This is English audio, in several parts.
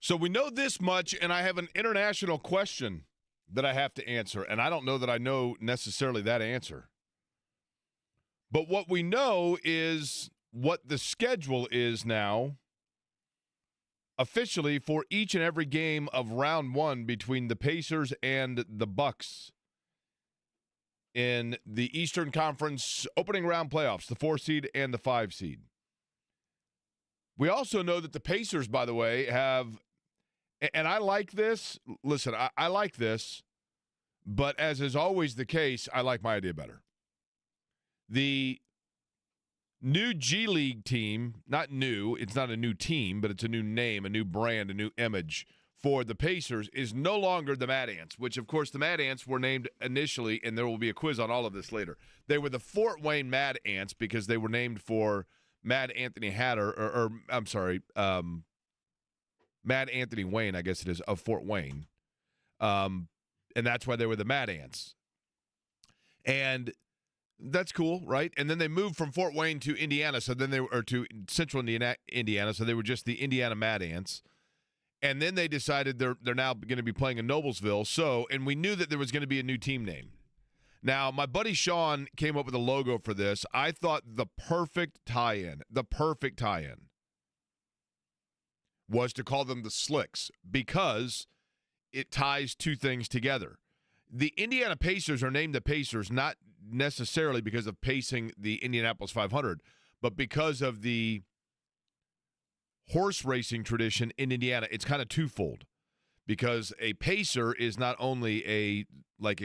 So we know this much, and I have an international question that I have to answer, and I don't know that I know necessarily that answer. But what we know is what the schedule is now officially for each and every game of round one between the Pacers and the Bucks in the Eastern Conference opening round playoffs, the 4 seed and the 5 seed. We also know that the Pacers, by the way, have, and I like this. Listen, I like this, but as is always the case, I like my idea better. The new G League team, not new, it's not a new team, but it's a new name, a new brand, a new image for the Pacers, is no longer the Mad Ants, which, of course, the Mad Ants were named initially, and there will be a quiz on all of this later. They were the Fort Wayne Mad Ants because they were named for Mad Anthony Hatter, Mad Anthony Wayne, I guess it is, of Fort Wayne. And that's why they were the Mad Ants. And that's cool, right? And then they moved from Fort Wayne to Indiana, to central Indiana, so they were just the Indiana Mad Ants. And then they decided they're now going to be playing in Noblesville. And we knew that there was going to be a new team name. Now, my buddy Sean came up with a logo for this. I thought the perfect tie-in was to call them the Slicks because it ties two things together. The Indiana Pacers are named the Pacers not necessarily because of pacing the Indianapolis 500, but because of the horse racing tradition in Indiana. It's kind of twofold because a pacer is not only a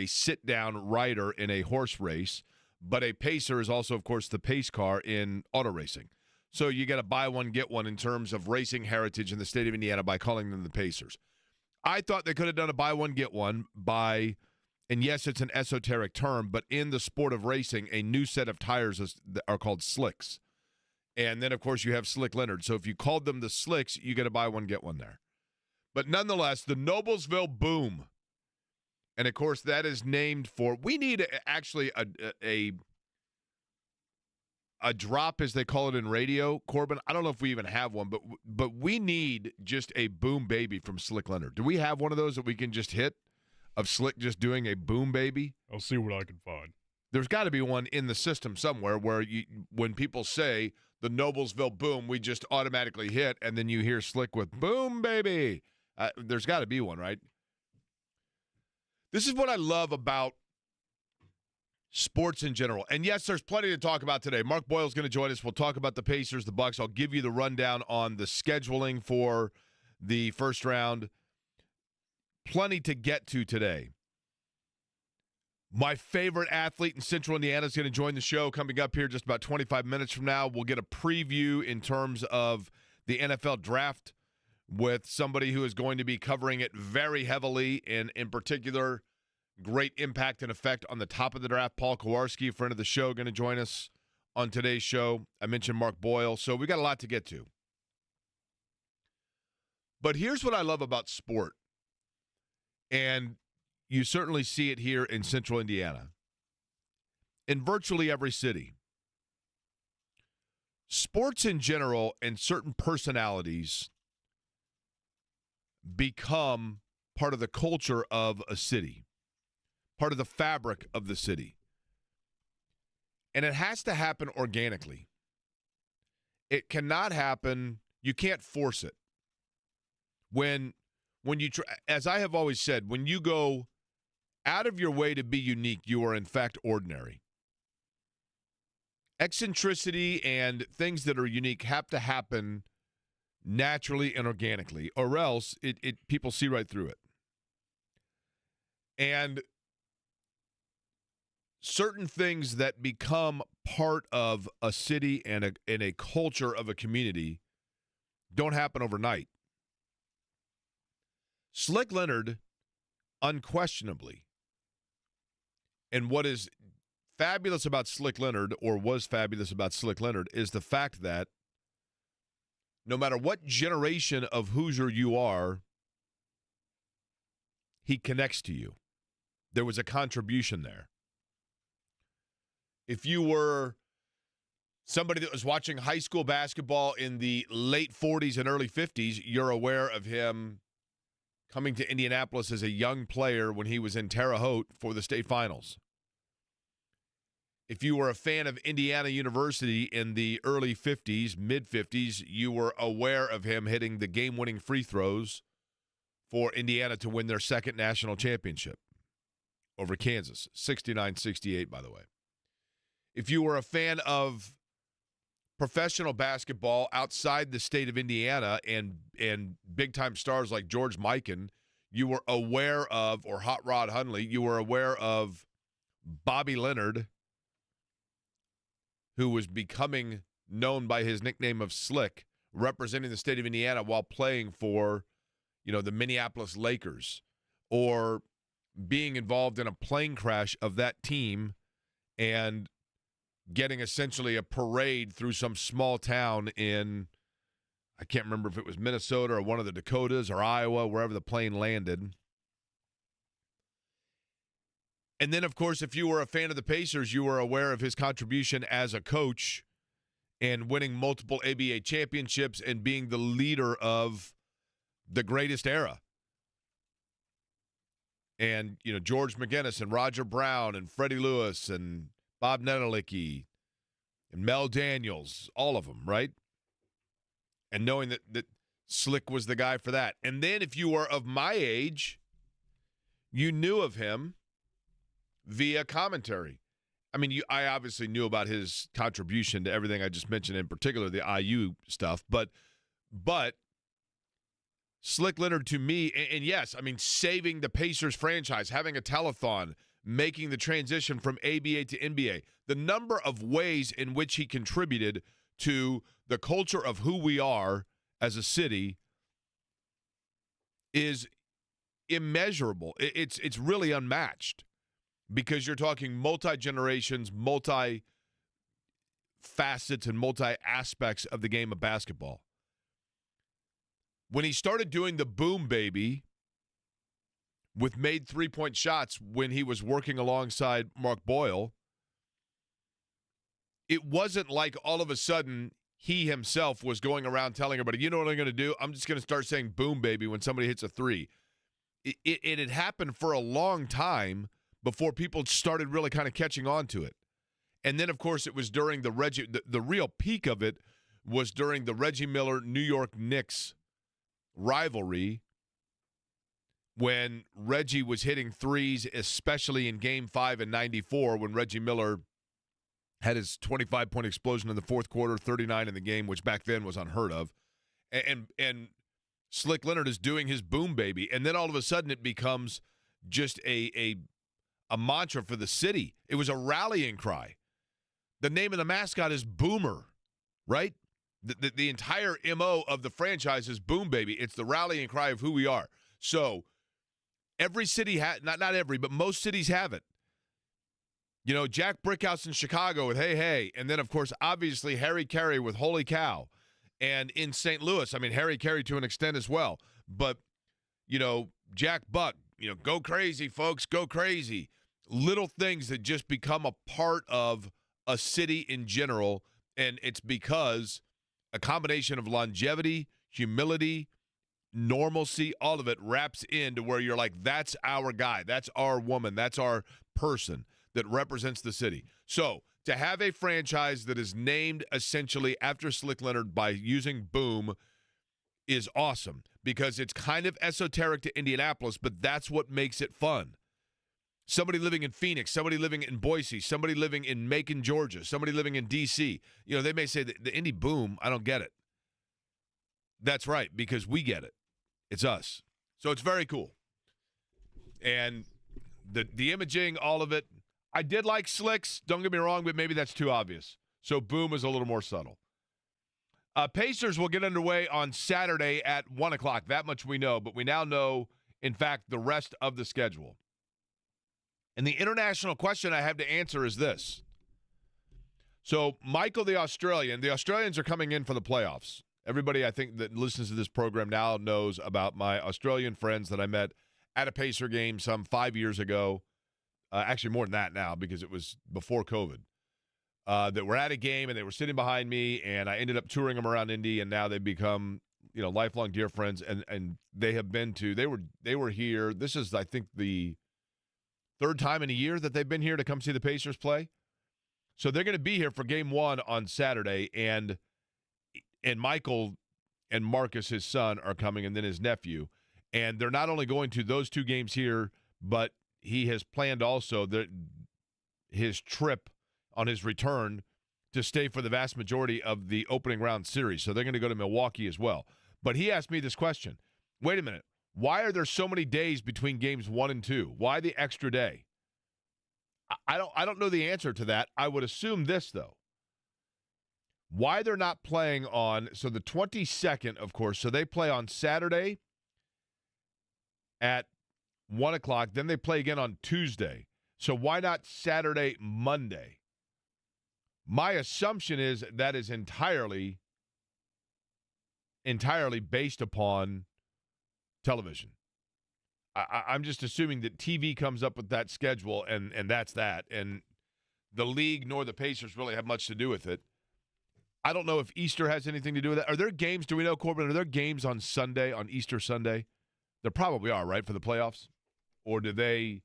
sit-down rider in a horse race, but a pacer is also, of course, the pace car in auto racing. So you got to buy one, get one in terms of racing heritage in the state of Indiana by calling them the Pacers. I thought they could have done a buy one, get one by, and yes, it's an esoteric term, but in the sport of racing, a new set of tires are called slicks. And then, of course, you have Slick Leonard. So if you called them the Slicks, you got to buy one, get one there. But nonetheless, the Noblesville Boom. And, of course, that is named for – we need actually a drop, as they call it in radio, Corbin. I don't know if we even have one, but we need just a boom baby from Slick Leonard. Do we have one of those that we can just hit of Slick just doing a boom baby? I'll see what I can find. There's got to be one in the system somewhere where when people say – the Noblesville Boom, we just automatically hit, and then you hear Slick with boom, baby. There's got to be one, right? This is what I love about sports in general. And, yes, there's plenty to talk about today. Mark Boyle's going to join us. We'll talk about the Pacers, the Bucks. I'll give you the rundown on the scheduling for the first round. Plenty to get to today. My favorite athlete in Central Indiana is going to join the show coming up here just about 25 minutes from now. We'll get a preview in terms of the NFL draft with somebody who is going to be covering it very heavily, and in particular, great impact and effect on the top of the draft. Paul Kowarski, friend of the show, going to join us on today's show. I mentioned Mark Boyle, so we got a lot to get to. But here's what I love about sport, and you certainly see it here in Central Indiana. In virtually every city. Sports in general and certain personalities become part of the culture of a city, part of the fabric of the city. And it has to happen organically. It cannot happen, you can't force it. When you as I have always said, when you go out of your way to be unique, you are in fact ordinary. Eccentricity and things that are unique have to happen naturally and organically, or else people see right through it. And certain things that become part of a city and a culture of a community don't happen overnight. Slick Leonard, unquestionably, and what is fabulous about Slick Leonard, or was fabulous about Slick Leonard, is the fact that no matter what generation of Hoosier you are, he connects to you. There was a contribution there. If you were somebody that was watching high school basketball in the late 40s and early 50s, you're aware of him coming to Indianapolis as a young player when he was in Terre Haute for the state finals. If you were a fan of Indiana University in the early 50s, mid-50s, you were aware of him hitting the game-winning free throws for Indiana to win their second national championship over Kansas, 69-68, by the way. If you were a fan of professional basketball outside the state of Indiana and big-time stars like George Mikan, you were aware of, or Hot Rod Hundley, you were aware of Bobby Leonard, who was becoming known by his nickname of Slick, representing the state of Indiana while playing for, the Minneapolis Lakers, or being involved in a plane crash of that team and getting essentially a parade through some small town in, I can't remember if it was Minnesota or one of the Dakotas or Iowa, wherever the plane landed. And then, of course, if you were a fan of the Pacers, you were aware of his contribution as a coach and winning multiple ABA championships and being the leader of the greatest era. And, George McGinnis and Roger Brown and Freddie Lewis and Bob Nedelicki and Mel Daniels, all of them, right? And knowing that Slick was the guy for that. And then if you were of my age, you knew of him via commentary. I mean, I obviously knew about his contribution to everything I just mentioned, in particular the IU stuff, but Slick Leonard to me, and yes, I mean, saving the Pacers franchise, having a telethon, making the transition from ABA to NBA, the number of ways in which he contributed to the culture of who we are as a city is immeasurable. It's really unmatched. Because you're talking multi-generations, multi-facets, and multi-aspects of the game of basketball. When he started doing the boom baby with made three-point shots when he was working alongside Mark Boyle, it wasn't like all of a sudden he himself was going around telling everybody, you know what I'm going to do? I'm just going to start saying boom baby when somebody hits a three. It had happened for a long time before people started really kind of catching on to it. And then, of course, it was during the real peak of it was during the Reggie Miller New York Knicks rivalry when Reggie was hitting threes, especially in Game 5 in 94 when Reggie Miller had his 25-point explosion in the fourth quarter, 39 in the game, which back then was unheard of. And Slick Leonard is doing his boom baby. And then all of a sudden it becomes just a mantra for the city. It was a rallying cry. The name of the mascot is Boomer, right? The entire MO of the franchise is Boom Baby. It's the rallying cry of who we are. So every city not every, but most cities have it. Jack Brickhouse in Chicago with Hey Hey, and then of course obviously Harry Carey with Holy Cow, and in St. Louis, I mean Harry Carey to an extent as well. But Jack Buck, go crazy, folks, go crazy. Little things that just become a part of a city in general, and it's because a combination of longevity, humility, normalcy, all of it wraps into where you're like, that's our guy, that's our woman, that's our person that represents the city. So to have a franchise that is named essentially after Slick Leonard by using boom is awesome because it's kind of esoteric to Indianapolis, but that's what makes it fun. Somebody living in Phoenix, somebody living in Boise, somebody living in Macon, Georgia, somebody living in D.C., they may say, the Indy boom, I don't get it. That's right, because we get it. It's us. So it's very cool. And the imaging, all of it, I did like Slicks, don't get me wrong, but maybe that's too obvious. So boom is a little more subtle. Pacers will get underway on Saturday at 1 o'clock. That much we know, but we now know, in fact, the rest of the schedule. And the international question I have to answer is this. So Michael the Australians are coming in for the playoffs. Everybody, I think, that listens to this program now knows about my Australian friends that I met at a Pacer game some 5 years ago. Actually, more than that now because it was before COVID. that were at a game and they were sitting behind me, and I ended up touring them around Indy, and now they've become lifelong dear friends, and they have been to they were here. This is, I think, the third time in a year that they've been here to come see the Pacers play. So they're going to be here for game one on Saturday, and Michael and Marcus, his son, are coming, and then his nephew. And they're not only going to those two games here, but he has planned also his trip on his return to stay for the vast majority of the opening round series. So they're going to go to Milwaukee as well. But he asked me this question. Wait a minute. Why are there so many days between games 1 and 2? Why the extra day? I don't know the answer to that. I would assume this, though. Why they're not playing on, so the 22nd, of course, so they play on Saturday at 1 o'clock, then they play again on Tuesday. So why not Saturday, Monday? My assumption is that is entirely based upon television. I'm just assuming that TV comes up with that schedule, and that's that. And the league nor the Pacers really have much to do with it. I don't know if Easter has anything to do with that. Are there games, do we know, Corbin, are there games on Sunday, on Easter Sunday? There probably are, right, for the playoffs? Or do they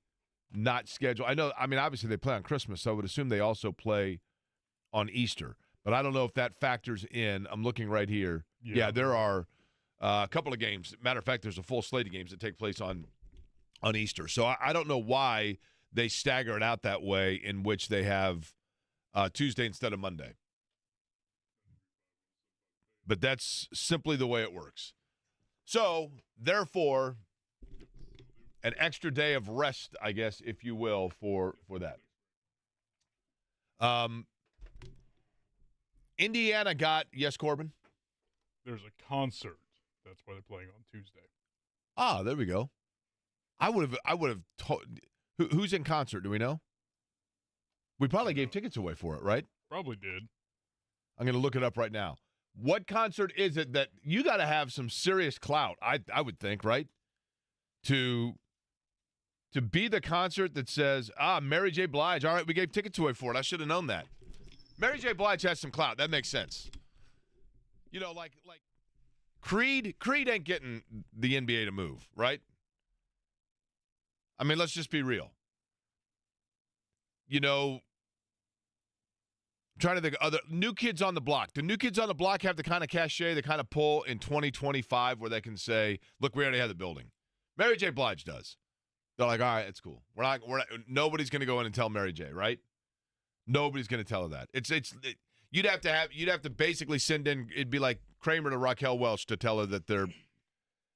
not schedule? I mean, obviously they play on Christmas, so I would assume they also play on Easter. But I don't know if that factors in. I'm looking right here. Yeah, there are a couple of games. Matter of fact, there's a full slate of games that take place on Easter. So I don't know why they stagger it out that way, in which they have Tuesday instead of Monday. But that's simply the way it works. So, therefore, an extra day of rest, I guess, if you will, for that. Indiana got, yes, Corbin? There's a concert. That's why they're playing on Tuesday. Ah, there we go. I would have told. Who's in concert? Do we know? We probably gave tickets away for it, right? Probably did. I'm going to look it up right now. What concert is it that you got to have some serious clout? I would think, right? To be the concert that says, Mary J. Blige. All right, we gave tickets away for it. I should have known that. Mary J. Blige has some clout. That makes sense. Like Creed ain't getting the NBA to move, right? I mean, let's just be real. I'm trying to think of other New Kids on the Block. Do New Kids on the Block have the kind of cachet, the kind of pull in 2025 where they can say, look, we already have the building? Mary J. Blige does. They're like, all right, it's cool. We're not nobody's going to go in and tell Mary J., right? Nobody's going to tell her that. You'd have to basically send in, it'd be like Kramer to Raquel Welch to tell her that they're,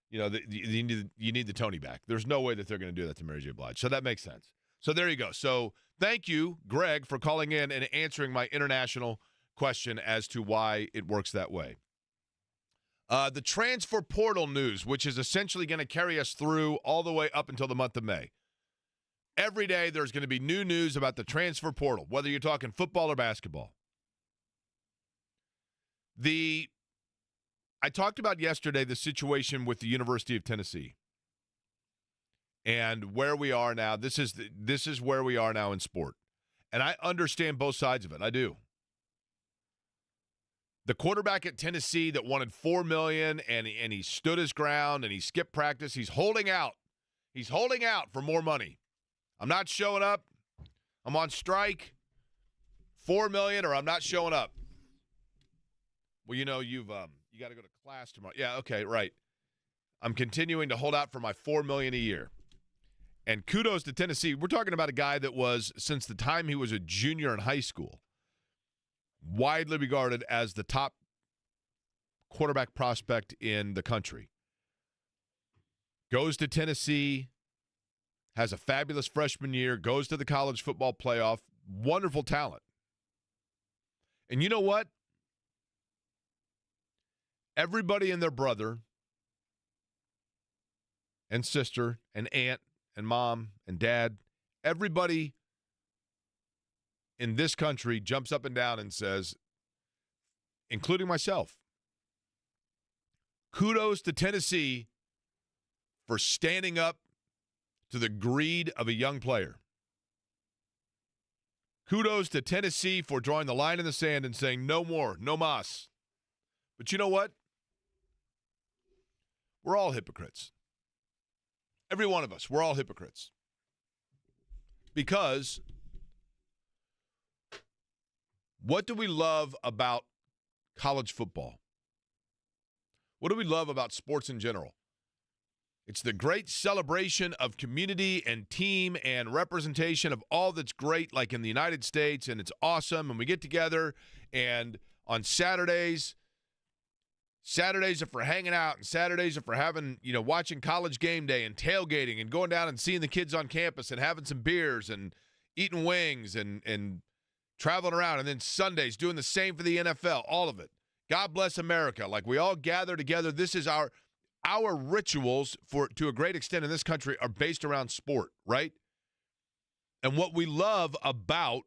you need the Tony back. There's no way that they're going to do that to Mary J. Blige. So that makes sense. So there you go. So thank you, Greg, for calling in and answering my international question as to why it works that way. The transfer portal news, which is essentially going to carry us through all the way up until the month of May. Every day there's going to be new news about the transfer portal, whether you're talking football or basketball. I talked about yesterday the situation with the University of Tennessee and where we are now. This is where we are now in sport. And I understand both sides of it. I do. The quarterback at Tennessee that wanted $4 million and he stood his ground and he skipped practice, he's holding out. He's holding out for more money. I'm not showing up. I'm on strike. $4 million or I'm not showing up. Well, you got to go to class tomorrow. Yeah, okay, right. I'm continuing to hold out for my $4 million a year. And kudos to Tennessee. We're talking about a guy that was, since the time he was a junior in high school, widely regarded as the top quarterback prospect in the country. Goes to Tennessee, has a fabulous freshman year, goes to the college football playoff. Wonderful talent. And you know what? Everybody and their brother and sister and aunt and mom and dad, everybody in this country jumps up and down and says, including myself, kudos to Tennessee for standing up to the greed of a young player. Kudos to Tennessee for drawing the line in the sand and saying no more, no mas. But you know what? We're all hypocrites. Every one of us, we're all hypocrites. Because what do we love about college football? What do we love about sports in general? It's the great celebration of community and team and representation of all that's great, like in the United States, and it's awesome. And we get together, and on Saturdays are for hanging out, and Saturdays are for having, watching College Game Day and tailgating and going down and seeing the kids on campus and having some beers and eating wings and traveling around. And then Sundays doing the same for the NFL, all of it. God bless America. Like, we all gather together. This is our rituals, to a great extent in this country, are based around sport, right? And what we love about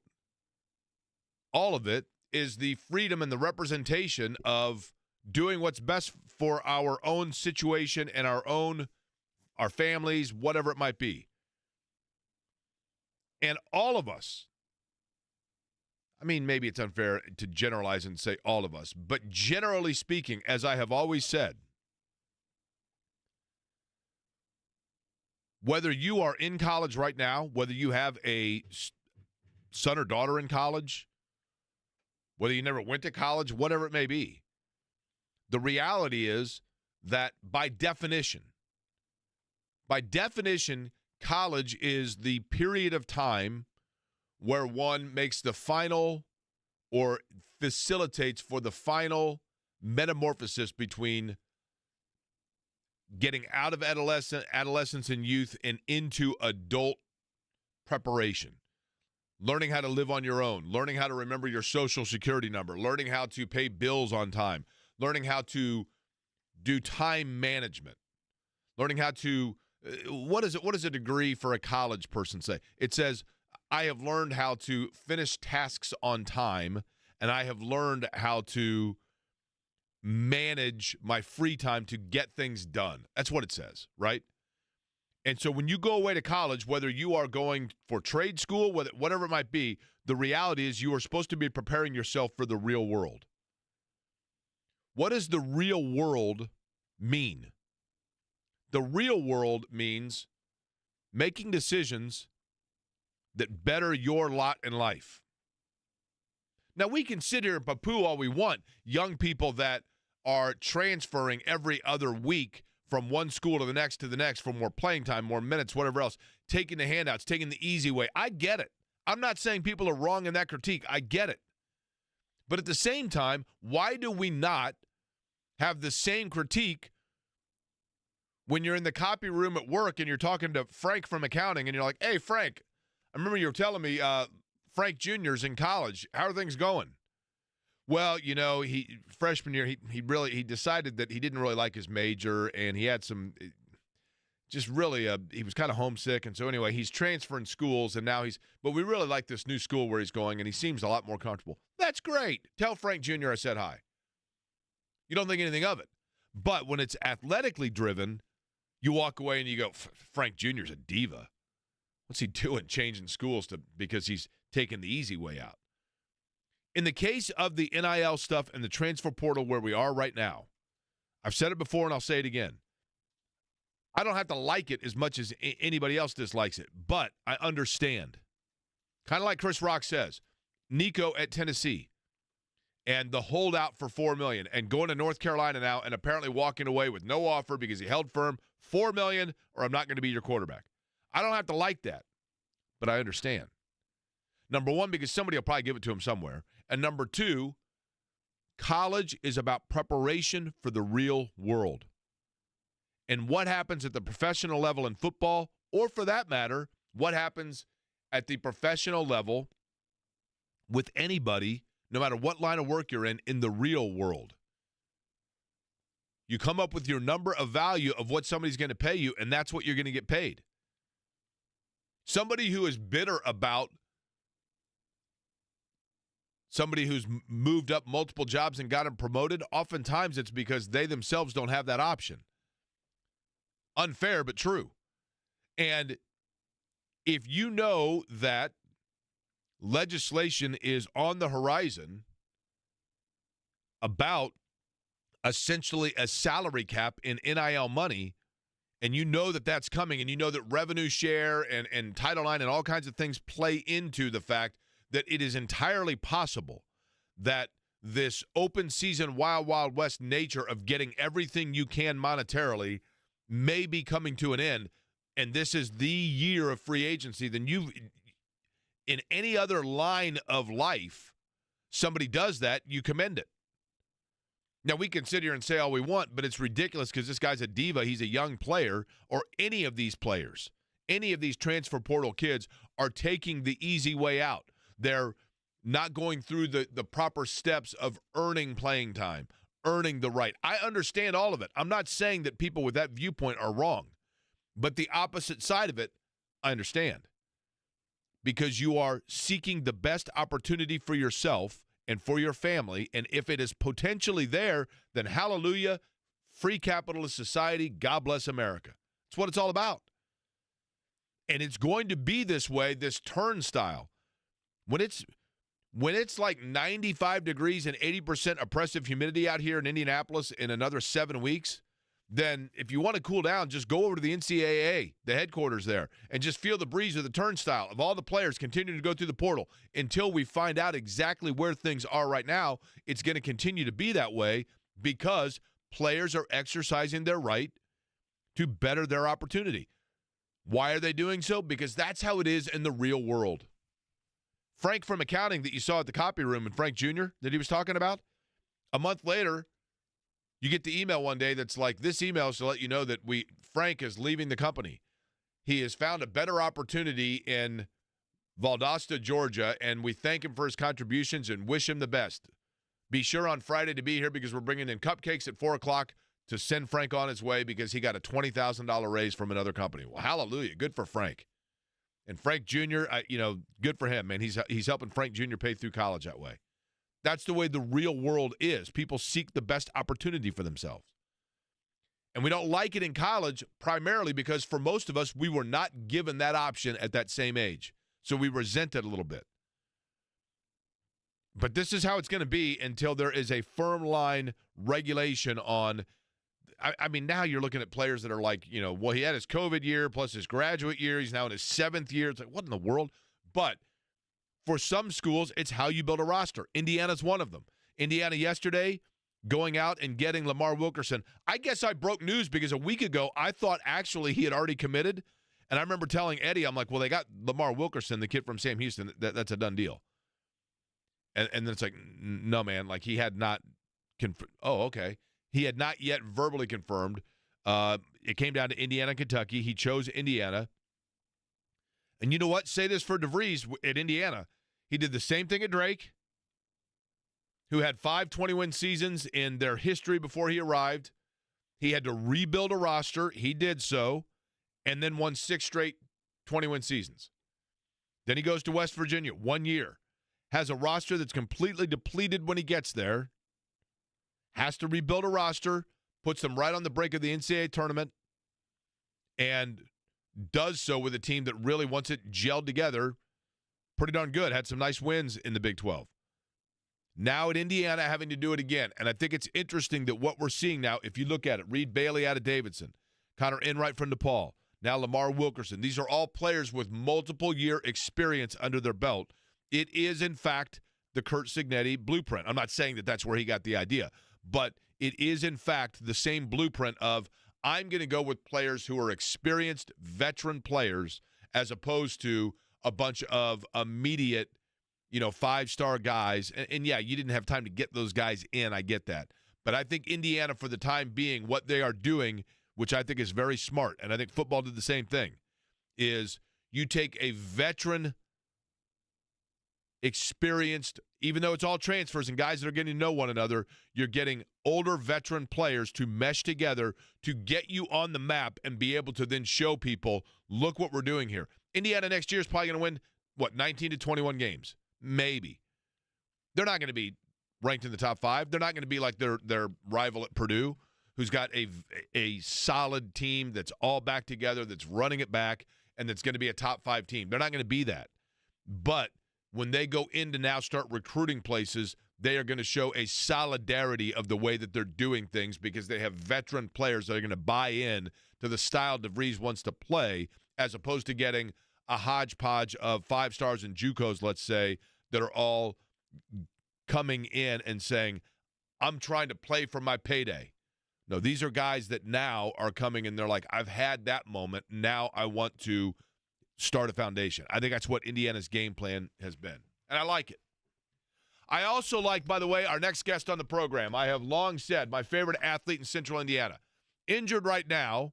all of it is the freedom and the representation of doing what's best for our own situation and our families, whatever it might be. And all of us, I mean, maybe it's unfair to generalize and say all of us, but generally speaking, as I have always said, whether you are in college right now, whether you have a son or daughter in college, whether you never went to college, whatever it may be, the reality is that by definition, college is the period of time where one makes the final or facilitates for the final metamorphosis between getting out of adolescence and youth and into adult preparation. Learning how to live on your own, learning how to remember your social security number, learning how to pay bills on time, learning how to do time management, learning how to, what does a degree for a college person say? It says, I have learned how to finish tasks on time, and I have learned how to manage my free time to get things done. That's what it says, right? And so when you go away to college, whether you are going for trade school, whatever it might be, the reality is you are supposed to be preparing yourself for the real world. What does the real world mean? The real world means making decisions that better your lot in life. Now, we can sit here and poo-poo all we want. Young people that are transferring every other week from one school to the next for more playing time, more minutes, whatever else, taking the handouts, taking the easy way. I get it. I'm not saying people are wrong in that critique. I get it. But at the same time, why do we not have the same critique when you're in the copy room at work and you're talking to Frank from accounting and you're like, hey, Frank, I remember you were telling me Frank Jr.'s in college. How are things going? Well, freshman year, he decided that he didn't really like his major, and he had some, he was kind of homesick, and so anyway, he's transferring schools, and now but we really like this new school where he's going, and he seems a lot more comfortable. That's great. Tell Frank Jr. I said hi. You don't think anything of it. But when it's athletically driven, you walk away and you go, Frank Jr.'s a diva. What's he doing changing schools because he's taking the easy way out? In the case of the NIL stuff and the transfer portal where we are right now, I've said it before and I'll say it again. I don't have to like it as much as anybody else dislikes it, but I understand. Kind of like Chris Rock says, Nico at Tennessee and the holdout for $4 million and going to North Carolina now and apparently walking away with no offer because he held firm, $4 million or I'm not going to be your quarterback. I don't have to like that, but I understand. Number one, because somebody will probably give it to him somewhere. And number two, college is about preparation for the real world. And what happens at the professional level in football, or for that matter, what happens at the professional level with anybody, no matter what line of work you're in the real world. You come up with your number of value of what somebody's going to pay you, and that's what you're going to get paid. Somebody who is bitter about somebody who's moved up multiple jobs and got them promoted, oftentimes it's because they themselves don't have that option. Unfair, but true. And if you know that, legislation is on the horizon about essentially a salary cap in NIL money, and you know that that's coming, and you know that revenue share and Title IX and all kinds of things play into the fact that it is entirely possible that this open season, wild, wild west nature of getting everything you can monetarily may be coming to an end, and this is the year of free agency, then in any other line of life, somebody does that, you commend it. Now, we can sit here and say all we want, but it's ridiculous because this guy's a diva. He's a young player, or any of these players, any of these transfer portal kids are taking the easy way out. They're not going through the proper steps of earning playing time, earning the right. I understand all of it. I'm not saying that people with that viewpoint are wrong, but the opposite side of it, I understand. Because you are seeking the best opportunity for yourself and for your family, and if it is potentially there, then hallelujah, free capitalist society, God bless America. That's what it's all about. And it's going to be this way, this turnstile. When it's like 95 degrees and 80% oppressive humidity out here in Indianapolis in another 7 weeks, then if you want to cool down, just go over to the NCAA, the headquarters there, and just feel the breeze of the turnstile of all the players continuing to go through the portal until we find out exactly where things are right now. It's going to continue to be that way because players are exercising their right to better their opportunity. Why are they doing so? Because that's how it is in the real world. Frank from accounting that you saw at the copy room, and Frank Jr. that he was talking about, a month later, you get the email one day that's like, this email is to let you know that Frank is leaving the company. He has found a better opportunity in Valdosta, Georgia, and we thank him for his contributions and wish him the best. Be sure on Friday to be here because we're bringing in cupcakes at 4 o'clock to send Frank on his way because he got a $20,000 raise from another company. Well, hallelujah. Good for Frank. And Frank Jr., good for him, man. He's helping Frank Jr. pay through college that way. That's the way the real world is. People seek the best opportunity for themselves. And we don't like it in college primarily because for most of us, we were not given that option at that same age. So we resent it a little bit. But this is how it's going to be until there is a firm line regulation on. I mean, now you're looking at players that are like, well, he had his COVID year plus his graduate year. He's now in his 7th year. It's like, what in the world? But for some schools, it's how you build a roster. Indiana's one of them. Indiana yesterday going out and getting Lamar Wilkerson. I guess I broke news because a week ago I thought actually he had already committed. And I remember telling Eddie, I'm like, well, they got Lamar Wilkerson, the kid from Sam Houston. That's a done deal. And then it's like, no, man, like he had not confirmed. Oh, okay. He had not yet verbally confirmed. It came down to Indiana and Kentucky. He chose Indiana. And you know what? Say this for DeVries at Indiana. He did the same thing at Drake, who had 5 20-win seasons in their history before he arrived. He had to rebuild a roster. He did so, and then won 6 straight 20-win seasons. Then he goes to West Virginia, 1 year. Has a roster that's completely depleted when he gets there. Has to rebuild a roster, puts them right on the brink of the NCAA tournament, and does so with a team that really, once it gelled together, pretty darn good. Had some nice wins in the Big 12. Now at Indiana, having to do it again. And I think it's interesting that what we're seeing now, if you look at it, Reed Bailey out of Davidson, Connor Enright from DePaul, now Lamar Wilkerson. These are all players with multiple-year experience under their belt. It is, in fact, the Curt Cignetti blueprint. I'm not saying that that's where he got the idea, but it is, in fact, the same blueprint of I'm going to go with players who are experienced veteran players as opposed to a bunch of immediate, 5-star guys. And yeah, you didn't have time to get those guys in. I get that. But I think Indiana, for the time being, what they are doing, which I think is very smart, and I think football did the same thing, is you take a veteran experienced, even though it's all transfers and guys that are getting to know one another, you're getting older veteran players to mesh together to get you on the map and be able to then show people, look what we're doing here. Indiana next year is probably going to win, 19 to 21 games? Maybe. They're not going to be ranked in the top 5. They're not going to be like their rival at Purdue, who's got a solid team that's all back together, that's running it back, and that's going to be a top 5 team. They're not going to be that. But when they go in to now start recruiting places, they are going to show a solidarity of the way that they're doing things because they have veteran players that are going to buy in to the style DeVries wants to play, as opposed to getting a hodgepodge of 5 stars and JUCOs, let's say, that are all coming in and saying, I'm trying to play for my payday. No, these are guys that now are coming and they're like, I've had that moment. Now I want to start a foundation. I think that's what Indiana's game plan has been, and I like it. I also like, by the way, our next guest on the program. I have long said my favorite athlete in Central Indiana. Injured right now,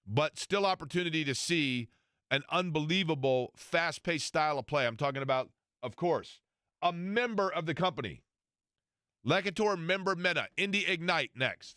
but still opportunity to see an unbelievable fast-paced style of play. I'm talking about, of course, a member of the company. Leketor Member-Mehne, Indy Ignite next.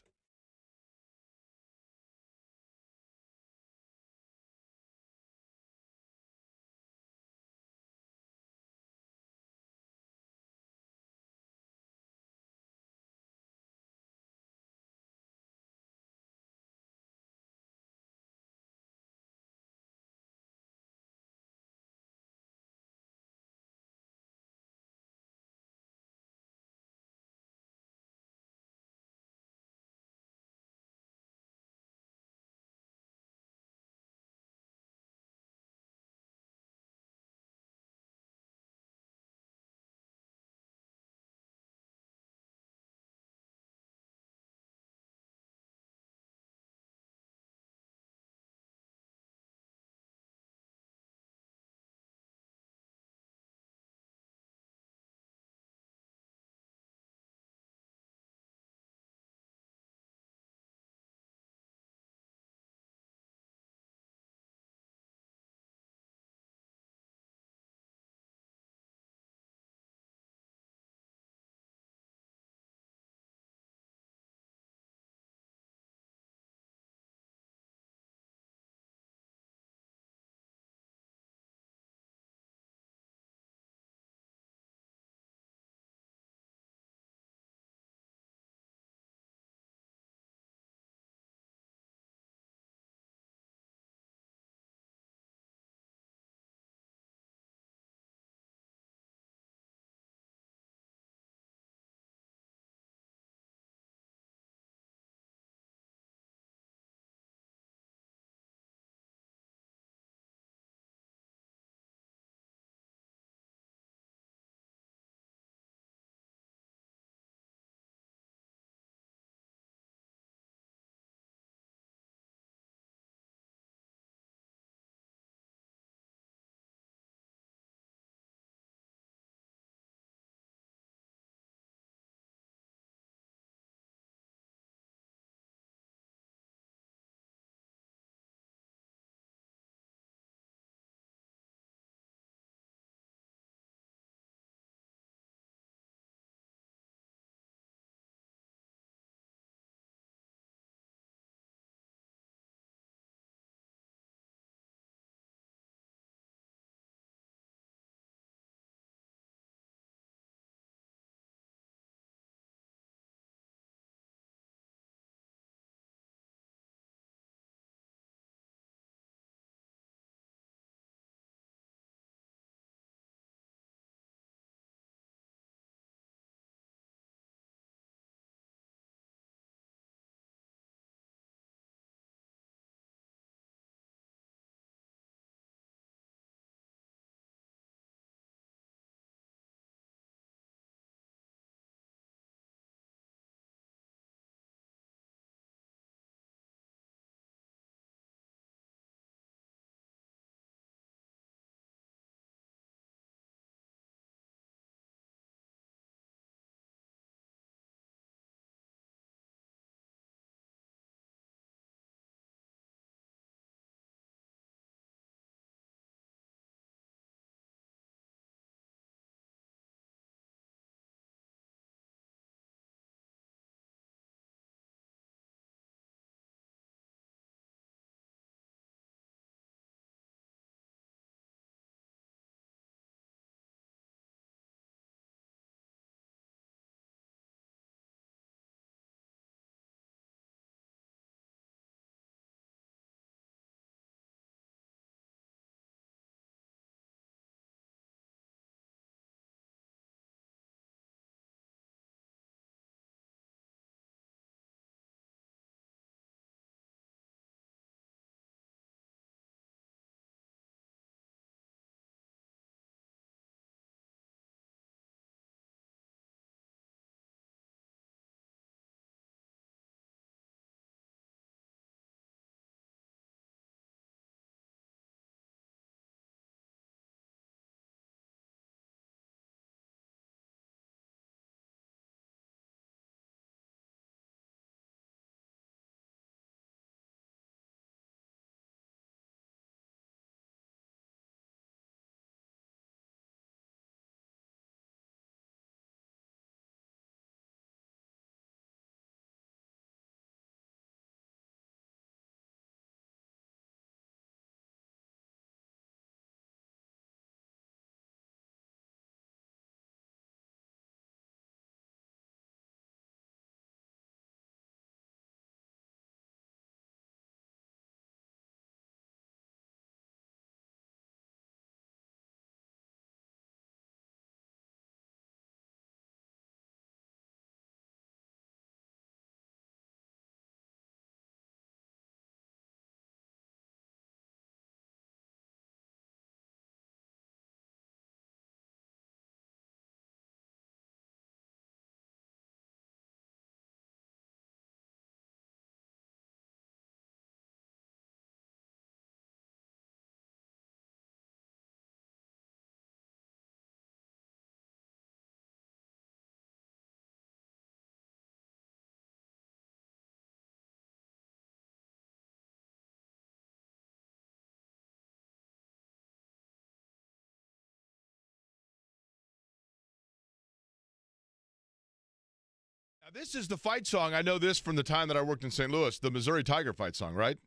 This is the fight song. I know this from the time that I worked in St. Louis, the Missouri Tiger fight song, right?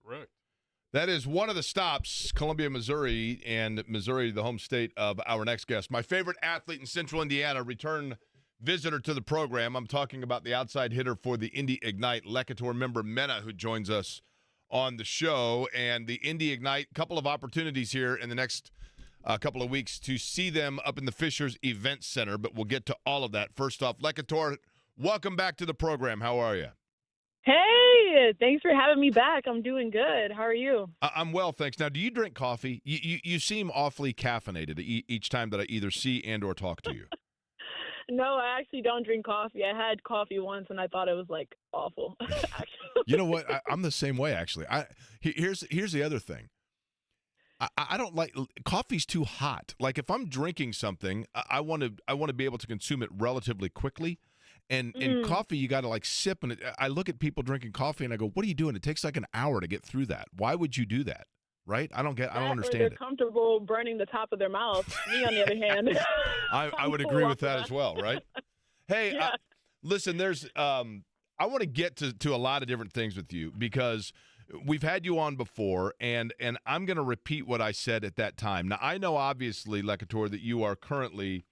Correct. That is one of the stops, Columbia, Missouri, and Missouri, the home state of our next guest. My favorite athlete in Central Indiana, return visitor to the program. I'm talking about the outside hitter for the Indy Ignite, Leketor Member-Mena, who joins us on the show. And the Indy Ignite, couple of opportunities here in the next couple of weeks to see them up in the Fishers Event Center, but we'll get to all of that. First off, Leketor, welcome back to the program. How are you? Hey, thanks for having me back. I'm doing good. How are you? I'm well, thanks. Now, do you drink coffee? You seem awfully caffeinated each time that I either see and or talk to you. No, I actually don't drink coffee. I had coffee once, and I thought it was, like, awful, actually. You know what? I'm the same way, actually. Here's the other thing. I don't like – coffee's too hot. Like, if I'm drinking something, I want to be able to consume it relatively quickly. And in coffee, you got to, like, sip. And I look at people drinking coffee, and I go, what are you doing? It takes, like, an hour to get through that. Why would you do that? Right? I don't understand they're it. comfortable burning the top of their mouth. Me, on the other hand. I would agree with that as well, right? Hey, Yeah. listen, there's I want to get to a lot of different things with you because we've had you on before, and I'm going to repeat what I said at that time. Now, I know, obviously, Leketor, that you are currently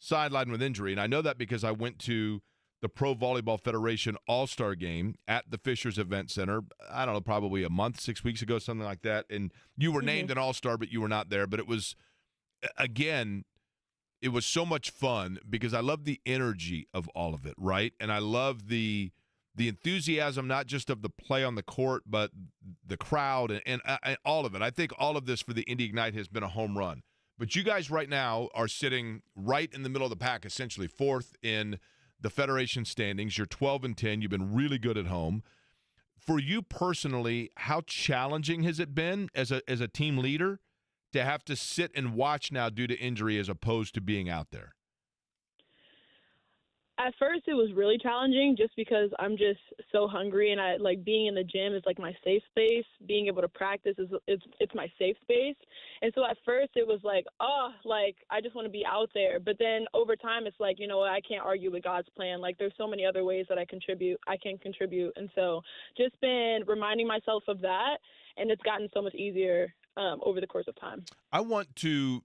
sidelined with injury, and I know that because I went to the Pro Volleyball Federation All-Star Game at the Fishers Event Center, I don't know, probably a month, 6 weeks ago, something like that. And you were named an All-Star, but you were not there. But it was, again, it was so much fun because I love the energy of all of it, right? And I love the enthusiasm, not just of the play on the court, but the crowd and all of it. I think all of this for the Indy Ignite has been a home run. But you guys right now are sitting right in the middle of the pack, essentially fourth in the Federation standings. You're 12-10. You've been really good at home. For you personally, how challenging has it been as a team leader to have to sit and watch now due to injury as opposed to being out there? At first, it was really challenging just because I'm just so hungry, and I like being in the gym is like my safe space. Being able to practice it's my safe space. And so at first, it was like, I just want to be out there. But then over time, it's like, you know what, I can't argue with God's plan. Like, there's so many other ways that I can contribute. And so just been reminding myself of that, and it's gotten so much easier over the course of time. I want to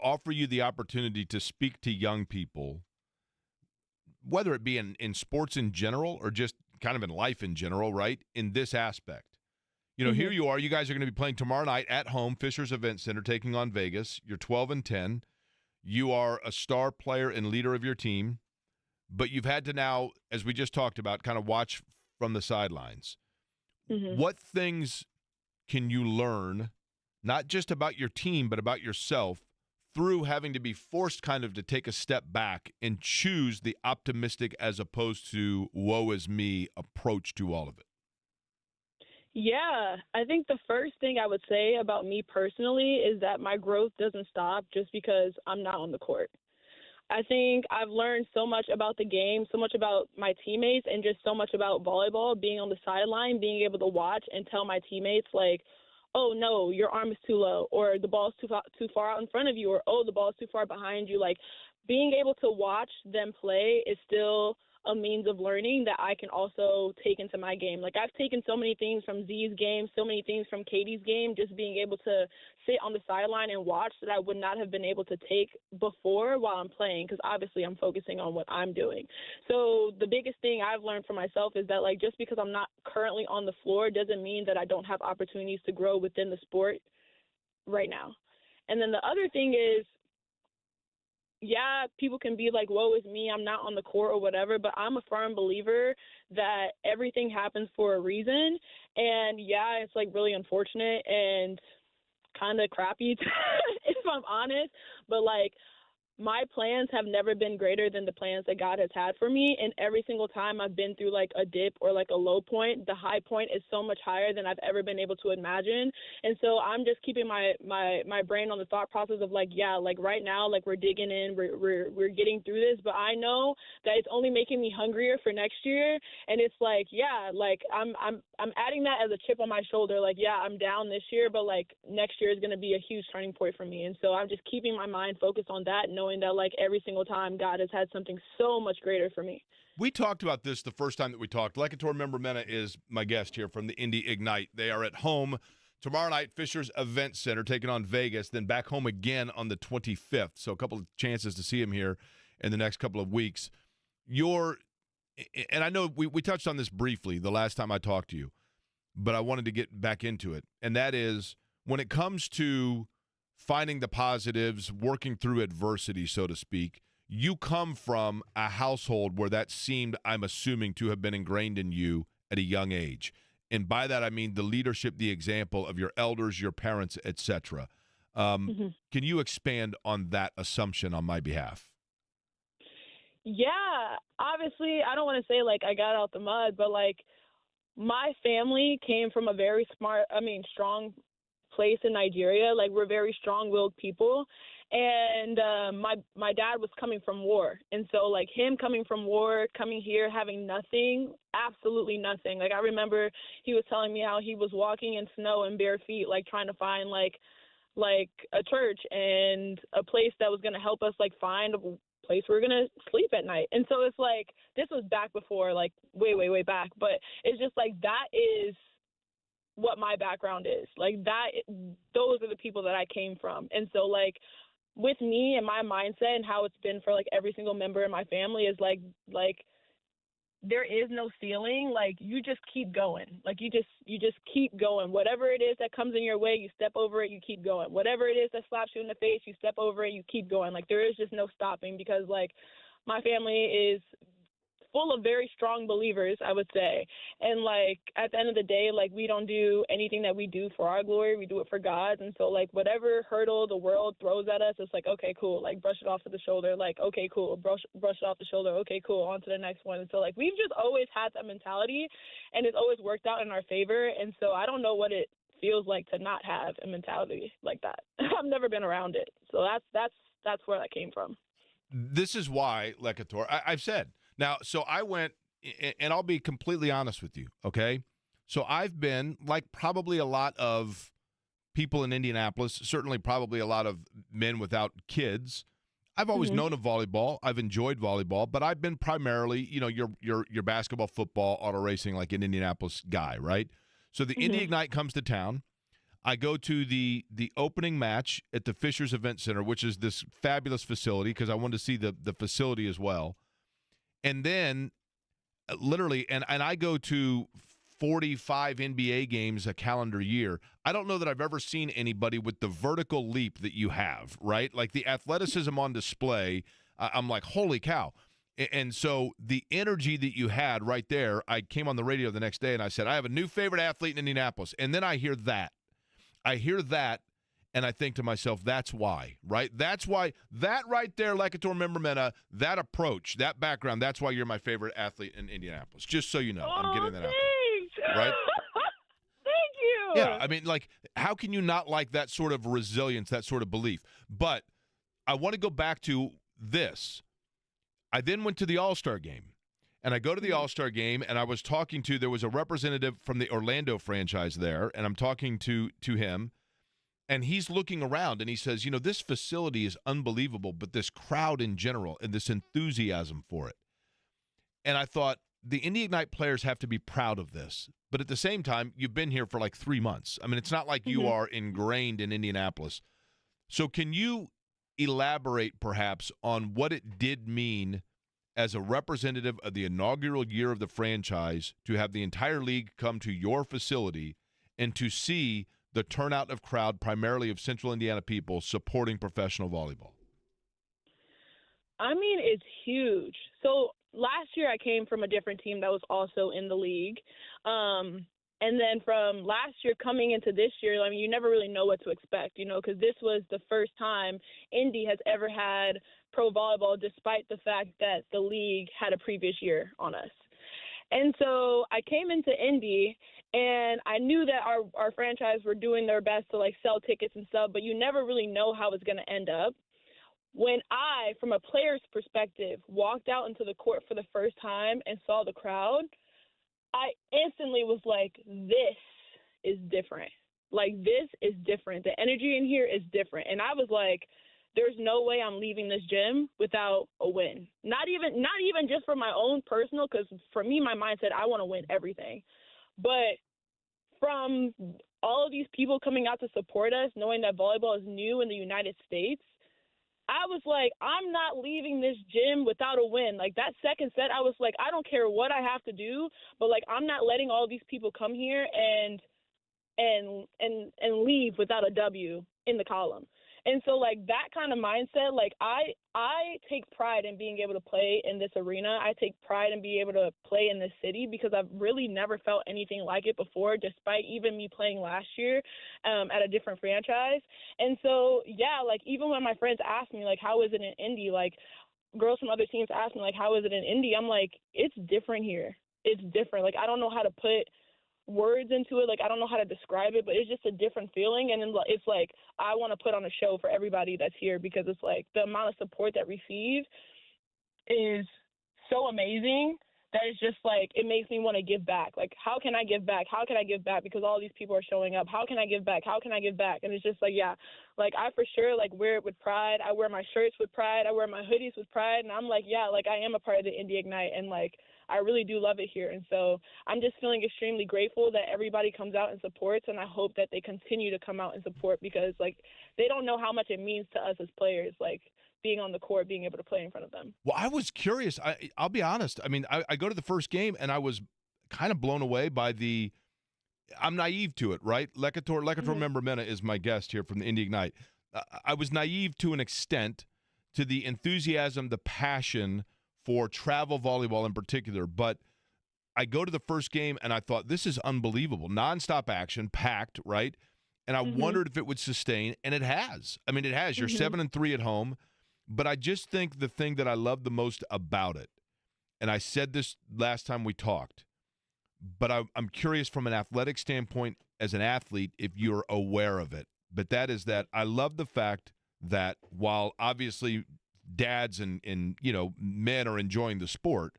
offer you the opportunity to speak to young people, whether it be in sports in general or just kind of in life in general, right, in this aspect. You know, here you are. You guys are going to be playing tomorrow night at home, Fishers Event Center, taking on Vegas. You're 12-10. You are a star player and leader of your team, but you've had to now, as we just talked about, kind of watch from the sidelines. What things can you learn, not just about your team, but about yourself, through having to be forced kind of to take a step back and choose the optimistic as opposed to woe is me approach to all of it? Yeah, I think the first thing I would say about me personally is that my growth doesn't stop just because I'm not on the court. I think I've learned so much about the game, so much about my teammates, and just so much about volleyball, being on the sideline, being able to watch and tell my teammates, like, oh, no, your arm is too low, or the ball's too far out in front of you, or, oh, the ball's too far behind you. Like, being able to watch them play is still a means of learning that I can also take into my game. Like, I've taken so many things from Z's game, so many things from Katie's game, just being able to sit on the sideline and watch that I would not have been able to take before while I'm playing, because obviously I'm focusing on what I'm doing. So the biggest thing I've learned for myself is that, like, just because I'm not currently on the floor doesn't mean that I don't have opportunities to grow within the sport right now. And then the other thing is, yeah, people can be like, woe is me, I'm not on the court or whatever, but I'm a firm believer that everything happens for a reason. And yeah, it's like really unfortunate and kind of crappy if I'm honest, but like my plans have never been greater than the plans that God has had for me. And every single time I've been through like a dip or like a low point, the high point is so much higher than I've ever been able to imagine. And so I'm just keeping my brain on the thought process of like, yeah, like right now, like we're digging in, we're getting through this, but I know that it's only making me hungrier for next year. And it's like, yeah, like I'm adding that as a chip on my shoulder. Like, yeah, I'm down this year, but like next year is going to be a huge turning point for me. And so I'm just keeping my mind focused on that, knowing knowing that, like, every single time God has had something so much greater for me. We talked about this the first time that we talked. Leketor Member-Mena is my guest here from the Indy Ignite. They are at home tomorrow night, Fisher's Event Center, taking on Vegas, then back home again on the 25th. So a couple of chances to see him here in the next couple of weeks. And I know we touched on this briefly the last time I talked to you, but I wanted to get back into it. And that is, when it comes to finding the positives, working through adversity, so to speak, you come from a household where that seemed, I'm assuming, to have been ingrained in you at a young age. And by that, I mean the leadership, the example of your elders, your parents, etc. Can you expand on that assumption on my behalf? Yeah, obviously, I don't want to say, like, I got out the mud, but, like, my family came from a very strong place in Nigeria. Like, we're very strong-willed people. And my dad was coming from war. And so, like, him coming from war, coming here, having nothing, absolutely nothing. Like, I remember he was telling me how he was walking in snow and bare feet, like, trying to find, like a church and a place that was going to help us, like, find a place we were going to sleep at night. And so it's like, this was back before, like, way, way, way back. But it's just like, that is what my background is. Like, those are the people that I came from. And so, like, with me and my mindset and how it's been for, like, every single member in my family is like there is no ceiling. Like, you just keep going. Like, you just keep going. Whatever it is that comes in your way, you step over it, you keep going. Whatever it is that slaps you in the face, you step over it, you keep going. Like, there is just no stopping, because, like, my family is full of very strong believers, I would say. And, like, at the end of the day, like, we don't do anything that we do for our glory. We do it for God's. And so, like, whatever hurdle the world throws at us, it's like, okay, cool. Like, brush it off to the shoulder. Like, okay, cool. Brush it off the shoulder. Okay, cool. On to the next one. And so, like, we've just always had that mentality, and it's always worked out in our favor. And so I don't know what it feels like to not have a mentality like that. I've never been around it. So that's where that came from. This is why, Leketor, I've said. Now, so I went, and I'll be completely honest with you, okay? So I've been, like probably a lot of people in Indianapolis, certainly probably a lot of men without kids, I've always known of volleyball. I've enjoyed volleyball, but I've been primarily, your basketball, football, auto racing, like an Indianapolis guy, right? So the Indy Ignite comes to town. I go to the opening match at the Fisher's Event Center, which is this fabulous facility, because I wanted to see the facility as well. And then, literally, and I go to 45 NBA games a calendar year. I don't know that I've ever seen anybody with the vertical leap that you have, right? Like, the athleticism on display, I'm like, holy cow. And so the energy that you had right there, I came on the radio the next day and I said, I have a new favorite athlete in Indianapolis. And then I hear that. And I think to myself, that's why, right? That's why, that right there, Leketor Member-Mena, that approach, that background, that's why you're my favorite athlete in Indianapolis. Just so you know, I'm getting that out there. Right? Thank you. Yeah, I mean, like, how can you not like that sort of resilience, that sort of belief? But I want to go back to this. I then went to the All-Star game. And I go to the All-Star game, and I was talking to, there was a representative from the Orlando franchise there, and I'm talking to him. And he's looking around, and he says, this facility is unbelievable, but this crowd in general and this enthusiasm for it. And I thought, the Indy Ignite players have to be proud of this. But at the same time, you've been here for like 3 months. I mean, it's not like you are ingrained in Indianapolis. So can you elaborate perhaps on what it did mean as a representative of the inaugural year of the franchise to have the entire league come to your facility and to see the turnout of crowd, primarily of Central Indiana people, supporting professional volleyball? I mean, it's huge. So last year I came from a different team that was also in the league. And then from last year coming into this year, I mean, you never really know what to expect, because this was the first time Indy has ever had pro volleyball, despite the fact that the league had a previous year on us. And so I came into Indy, and I knew that our franchise were doing their best to, like, sell tickets and stuff, but you never really know how it's going to end up. When I, from a player's perspective, walked out into the court for the first time and saw the crowd, I instantly was like, this is different. Like, this is different. The energy in here is different. And I was like, there's no way I'm leaving this gym without a win. Not even just for my own personal, because for me, my mindset, I want to win everything. But from all of these people coming out to support us, knowing that volleyball is new in the United States, I was like, I'm not leaving this gym without a win. Like, that second set, I was like, I don't care what I have to do, but, like, I'm not letting all these people come here and leave without a W in the column. And so, like, that kind of mindset, like, I take pride in being able to play in this arena. I take pride in being able to play in this city because I've really never felt anything like it before, despite even me playing last year at a different franchise. And so, yeah, like, even when my friends ask me, like, how is it in Indy? Like, girls from other teams ask me, like, how is it in Indy? I'm like, it's different here. It's different. Like, I don't know how to put words into it. Like, I don't know how to describe it, but it's just a different feeling. And then it's like, I want to put on a show for everybody that's here because it's like the amount of support that we receive is so amazing that it's just like, it makes me want to give back. Like, how can I give back? How can I give back? Because all these people are showing up. How can I give back? How can I give back? And it's just like, yeah, like, I for sure, like, wear it with pride. I wear my shirts with pride. I wear my hoodies with pride. And I'm like, yeah, like, I am a part of the Indy Ignite. And, like, I really do love it here. And so I'm just feeling extremely grateful that everybody comes out and supports, and I hope that they continue to come out and support because, like, they don't know how much it means to us as players, like, being on the court, being able to play in front of them. Well, I was curious. I'll be honest. I mean, I go to the first game, and I was kind of blown away by I'm naive to it, right? Leketor Member-Mena is my guest here from the Indy Ignite. I was naive to an extent to the enthusiasm, the passion for travel volleyball in particular, but I go to the first game and I thought, this is unbelievable. Nonstop action, packed, right? And I wondered if it would sustain, and it has. I mean, it has. You're 7-3 at home, but I just think the thing that I love the most about it, and I said this last time we talked, but I'm curious from an athletic standpoint as an athlete if you're aware of it, but that is that I love the fact that while obviously dads and men are enjoying the sport,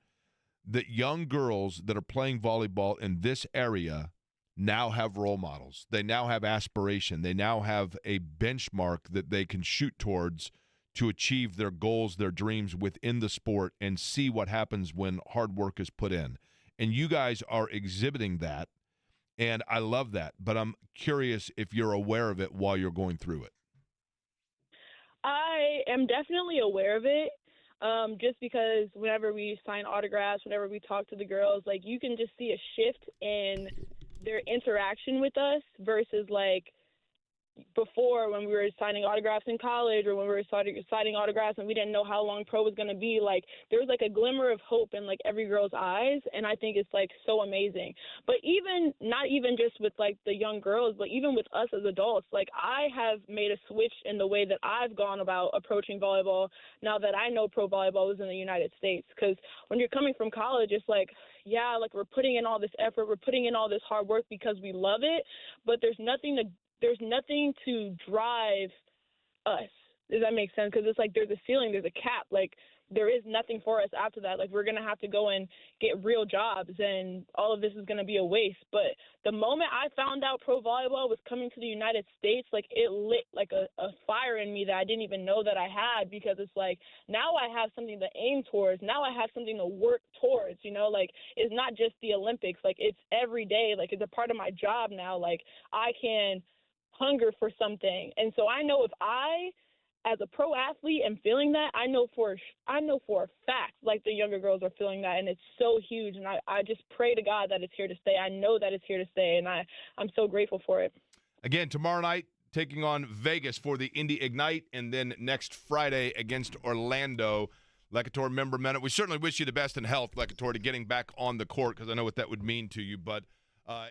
that young girls that are playing volleyball in this area now have role models. They now have aspiration. They now have a benchmark that they can shoot towards to achieve their goals, their dreams within the sport, and see what happens when hard work is put in. And you guys are exhibiting that, and I love that. But I'm curious if you're aware of it while you're going through it. I am definitely aware of it, just because whenever we sign autographs, whenever we talk to the girls, like, you can just see a shift in their interaction with us versus, like, before when we were signing autographs in college or when we were signing autographs and we didn't know how long pro was going to be. Like, there was, like, a glimmer of hope in, like, every girl's eyes, and I think it's, like, so amazing. But not even just with, like, the young girls, but even with us as adults, like, I have made a switch in the way that I've gone about approaching volleyball now that I know pro volleyball is in the United States. Because when you're coming from college, it's like, yeah, like, we're putting in all this effort, we're putting in all this hard work because we love it, but there's nothing to drive us. Does that make sense? Because it's like there's a ceiling, there's a cap. Like, there is nothing for us after that. Like, we're going to have to go and get real jobs, and all of this is going to be a waste. But the moment I found out pro volleyball was coming to the United States, like, it lit like a fire in me that I didn't even know that I had, because it's like, now I have something to aim towards. Now I have something to work towards, like, it's not just the Olympics. Like, it's every day. Like, it's a part of my job now. Like, I can hunger for something. And so I know if I, as a pro athlete, am feeling that, I know for a fact, like, the younger girls are feeling that, and it's so huge. And I just pray to God that it's here to stay. I know that it's here to stay, and I'm so grateful for it. Again, tomorrow night, taking on Vegas for the Indy Ignite, and then next Friday against Orlando. Leketor Member-Mena, we certainly wish you the best in health, Leketor, to getting back on the court, because I know what that would mean to you, but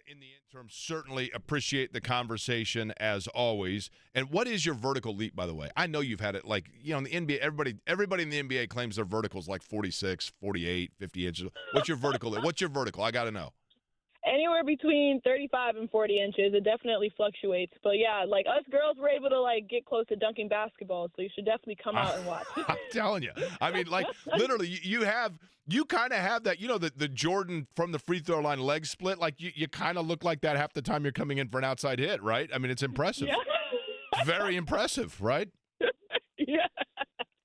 in the interim, certainly appreciate the conversation as always. And what is your vertical leap, by the way? I know you've had it, like, in the NBA, everybody in the NBA claims their vertical's like 46, 48, 50 inches. What's your vertical? What's your vertical? I got to know. Anywhere between 35 and 40 inches. It definitely fluctuates. But, yeah, like, us girls were able to, like, get close to dunking basketball, so you should definitely come out and watch. I'm telling you. I mean, like, literally, you kind of have that, the Jordan from the free throw line leg split. Like, you kind of look like that half the time you're coming in for an outside hit, right? I mean, it's impressive. Yeah. Very impressive, right? Yeah,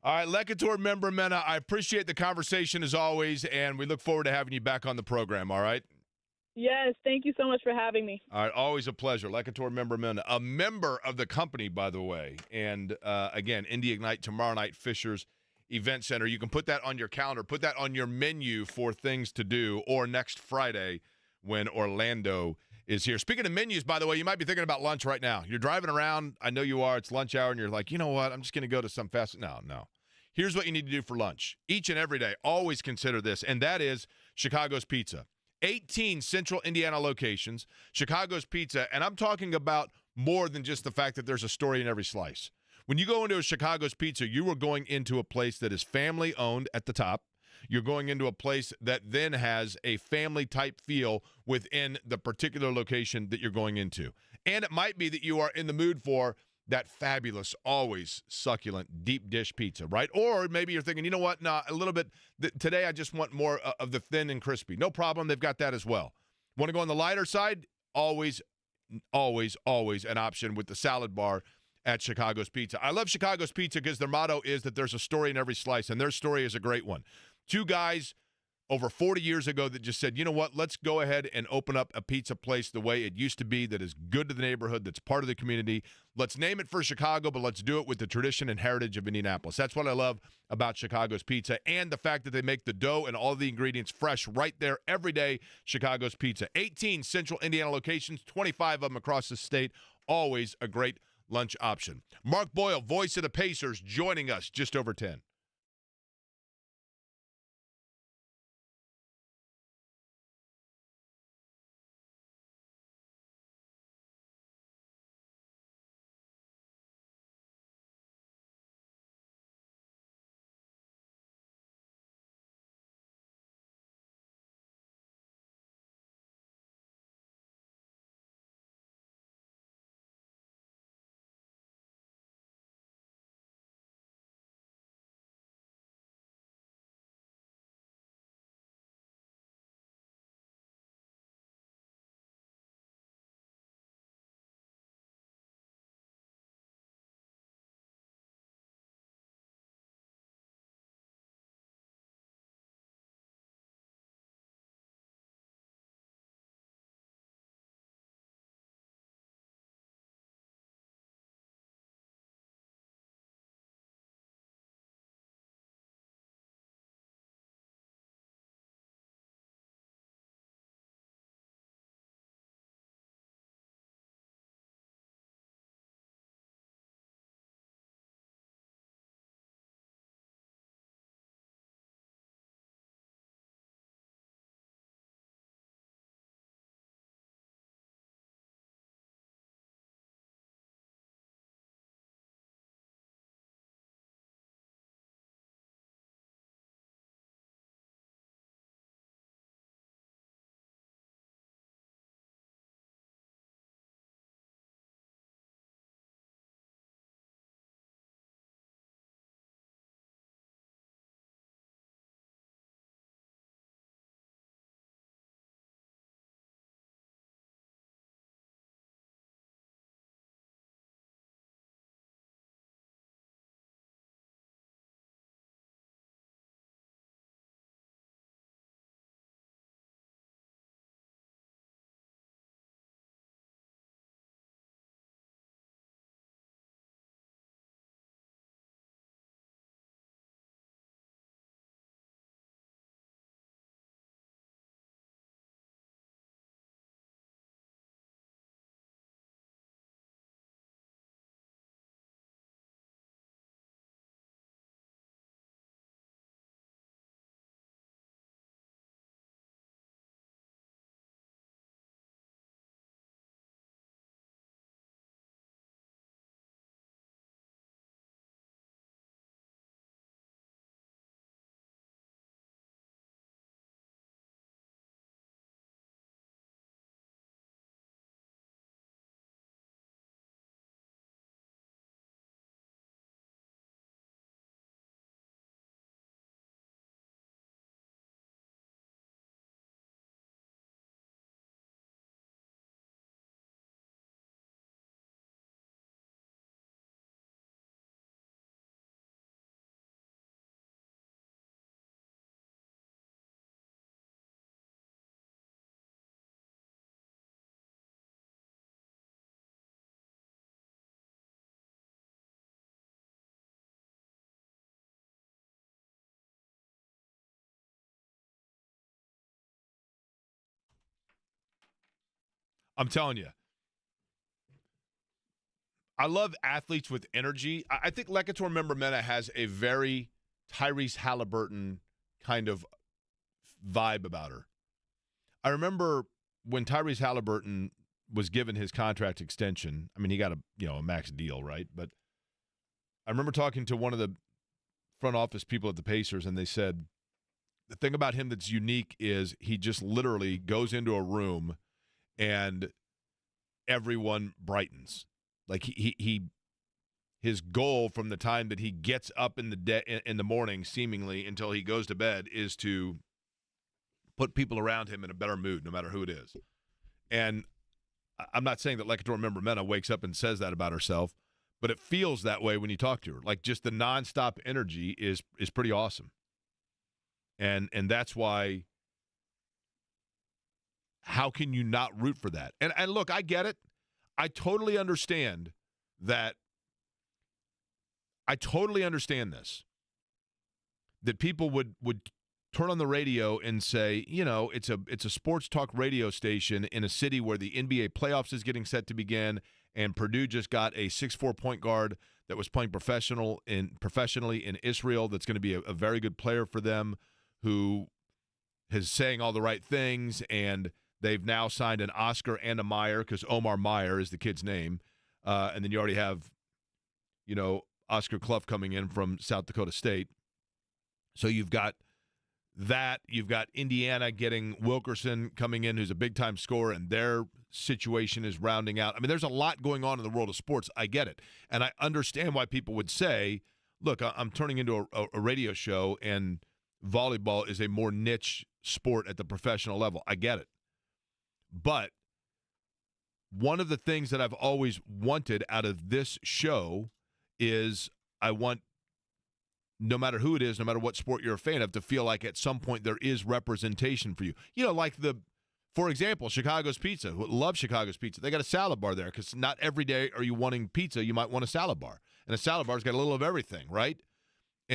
All right, Leketor Member-Mena, I appreciate the conversation as always, and we look forward to having you back on the program, all right? Yes, thank you so much for having me. All right, always a pleasure. Leketor Member-Mena, a member of the company, by the way. And, again, Indy Ignite tomorrow night, Fisher's Event Center. You can put that on your calendar, put that on your menu for things to do, or next Friday when Orlando is here. Speaking of menus, by the way, you might be thinking about lunch right now. You're driving around. I know you are. It's lunch hour, and you're like, you know what? I'm just going to go to some fast. No. Here's what you need to do for lunch. Each and every day, always consider this, and that is Chicago's Pizza. 18 central Indiana locations, Chicago's Pizza, and I'm talking about more than just the fact that there's a story in every slice. When you go into a Chicago's Pizza, you are going into a place that is family-owned at the top. You're going into a place that then has a family-type feel within the particular location that you're going into. And it might be that you are in the mood for that fabulous, always succulent deep dish pizza, right? Or maybe you're thinking, you know what? No, a little bit. Today I just want more of the thin and crispy. No problem. They've got that as well. Want to go on the lighter side? Always an option with the salad bar at Chicago's Pizza. I love Chicago's Pizza because their motto is that there's a story in every slice, and their story is a great one. Two guys over 40 years ago that just said, you know what, let's go ahead and open up a pizza place the way it used to be, that is good to the neighborhood, that's part of the community. Let's name it for Chicago, but let's do it with the tradition and heritage of Indianapolis. That's what I love about Chicago's Pizza, and the fact that they make the dough and all the ingredients fresh right there every day. Chicago's Pizza. 18 central Indiana locations, 25 of them across the state. Always a great lunch option. Mark Boyle, voice of the Pacers, joining us just over 10. I'm telling you. I love athletes with energy. I think Leketor Member-Mena has a very Tyrese Halliburton kind of vibe about her. I remember when Tyrese Halliburton was given his contract extension. I mean, he got a max deal, right? But I remember talking to one of the front office people at the Pacers, and they said the thing about him that's unique is he just literally goes into a room and everyone brightens. Like his goal from the time that he gets up in the morning, seemingly until he goes to bed, is to put people around him in a better mood, no matter who it is. And I'm not saying that Leketor Member-Mena wakes up and says that about herself, but it feels that way when you talk to her. Like, just the nonstop energy is pretty awesome. And that's why, how can you not root for that? And look, I get it. I totally understand that. I totally understand this. That people would turn on the radio and say, it's a sports talk radio station in a city where the NBA playoffs is getting set to begin, and Purdue just got a 6'4" point guard that was playing professionally in Israel that's going to be a very good player for them, who is saying all the right things, and they've now signed an Oscar and a Meyer, because Omar Meyer is the kid's name. And then you already have, Oscar Clough coming in from South Dakota State. So you've got that. You've got Indiana getting Wilkerson coming in, who's a big-time scorer, and their situation is rounding out. I mean, there's a lot going on in the world of sports. I get it. And I understand why people would say, look, I'm turning into a radio show, and volleyball is a more niche sport at the professional level. I get it. But one of the things that I've always wanted out of this show is I want, no matter who it is, no matter what sport you're a fan of, to feel like at some point there is representation for you. For example, Chicago's Pizza. Love Chicago's Pizza. They got a salad bar there, because not every day are you wanting pizza. You might want a salad bar. And a salad bar's got a little of everything, right?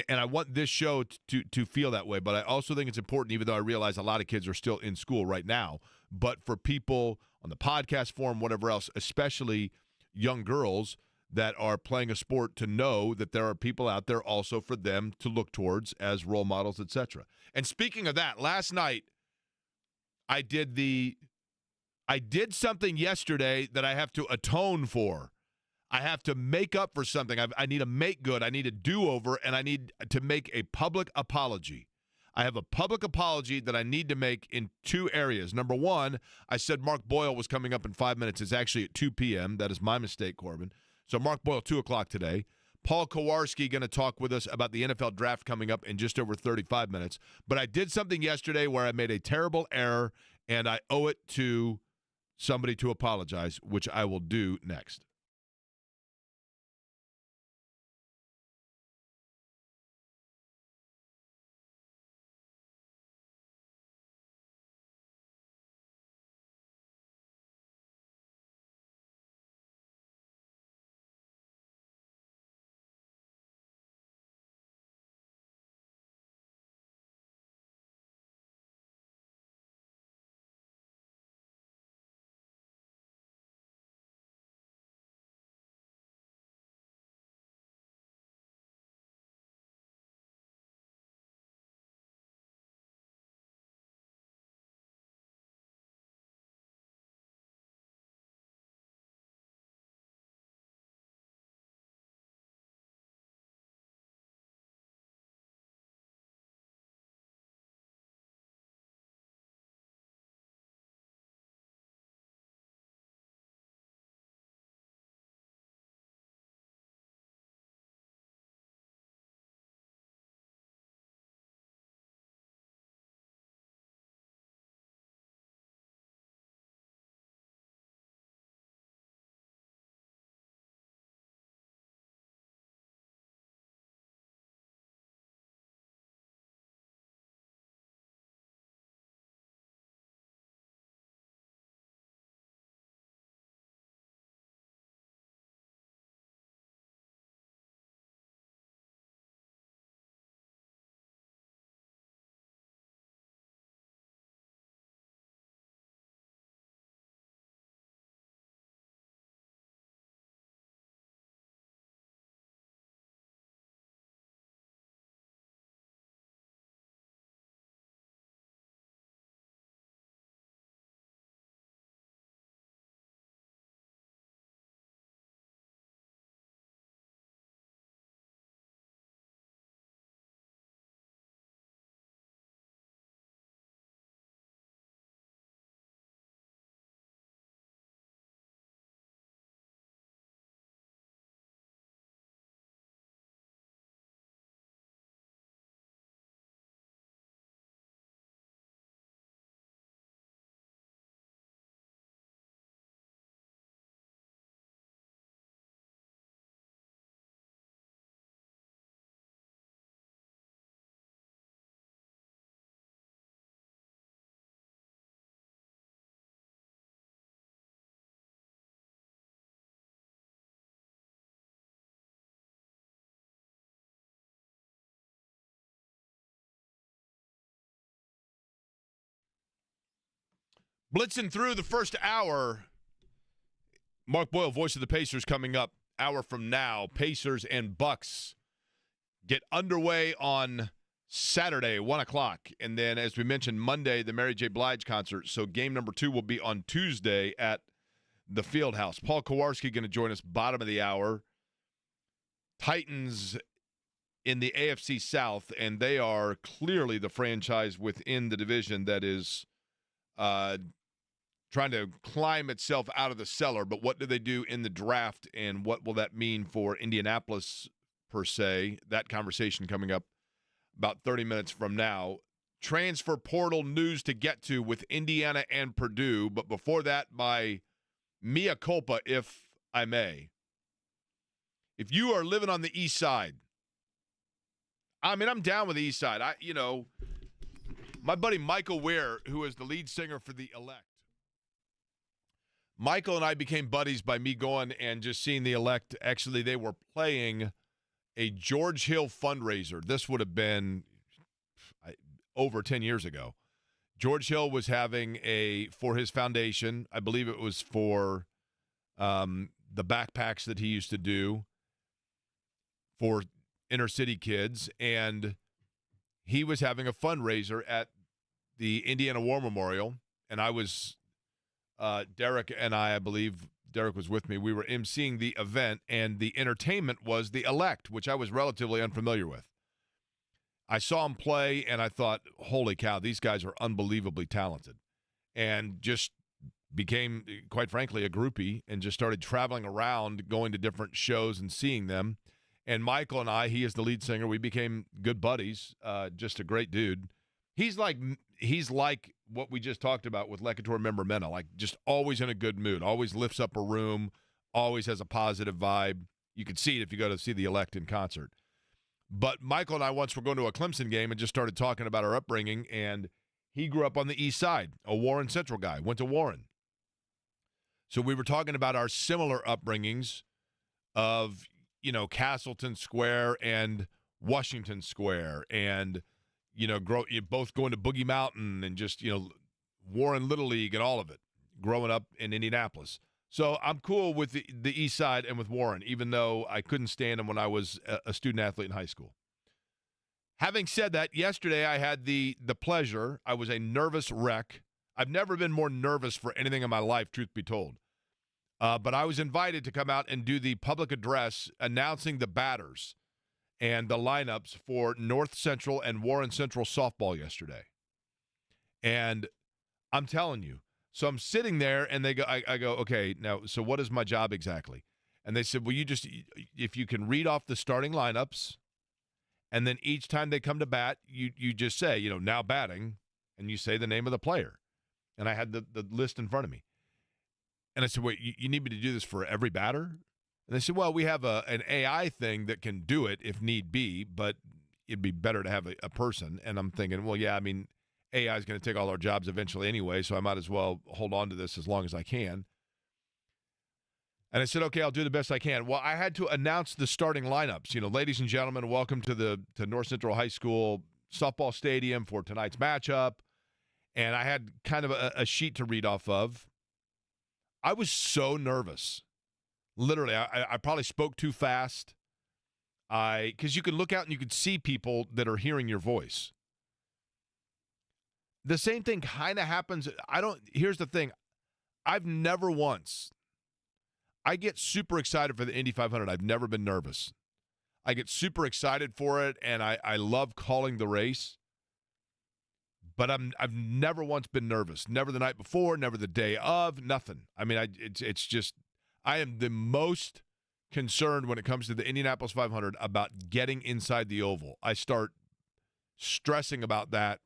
And I want this show to feel that way. But I also think it's important, even though I realize a lot of kids are still in school right now, but for people on the podcast forum, whatever else, especially young girls that are playing a sport, to know that there are people out there also for them to look towards as role models, etc. And speaking of that, last night I did something yesterday that I have to atone for. I have to make up for something. I need to make good. I need a do-over, and I need to make a public apology. I have a public apology that I need to make in two areas. Number one, I said Mark Boyle was coming up in 5 minutes. It's actually at 2 p.m. That is my mistake, Corbin. So Mark Boyle, 2 o'clock today. Paul Kowarski going to talk with us about the NFL draft coming up in just over 35 minutes. But I did something yesterday where I made a terrible error, and I owe it to somebody to apologize, which I will do next. Blitzing through the first hour. Mark Boyle, voice of the Pacers, coming up hour from now. Pacers and Bucks get underway on Saturday, 1 o'clock. And then, as we mentioned, Monday, the Mary J. Blige concert. So game number 2 will be on Tuesday at the Fieldhouse. Paul Kowarski going to join us bottom of the hour. Titans in the AFC South, and they are clearly the franchise within the division that is trying to climb itself out of the cellar. But what do they do in the draft, and what will that mean for Indianapolis per se? That conversation coming up about 30 minutes from now. Transfer portal news to get to with Indiana and Purdue. But before that, my mea culpa, if I may. If you are living on the east side, I mean, I'm down with the east side. My buddy Michael Ware, who is the lead singer for The Elect. Michael and I became buddies by me going and just seeing The Elect. Actually, they were playing a George Hill fundraiser. This would have been over 10 years ago. George Hill was having for his foundation, I believe it was for the backpacks that he used to do for inner city kids, and he was having a fundraiser at the Indiana War Memorial, and I was Derek and I believe Derek was with me. We were emceeing the event, and the entertainment was The Elect, which I was relatively unfamiliar with. I saw him play, and I thought, holy cow, these guys are unbelievably talented, and just became, quite frankly, a groupie and just started traveling around, going to different shows and seeing them. And Michael and I, he is the lead singer, we became good buddies, just a great dude. He's like what we just talked about with Leketor Member-Mena, like just always in a good mood, always lifts up a room, always has a positive vibe. You can see it if you go to see The Elect in concert. But Michael and I once were going to a Clemson game and just started talking about our upbringing, and he grew up on the east side, a Warren Central guy, went to Warren. So we were talking about our similar upbringings of, Castleton Square and Washington Square, and, both going to Boogie Mountain and just, Warren Little League and all of it, growing up in Indianapolis. So I'm cool with the east side and with Warren, even though I couldn't stand him when I was a student athlete in high school. Having said that, yesterday I had the pleasure. I was a nervous wreck. I've never been more nervous for anything in my life, truth be told. But I was invited to come out and do the public address announcing the batters and the lineups for North Central and Warren Central softball yesterday. And I'm telling you, so I'm sitting there and I go, okay, now, so what is my job exactly? And they said, well, if you can read off the starting lineups, and then each time they come to bat, you just say, now batting, and you say the name of the player. And I had the list in front of me. And I said, wait, you need me to do this for every batter? And they said, well, we have an AI thing that can do it if need be, but it'd be better to have a person. And I'm thinking, well, yeah, I mean, AI is going to take all our jobs eventually anyway, so I might as well hold on to this as long as I can. And I said, okay, I'll do the best I can. Well, I had to announce the starting lineups. Ladies and gentlemen, welcome to North Central High School softball stadium for tonight's matchup. And I had kind of a sheet to read off of. I was so nervous. Literally, I probably spoke too fast. Because you can look out and you can see people that are hearing your voice. The same thing kind of happens. Here's the thing. I've never once. I get super excited for the Indy 500. I've never been nervous. I get super excited for it, and I love calling the race. But I've never once been nervous. Never the night before, never the day of, nothing. I mean, it's just, I am the most concerned when it comes to the Indianapolis 500 about getting inside the oval. I start stressing about that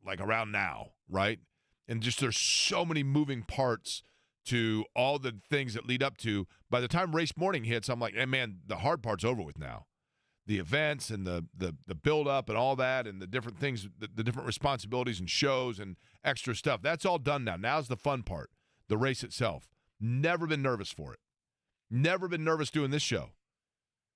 like around now, right? And just there's so many moving parts to all the things that lead up to. By the time race morning hits, I'm like, hey, man, the hard part's over with now. The events and the build-up and all that and the different things, the different responsibilities and shows and extra stuff, that's all done now. Now's the fun part, the race itself. Never been nervous for it. Never been nervous doing this show.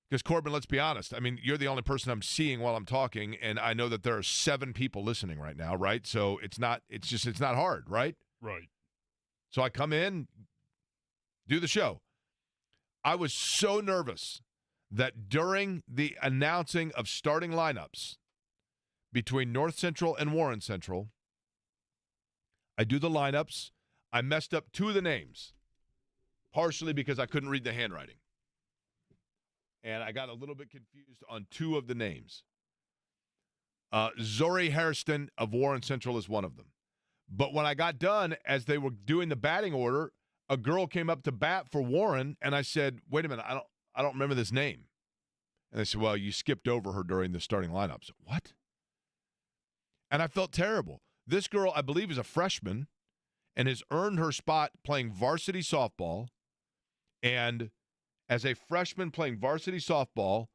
Because, Corbin, let's be honest. I mean, you're the only person I'm seeing while I'm talking, and I know that there are 7 people listening right now, right? So it's not hard, right? Right. So I come in, do the show. I was so nervous that during the announcing of starting lineups between North Central and Warren Central, I do the lineups. I messed up two of the names, partially because I couldn't read the handwriting. And I got a little bit confused on two of the names. Zori Hairston of Warren Central is one of them. But when I got done, as they were doing the batting order, a girl came up to bat for Warren, and I said, "Wait a minute, I don't remember this name." And they said, "Well, you skipped over her during the starting lineups." What? And I felt terrible. This girl, I believe, is a freshman and has earned her spot playing varsity softball. And as a freshman playing varsity softball,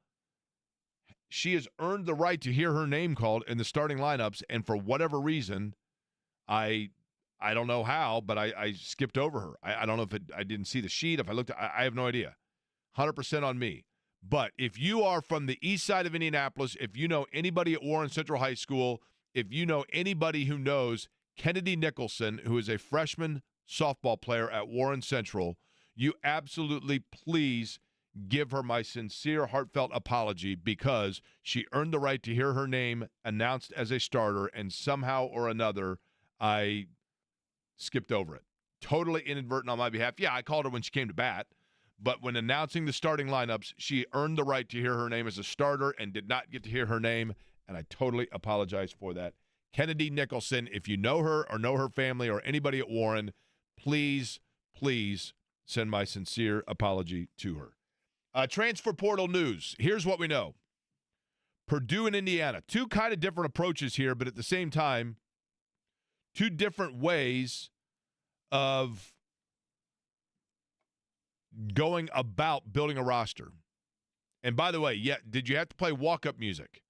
she has earned the right to hear her name called in the starting lineups. And for whatever reason, I don't know how, but I skipped over her. I don't know if I didn't see the sheet. If I looked, I have no idea. 100% on me. But if you are from the east side of Indianapolis, if you know anybody at Warren Central High School, if you know anybody who knows Kennedy Nicholson, who is a freshman softball player at Warren Central, you absolutely please give her my sincere, heartfelt apology, because she earned the right to hear her name announced as a starter, and somehow or another, I skipped over it. Totally inadvertent on my behalf. Yeah, I called her when she came to bat, but when announcing the starting lineups, she earned the right to hear her name as a starter and did not get to hear her name, and I totally apologize for that. Kennedy Nicholson, if you know her or know her family or anybody at Warren, please, please send my sincere apology to her. Transfer portal news. Here's what we know. Purdue and Indiana. Two kind of different approaches here, but at the same time, two different ways of going about building a roster. And by the way, yeah, did you have to play walk-up music?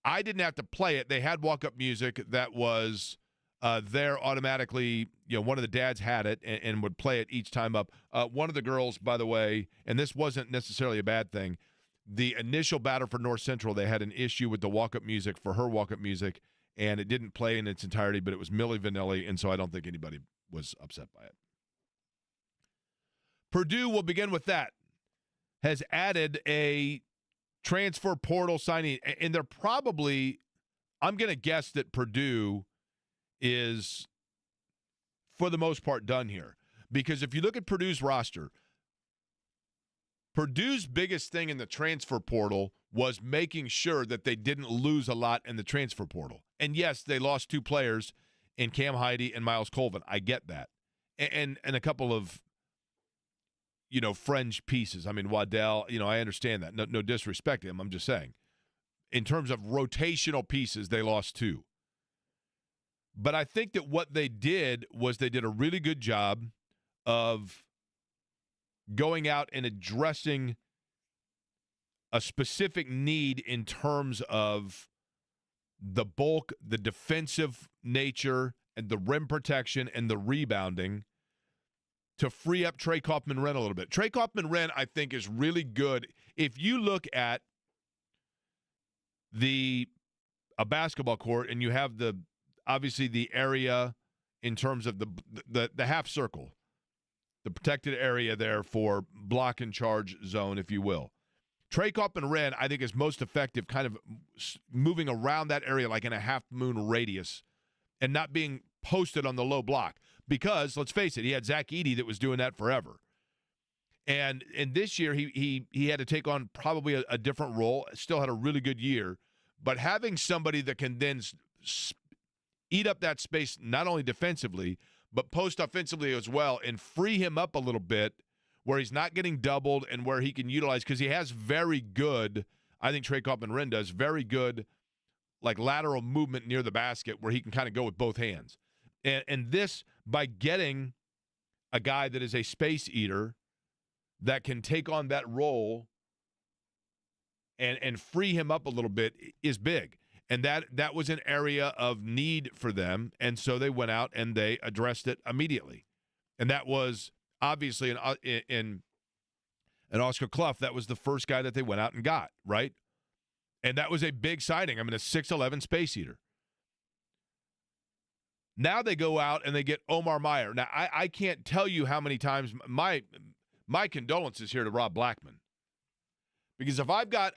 I didn't have to play it. They had walk-up music that was there automatically. You know, one of the dads had it and would play it each time up. One of the girls, by the way, and this wasn't necessarily a bad thing, the initial batter for North Central, they had an issue with the walk-up music for her walk-up music, and it didn't play in its entirety, but it was Milli Vanilli, and so I don't think anybody was upset by it. Purdue, will begin with that, has added a transfer portal signing, and they're probably, I'm going to guess that Purdue is, for the most part, done here. Because if you look at Purdue's roster, Purdue's biggest thing in the transfer portal was making sure that they didn't lose a lot in the transfer portal. And yes, they lost two players in Cam Heide and Miles Colvin. I get that. And a couple of, fringe pieces. I mean, Waddell, I understand that. No disrespect to him. I'm just saying. In terms of rotational pieces, they lost two. But I think that what they did was they did a really good job of going out and addressing a specific need in terms of the bulk, the defensive nature, and the rim protection and the rebounding to free up Trey Kaufman-Renn a little bit. Trey Kaufman-Renn, I think, is really good. If you look at a basketball court and you have obviously the area in terms of the half circle, the protected area there for block and charge zone, if you will. Trey Kaufman-Renn, I think, is most effective kind of moving around that area like in a half-moon radius and not being posted on the low block. Because, let's face it, he had Zach Edey that was doing that forever. And this year, he had to take on probably a different role, still had a really good year. But having somebody that can then eat up that space, not only defensively, but post-offensively as well, and free him up a little bit where he's not getting doubled and where he can utilize, because he has very good, I think Trey Kaufman-Renn does, very good like lateral movement near the basket where he can kind of go with both hands. And this, by getting a guy that is a space eater that can take on that role and free him up a little bit, is big. And that was an area of need for them, and so they went out and they addressed it immediately. And that was obviously in Oscar Clough, that was the first guy that they went out and got, right? And that was a big signing. I mean, a 6'11" space eater. Now they go out and they get Omar Meyer. Now, I can't tell you how many times my condolences here to Rob Blackman. Because if I've got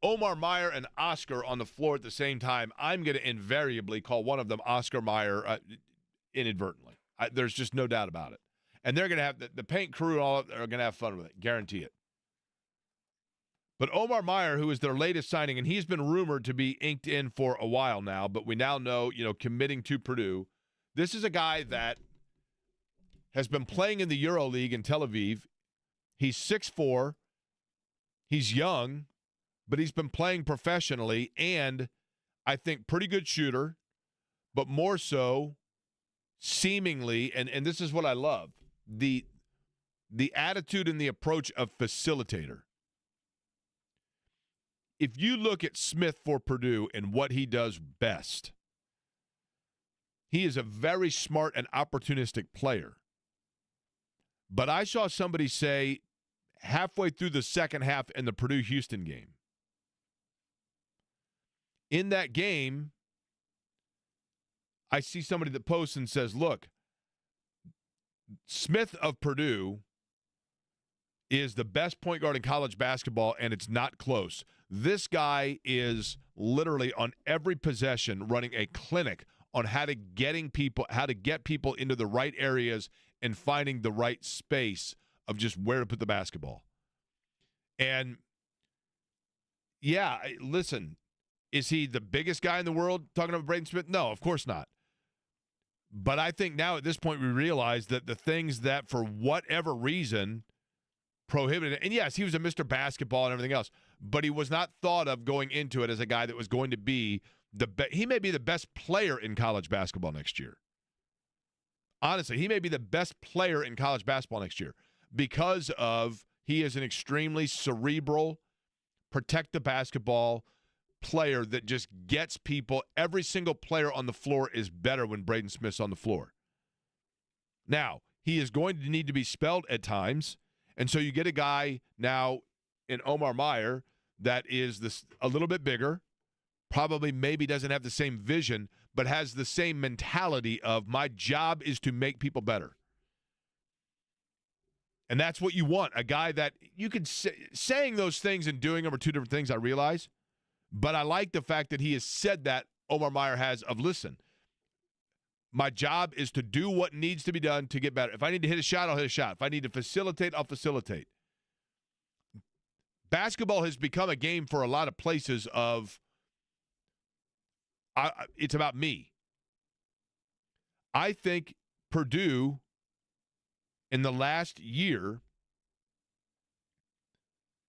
Omar Meyer and Oscar on the floor at the same time, I'm going to invariably call one of them Oscar Meyer inadvertently. There's just no doubt about it. And they're going to have the paint crew and all are going to have fun with it. Guarantee it. But Omar Meyer, who is their latest signing, and he's been rumored to be inked in for a while now, but we now know, committing to Purdue. This is a guy that has been playing in the EuroLeague in Tel Aviv. He's 6'4". He's young, but he's been playing professionally, and I think pretty good shooter, but more so seemingly, and this is what I love, the attitude and the approach of facilitator. If you look at Smith for Purdue and what he does best, he is a very smart and opportunistic player. But I saw somebody say halfway through the second half in the Purdue-Houston game, in that game, I see somebody that posts and says, look, Smith of Purdue is the best point guard in college basketball, and it's not close. This guy is literally on every possession running a clinic on how to get people into the right areas and finding the right space of just where to put the basketball. And, yeah, listen, is he the biggest guy in the world talking about Braden Smith? No, of course not. But I think now at this point we realize that the things that for whatever reason prohibited it, and yes, he was a Mr. Basketball and everything else, but he was not thought of going into it as a guy that was going to be he may be the best player in college basketball next year. Honestly, he may be the best player in college basketball next year because of he is an extremely cerebral, protect the basketball player that just gets people. Every single player on the floor is better when Braden Smith's on the floor. Now, he is going to need to be spelled at times, and so you get a guy now in Omar Meyer that is a little bit bigger, probably maybe doesn't have the same vision, but has the same mentality of my job is to make people better. And that's what you want, a guy that you could saying those things and doing them are two different things, I realize. But I like the fact that he has said that, Omar Meyer has, of listen, my job is to do what needs to be done to get better. If I need to hit a shot, I'll hit a shot. If I need to facilitate, I'll facilitate. Basketball has become a game for a lot of places of it's about me. I think Purdue in the last year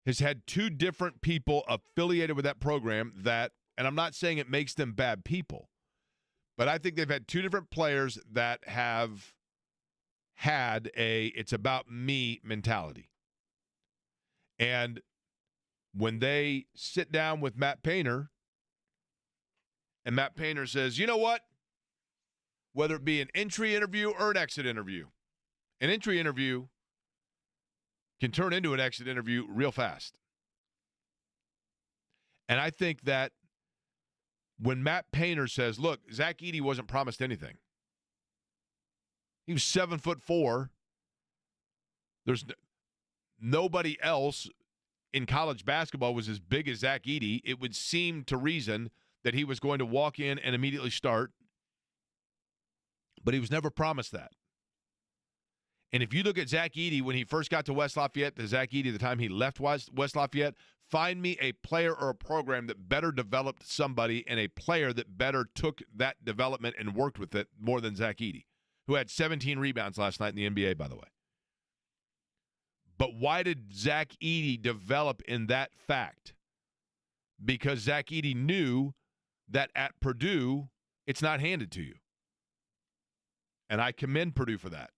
has had two different people affiliated with that program that, and I'm not saying it makes them bad people, but I think they've had two different players that have had it's about me mentality. And when they sit down with Matt Painter, and Matt Painter says, you know what? Whether it be an entry interview or an exit interview, an entry interview can turn into an exit interview real fast. And I think that when Matt Painter says, look, Zach Edey wasn't promised anything. He was 7'4". There's nobody else in college basketball was as big as Zach Edey. It would seem to reason that he was going to walk in and immediately start, but he was never promised that. And if you look at Zach Edey when he first got to West Lafayette, to Zach Edey the time he left West Lafayette, find me a player or a program that better developed somebody and a player that better took that development and worked with it more than Zach Edey, who had 17 rebounds last night in the NBA, by the way. But why did Zach Edey develop in that fact? Because Zach Edey knew that at Purdue, it's not handed to you. And I commend Purdue for that.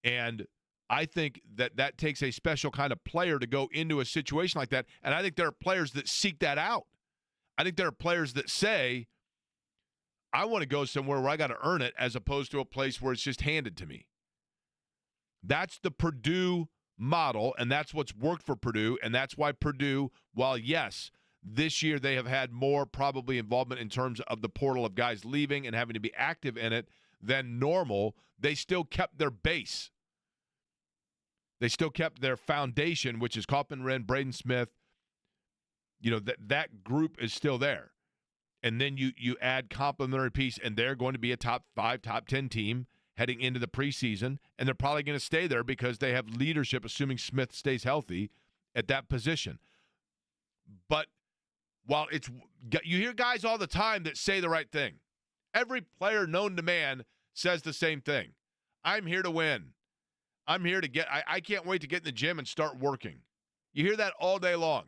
And I think that takes a special kind of player to go into a situation like that. And I think there are players that seek that out. I think there are players that say, I want to go somewhere where I got to earn it as opposed to a place where it's just handed to me. That's the Purdue model, and that's what's worked for Purdue, and that's why Purdue, while, yes, This year they have had more probably involvement in terms of the portal of guys leaving and having to be active in it than normal. They still kept their base. They still kept their foundation, which is Kaufman Wren, Braden Smith. That group is still there. And then you add complementary piece, and they're going to be a top 5, top 10 team heading into the preseason, and they're probably going to stay there because they have leadership, assuming Smith stays healthy, at that position. But while you hear guys all the time that say the right thing. Every player known to man says the same thing. I'm here to win. I'm here to I can't wait to get in the gym and start working. You hear that all day long.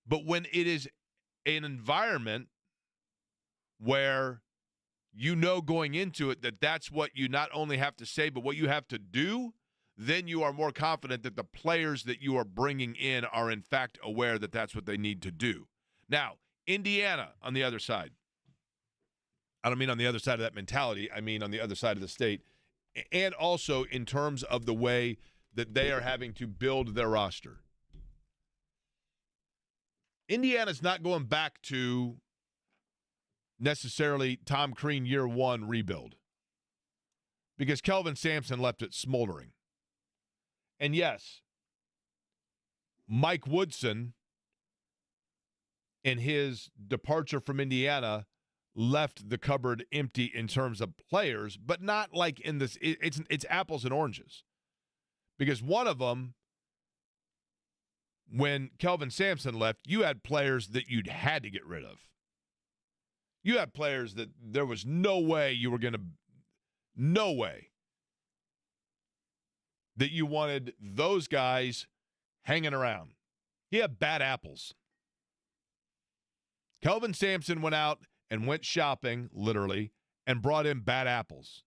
But when it is an environment where going into it that that's what you not only have to say, but what you have to do, then you are more confident that the players that you are bringing in are in fact aware that that's what they need to do. Now, Indiana on the other side. I don't mean on the other side of that mentality. I mean on the other side of the state. And also in terms of the way that they are having to build their roster. Indiana's not going back to necessarily Tom Crean year one rebuild because Kelvin Sampson left it smoldering. And yes, Mike Woodson in his departure from Indiana left the cupboard empty in terms of players, but not like in this. It's apples and oranges. Because one of them, when Kelvin Sampson left, you had players that you'd had to get rid of. You had players that there was no way that you wanted those guys hanging around. He had bad apples. Kelvin Sampson went out and went shopping, literally, and brought in bad apples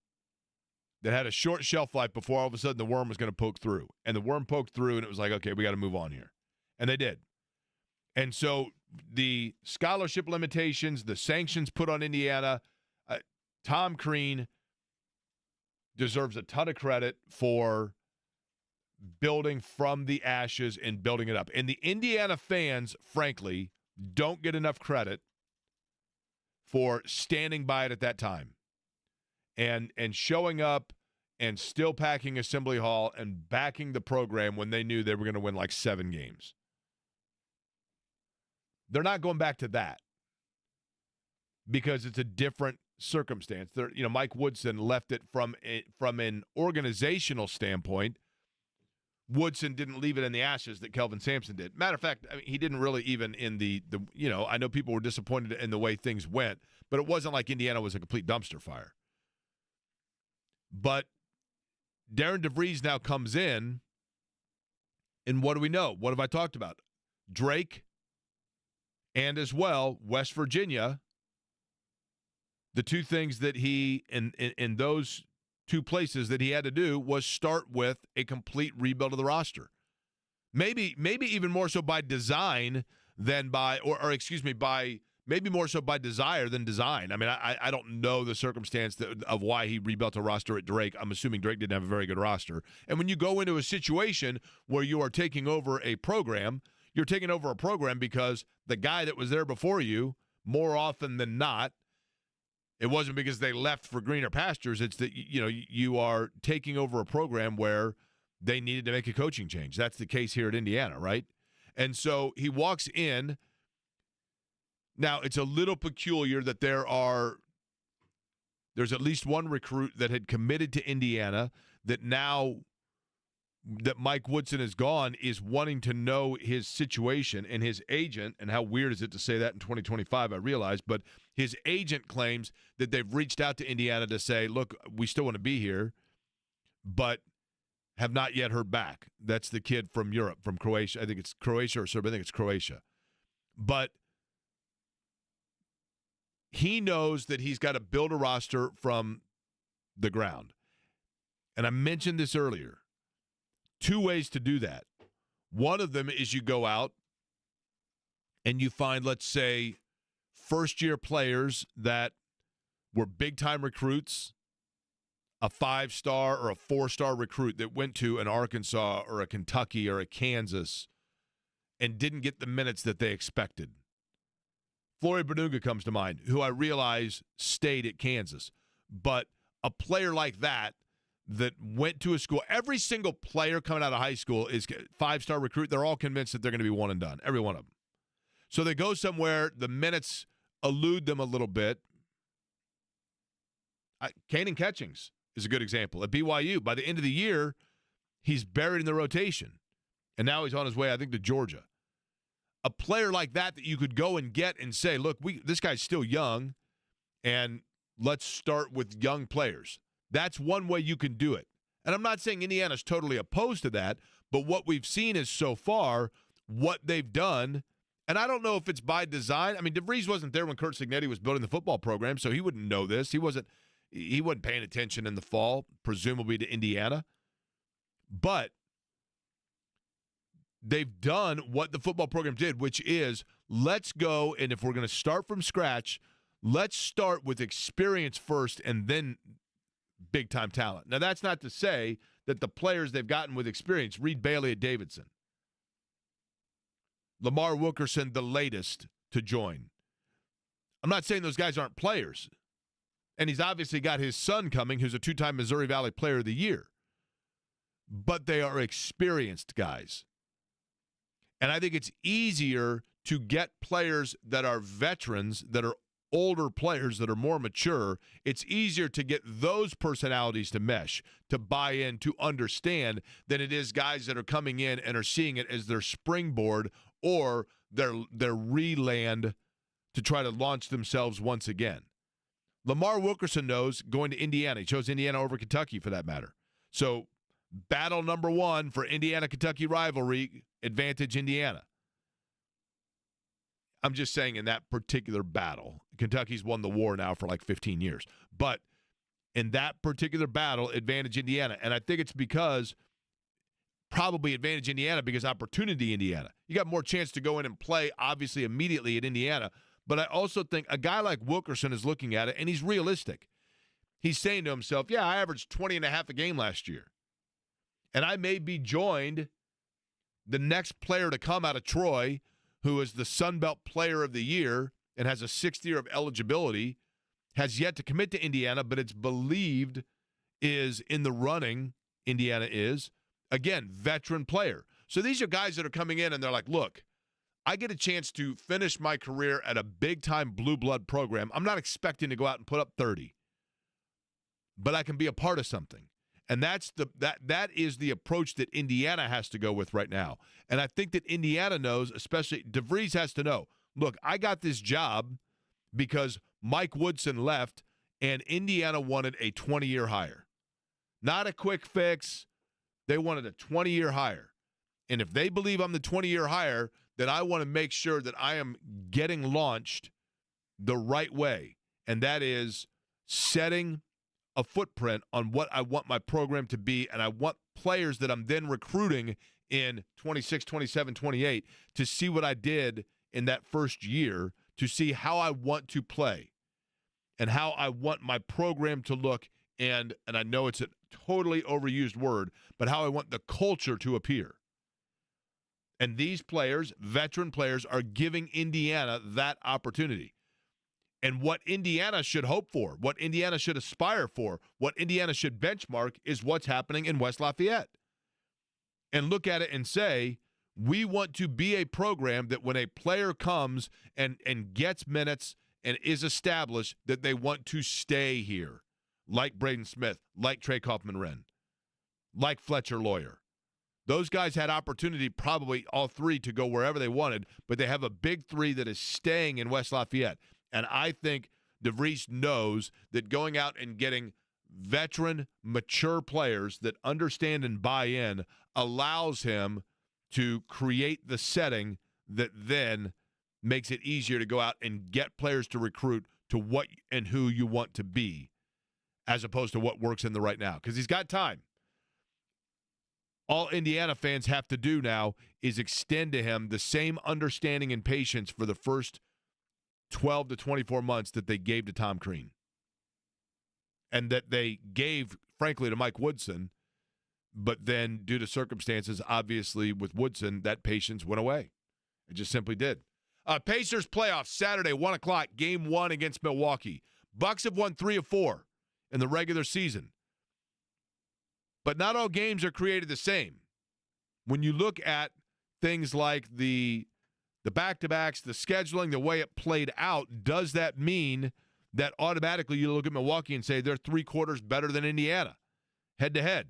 that had a short shelf life before all of a sudden the worm was going to poke through. And the worm poked through, and it was like, okay, we got to move on here. And they did. And so the scholarship limitations, the sanctions put on Indiana, Tom Crean deserves a ton of credit for building from the ashes and building it up. And the Indiana fans, frankly, don't get enough credit for standing by it at that time and showing up and still packing Assembly Hall and backing the program when they knew they were going to win like 7 games. They're not going back to that because it's a different circumstance. Mike Woodson left it from an organizational standpoint. Woodson didn't leave it in the ashes that Kelvin Sampson did. Matter of fact, he didn't really even in the I know people were disappointed in the way things went, but it wasn't like Indiana was a complete dumpster fire. But Darren DeVries now comes in, and what do we know? What have I talked about? Drake, and as well, West Virginia. The two things that he, in those two places that he had to do was start with a complete rebuild of the roster. Maybe even more so by design than by, by maybe more so by desire than design. I mean, I don't know the circumstance of why he rebuilt a roster at Drake. I'm assuming Drake didn't have a very good roster. And when you go into a situation where you are taking over a program, you're taking over a program because the guy that was there before you, more often than not, it wasn't because they left for greener pastures. It's that, you are taking over a program where they needed to make a coaching change. That's the case here at Indiana, right? And so he walks in. Now, it's a little peculiar that there's at least one recruit that had committed to Indiana that now that Mike Woodson is gone is wanting to know his situation, and his agent, and how weird is it to say that in 2025, I realize, but his agent claims that they've reached out to Indiana to say, look, we still want to be here, but have not yet heard back. That's the kid from Europe, from Croatia. I think it's Croatia or Serbia. I think it's Croatia. But he knows that he's got to build a roster from the ground. And I mentioned this earlier. 2 ways to do that. One of them is you go out and you find, let's say, first-year players that were big-time recruits, a 5-star or a 4-star recruit that went to an Arkansas or a Kentucky or a Kansas, and didn't get the minutes that they expected. Flory Bernuga comes to mind, who I realize stayed at Kansas. But a player like that went to a school, every single player coming out of high school is five-star recruit. They're all convinced that they're going to be one and done, every one of them. So they go somewhere, the minutes elude them a little bit. Kanan Catchings is a good example. At BYU, by the end of the year, he's buried in the rotation. And now he's on his way, I think, to Georgia. A player like that you could go and get and say, look, this guy's still young, and let's start with young players. That's one way you can do it. And I'm not saying Indiana's totally opposed to that, but what we've seen is so far what they've done, and I don't know if it's by design. I mean, DeVries wasn't there when Kurt Cignetti was building the football program, so he wouldn't know this. He wasn't paying attention in the fall, presumably to Indiana. But they've done what the football program did, which is let's go, and if we're going to start from scratch, let's start with experience first and then big-time talent. Now, that's not to say that the players they've gotten with experience, Reed Bailey at Davidson, Lamar Wilkerson, the latest to join. I'm not saying those guys aren't players. And he's obviously got his son coming, who's a two-time Missouri Valley Player of the Year. But they are experienced guys. And I think it's easier to get players that are veterans, that are older players, that are more mature. It's easier to get those personalities to mesh, to buy in, to understand, than it is guys that are coming in and are seeing it as their springboard or their re-land to try to launch themselves once again. Lamar Wilkerson knows going to Indiana. He chose Indiana over Kentucky for that matter. So battle number one for Indiana-Kentucky rivalry, advantage Indiana. I'm just saying in that particular battle. Kentucky's won the war now for like 15 years. But in that particular battle, advantage Indiana. And I think it's probably advantage Indiana because opportunity Indiana. You got more chance to go in and play, obviously, immediately at Indiana. But I also think a guy like Wilkerson is looking at it, and he's realistic. He's saying to himself, yeah, I averaged 20 and a half a game last year. And I may be joined the next player to come out of Troy, who is the Sun Belt Player of the Year and has a sixth year of eligibility, has yet to commit to Indiana, but it's believed is in the running, Indiana is. Again, veteran player. So these are guys that are coming in and they're like, look, I get a chance to finish my career at a big-time blue blood program. I'm not expecting to go out and put up 30, but I can be a part of something. And that is the approach that Indiana has to go with right now. And I think that Indiana knows, especially DeVries has to know, look, I got this job because Mike Woodson left and Indiana wanted a 20-year hire. Not a quick fix. They wanted a 20-year hire. And if they believe I'm the 20-year hire, then I want to make sure that I am getting launched the right way. And that is setting a footprint on what I want my program to be, and I want players that I'm then recruiting in 26, 27, 28 to see what I did in that first year, to see how I want to play and how I want my program to look, and I know it's a totally overused word, but how I want the culture to appear. And these players, veteran players, are giving Indiana that opportunity. And what Indiana should hope for, what Indiana should aspire for, what Indiana should benchmark is what's happening in West Lafayette. And look at it and say, we want to be a program that when a player comes and gets minutes and is established, that they want to stay here, like Braden Smith, like Trey Kaufman-Wren, like Fletcher Lawyer. Those guys had opportunity, probably all three, to go wherever they wanted, but they have a big three that is staying in West Lafayette. And I think DeVries knows that going out and getting veteran, mature players that understand and buy in allows him to create the setting that then makes it easier to go out and get players to recruit to what and who you want to be, as opposed to what works in the right now. Because he's got time. All Indiana fans have to do now is extend to him the same understanding and patience for the first 12 to 24 months that they gave to Tom Crean. And that they gave, frankly, to Mike Woodson. But then, due to circumstances, obviously, with Woodson, that patience went away. It just simply did. Pacers playoffs Saturday, 1 o'clock, game 1 against Milwaukee. Bucks have won 3 of 4 in the regular season. But not all games are created the same. When you look at things like the back-to-backs, the scheduling, the way it played out, does that mean that automatically you look at Milwaukee and say they're 3 quarters better than Indiana, head-to-head?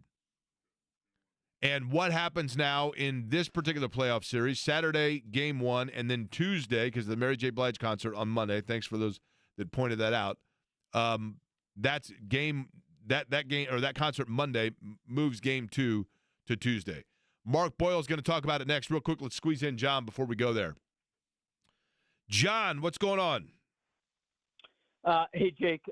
And what happens now in this particular playoff series? Saturday, game 1, and then Tuesday, because the Mary J. Blige concert on Monday. Thanks for those that pointed that out. That's game that game or that concert Monday moves game 2 to Tuesday. Mark Boyle is going to talk about it next. Real quick, let's squeeze in John before we go there. John, what's going on? Hey, Jake.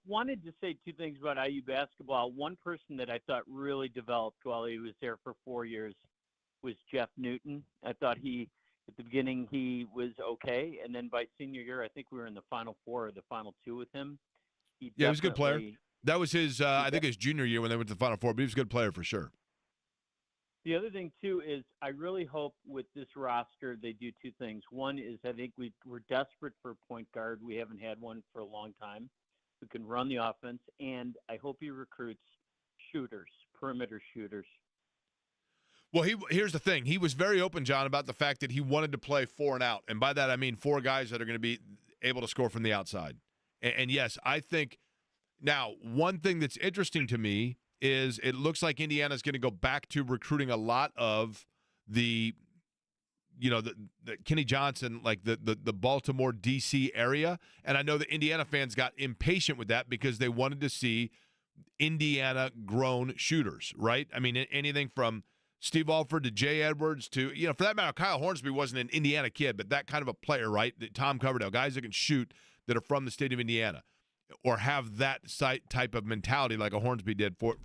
Wanted to say 2 things about IU basketball. One person that I thought really developed while he was there for 4 years was Jeff Newton. I thought at the beginning, he was okay. And then by senior year, I think we were in the Final 4 or the Final 2 with him. He was a good player. That was his, I think, his junior year when they went to the Final 4, but he was a good player for sure. The other thing, too, is I really hope with this roster they do 2 things. One is I think we're desperate for a point guard. We haven't had one for a long time who can run the offense, and I hope he recruits shooters, perimeter shooters. Well, here's the thing. He was very open, John, about the fact that he wanted to play 4 and out, and by that I mean 4 guys that are going to be able to score from the outside. And yes, I think now one thing that's interesting to me is it looks like Indiana's going to go back to recruiting a lot of the Kenny Johnson, like the Baltimore, D.C. area. And I know the Indiana fans got impatient with that because they wanted to see Indiana-grown shooters, right? I mean, anything from Steve Alford to Jay Edwards to, for that matter, Kyle Hornsby wasn't an Indiana kid, but that kind of a player, right? Tom Coverdale, guys that can shoot that are from the state of Indiana, or have that type of mentality like a Hornsby did for,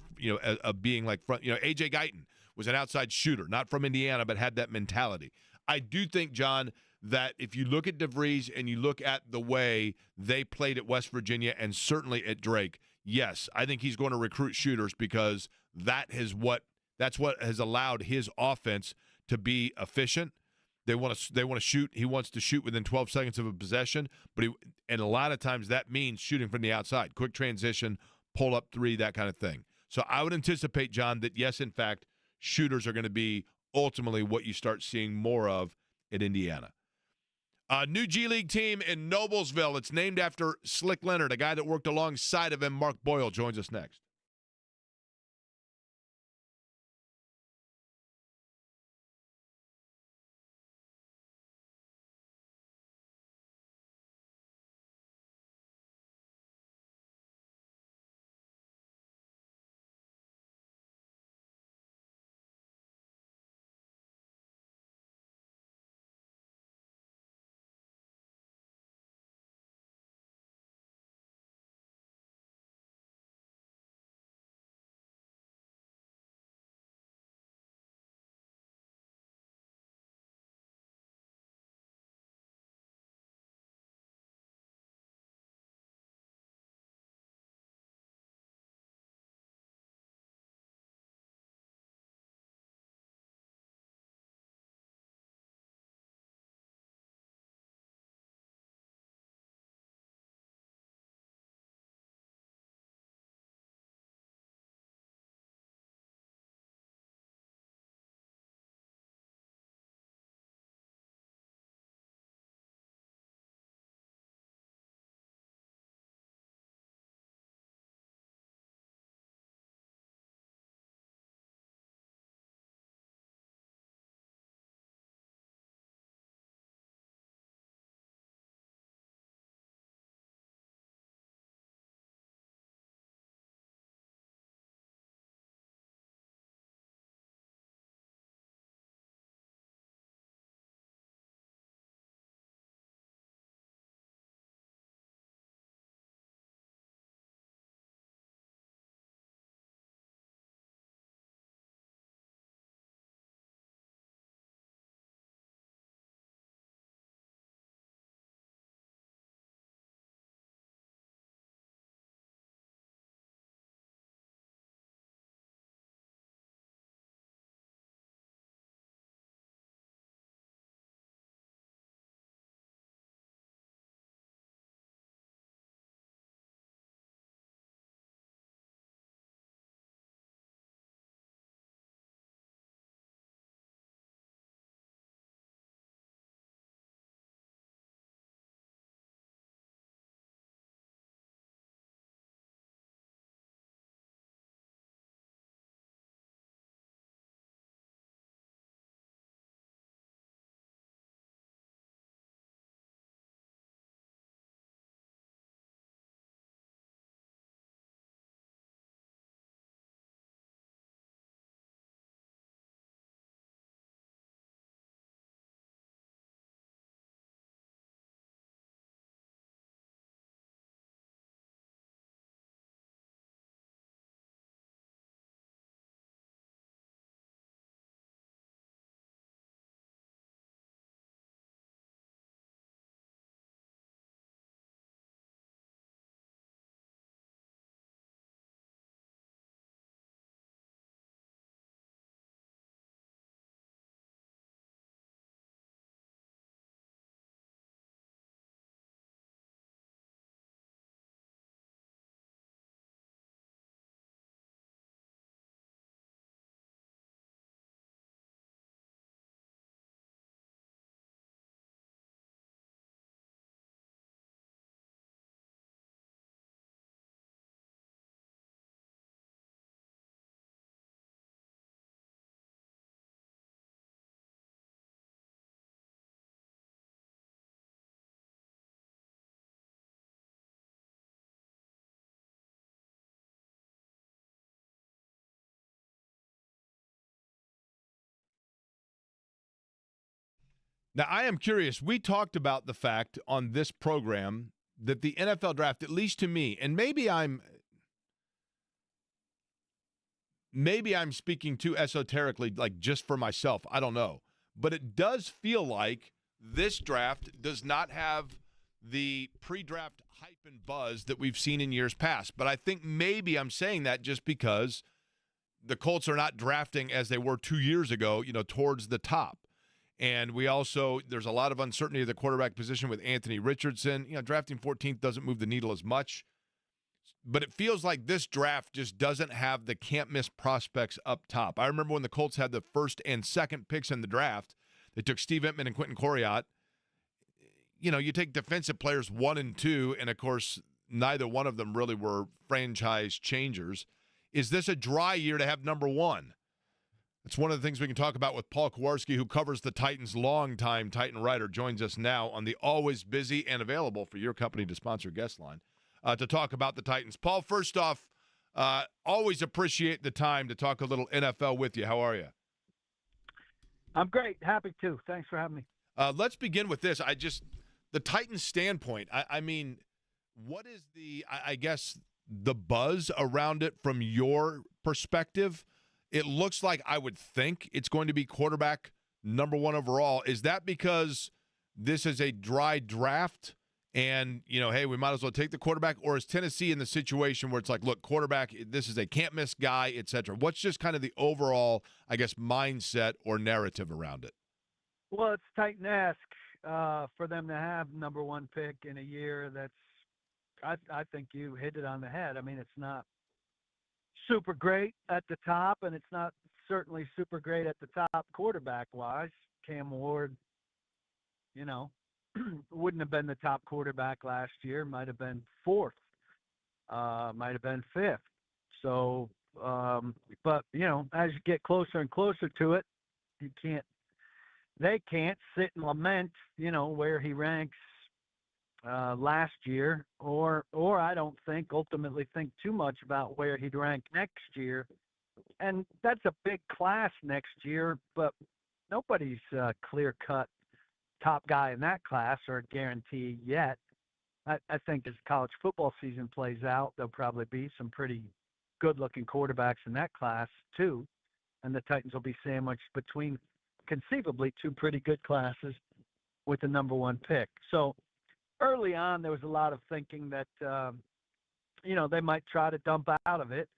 of being like front. A.J. Guyton was an outside shooter, not from Indiana, but had that mentality. I do think, John, that if you look at DeVries and you look at the way they played at West Virginia and certainly at Drake, yes, I think he's going to recruit shooters because that's what has allowed his offense to be efficient. They want to shoot. He wants to shoot within 12 seconds of a possession, and a lot of times that means shooting from the outside, quick transition, pull up 3, that kind of thing. So I would anticipate, John, that yes, in fact, shooters are going to be ultimately what you start seeing more of at Indiana. New G League team in Noblesville. It's named after Slick Leonard, a guy that worked alongside of him. Mark Boyle joins us next. Now, I am curious. We talked about the fact on this program that the NFL draft, at least to me, and maybe I'm speaking too esoterically, like just for myself. I don't know. But it does feel like this draft does not have the pre-draft hype and buzz that we've seen in years past. But I think maybe I'm saying that just because the Colts are not drafting as they were 2 years ago, towards the top. And there's a lot of uncertainty at the quarterback position with Anthony Richardson. Drafting 14th doesn't move the needle as much. But it feels like this draft just doesn't have the can't-miss prospects up top. I remember when the Colts had the first and second picks in the draft, they took Steve Entman and Quentin Coriat. You take defensive players 1 and 2, and, of course, neither one of them really were franchise changers. Is this a dry year to have number 1? That's one of the things we can talk about with Paul Kowarski, who covers the Titans, longtime Titan writer, joins us now on the always busy and available for your company to sponsor guest line to talk about the Titans. Paul, first off, always appreciate the time to talk a little NFL with you. How are you? I'm great. Happy to. Thanks for having me. Let's begin with this. The Titans' standpoint, I mean, what is I guess, the buzz around it from your perspective? It looks like I would think it's going to be quarterback number 1 overall. Is that because this is a dry draft and, hey, we might as well take the quarterback? Or is Tennessee in the situation where it's like, look, quarterback, this is a can't-miss guy, et cetera? What's just kind of the overall, I guess, mindset or narrative around it? Well, it's Titan-esque for them to have number 1 pick in a year that's, I think you hit it on the head. I mean, it's not super great at the top, and it's not certainly super great at the top quarterback-wise. Cam Ward, wouldn't have been the top quarterback last year. Might have been 4th. Might have been 5th. So, but, as you get closer and closer to it, they can't sit and lament, where he ranks last year, or I don't ultimately think too much about where he'd rank next year. And that's a big class next year, but nobody's clear-cut top guy in that class or a guarantee yet. I think as college football season plays out, there'll probably be some pretty good-looking quarterbacks in that class too, and the Titans will be sandwiched between conceivably 2 pretty good classes with the number 1 pick. So early on, there was a lot of thinking that, they might try to dump out of it.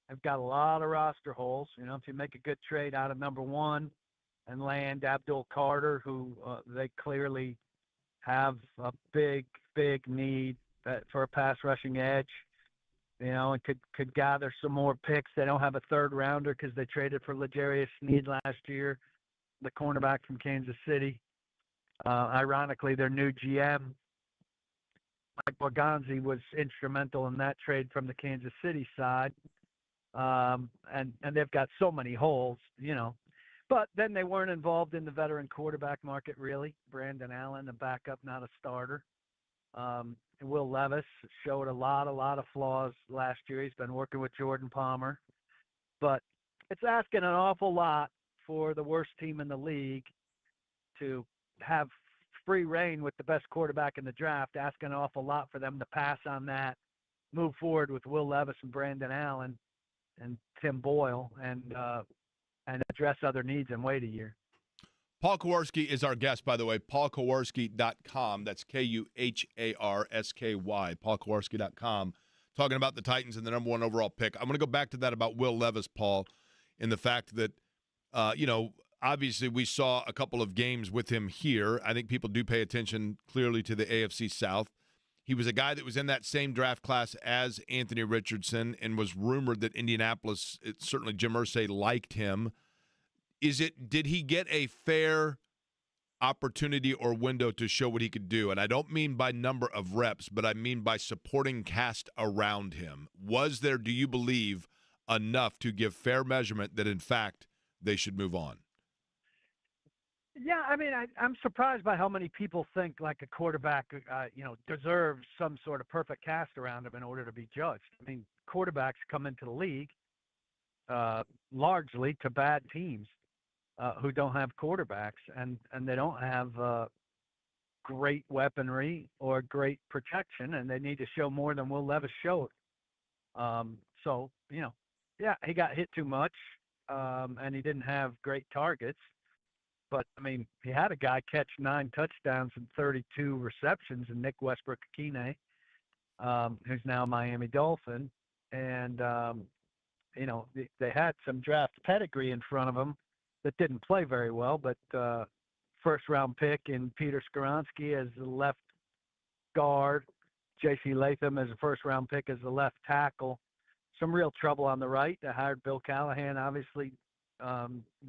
They've got a lot of roster holes. If you make a good trade out of number 1 and land Abdul Carter, who they clearly have a big, big need for a pass rushing edge, and could gather some more picks. They don't have a 3rd rounder because they traded for L'Jarius Sneed last year, the cornerback from Kansas City. Ironically, their new GM, Mike Borgonzi, was instrumental in that trade from the Kansas City side. And they've got so many holes, But then they weren't involved in the veteran quarterback market, really. Brandon Allen, a backup, not a starter. And Will Levis showed a lot of flaws last year. He's been working with Jordan Palmer. But it's asking an awful lot for the worst team in the league to have free reign with the best quarterback in the draft, asking an awful lot for them to pass on that, move forward with Will Levis and Brandon Allen and Tim Boyle, and address other needs and wait a year. Paul Kowarski is our guest, by the way. PaulKowarski.com. That's Kuharsky. PaulKowarski.com. Talking about the Titans and the number 1 overall pick. I'm going to go back to that about Will Levis, Paul, in the fact that, obviously we saw a couple of games with him here. I think people do pay attention clearly to the AFC South. He was a guy that was in that same draft class as Anthony Richardson and was rumored that Indianapolis, certainly Jim Irsay, liked him. Did he get a fair opportunity or window to show what he could do? And I don't mean by number of reps, but I mean by supporting cast around him. Was there, do you believe, enough to give fair measurement that, in fact, they should move on? Yeah, I mean, I'm surprised by how many people think like a quarterback, deserves some sort of perfect cast around him in order to be judged. I mean, quarterbacks come into the league largely to bad teams. who don't have quarterbacks, and they don't have great weaponry or great protection, and they need to show more than Will Levis showed. So, yeah, he got hit too much, and he didn't have great targets. But, I mean, he had a guy catch 9 touchdowns and 32 receptions in Nick Westbrook-Akine, who's now a Miami Dolphin. And, they had some draft pedigree in front of them that didn't play very well, but first-round pick in Peter Skoronski as the left guard, J.C. Latham as a first-round pick as the left tackle. Some real trouble on the right. They hired Bill Callahan, obviously,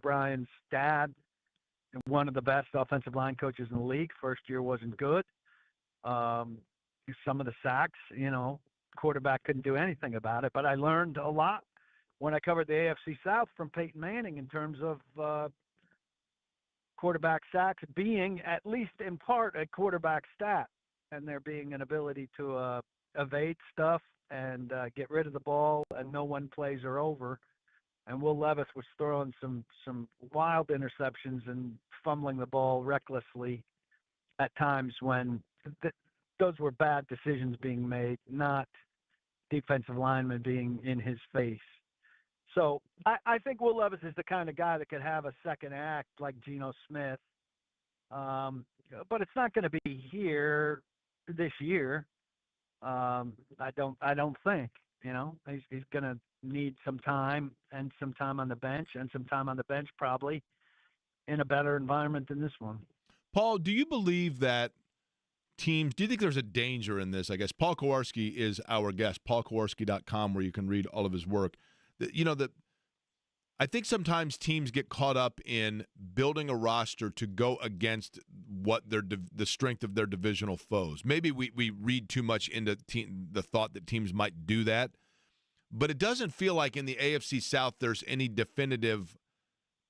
Brian's dad, one of the best offensive line coaches in the league. First year wasn't good. Some of the sacks, quarterback couldn't do anything about it. But I learned a lot when I covered the AFC South from Peyton Manning in terms of quarterback sacks being, at least in part, a quarterback stat, and there being an ability to evade stuff and get rid of the ball, and no one plays are over. And Will Levis was throwing some wild interceptions and fumbling the ball recklessly at times when those were bad decisions being made, not defensive linemen being in his face. So I think Will Levis is the kind of guy that could have a second act like Geno Smith. But it's not going to be here this year. I don't think, he's going to need some time and some time on the bench probably in a better environment than this one. Paul, do you believe that do you think there's a danger in this? I guess Paul Kowarski is our guest, paulkowarski.com, where you can read all of his work. I think sometimes teams get caught up in building a roster to go against what the strength of their divisional foes. Maybe we read too much into the thought that teams might do that, but it doesn't feel like in the AFC South there's any definitive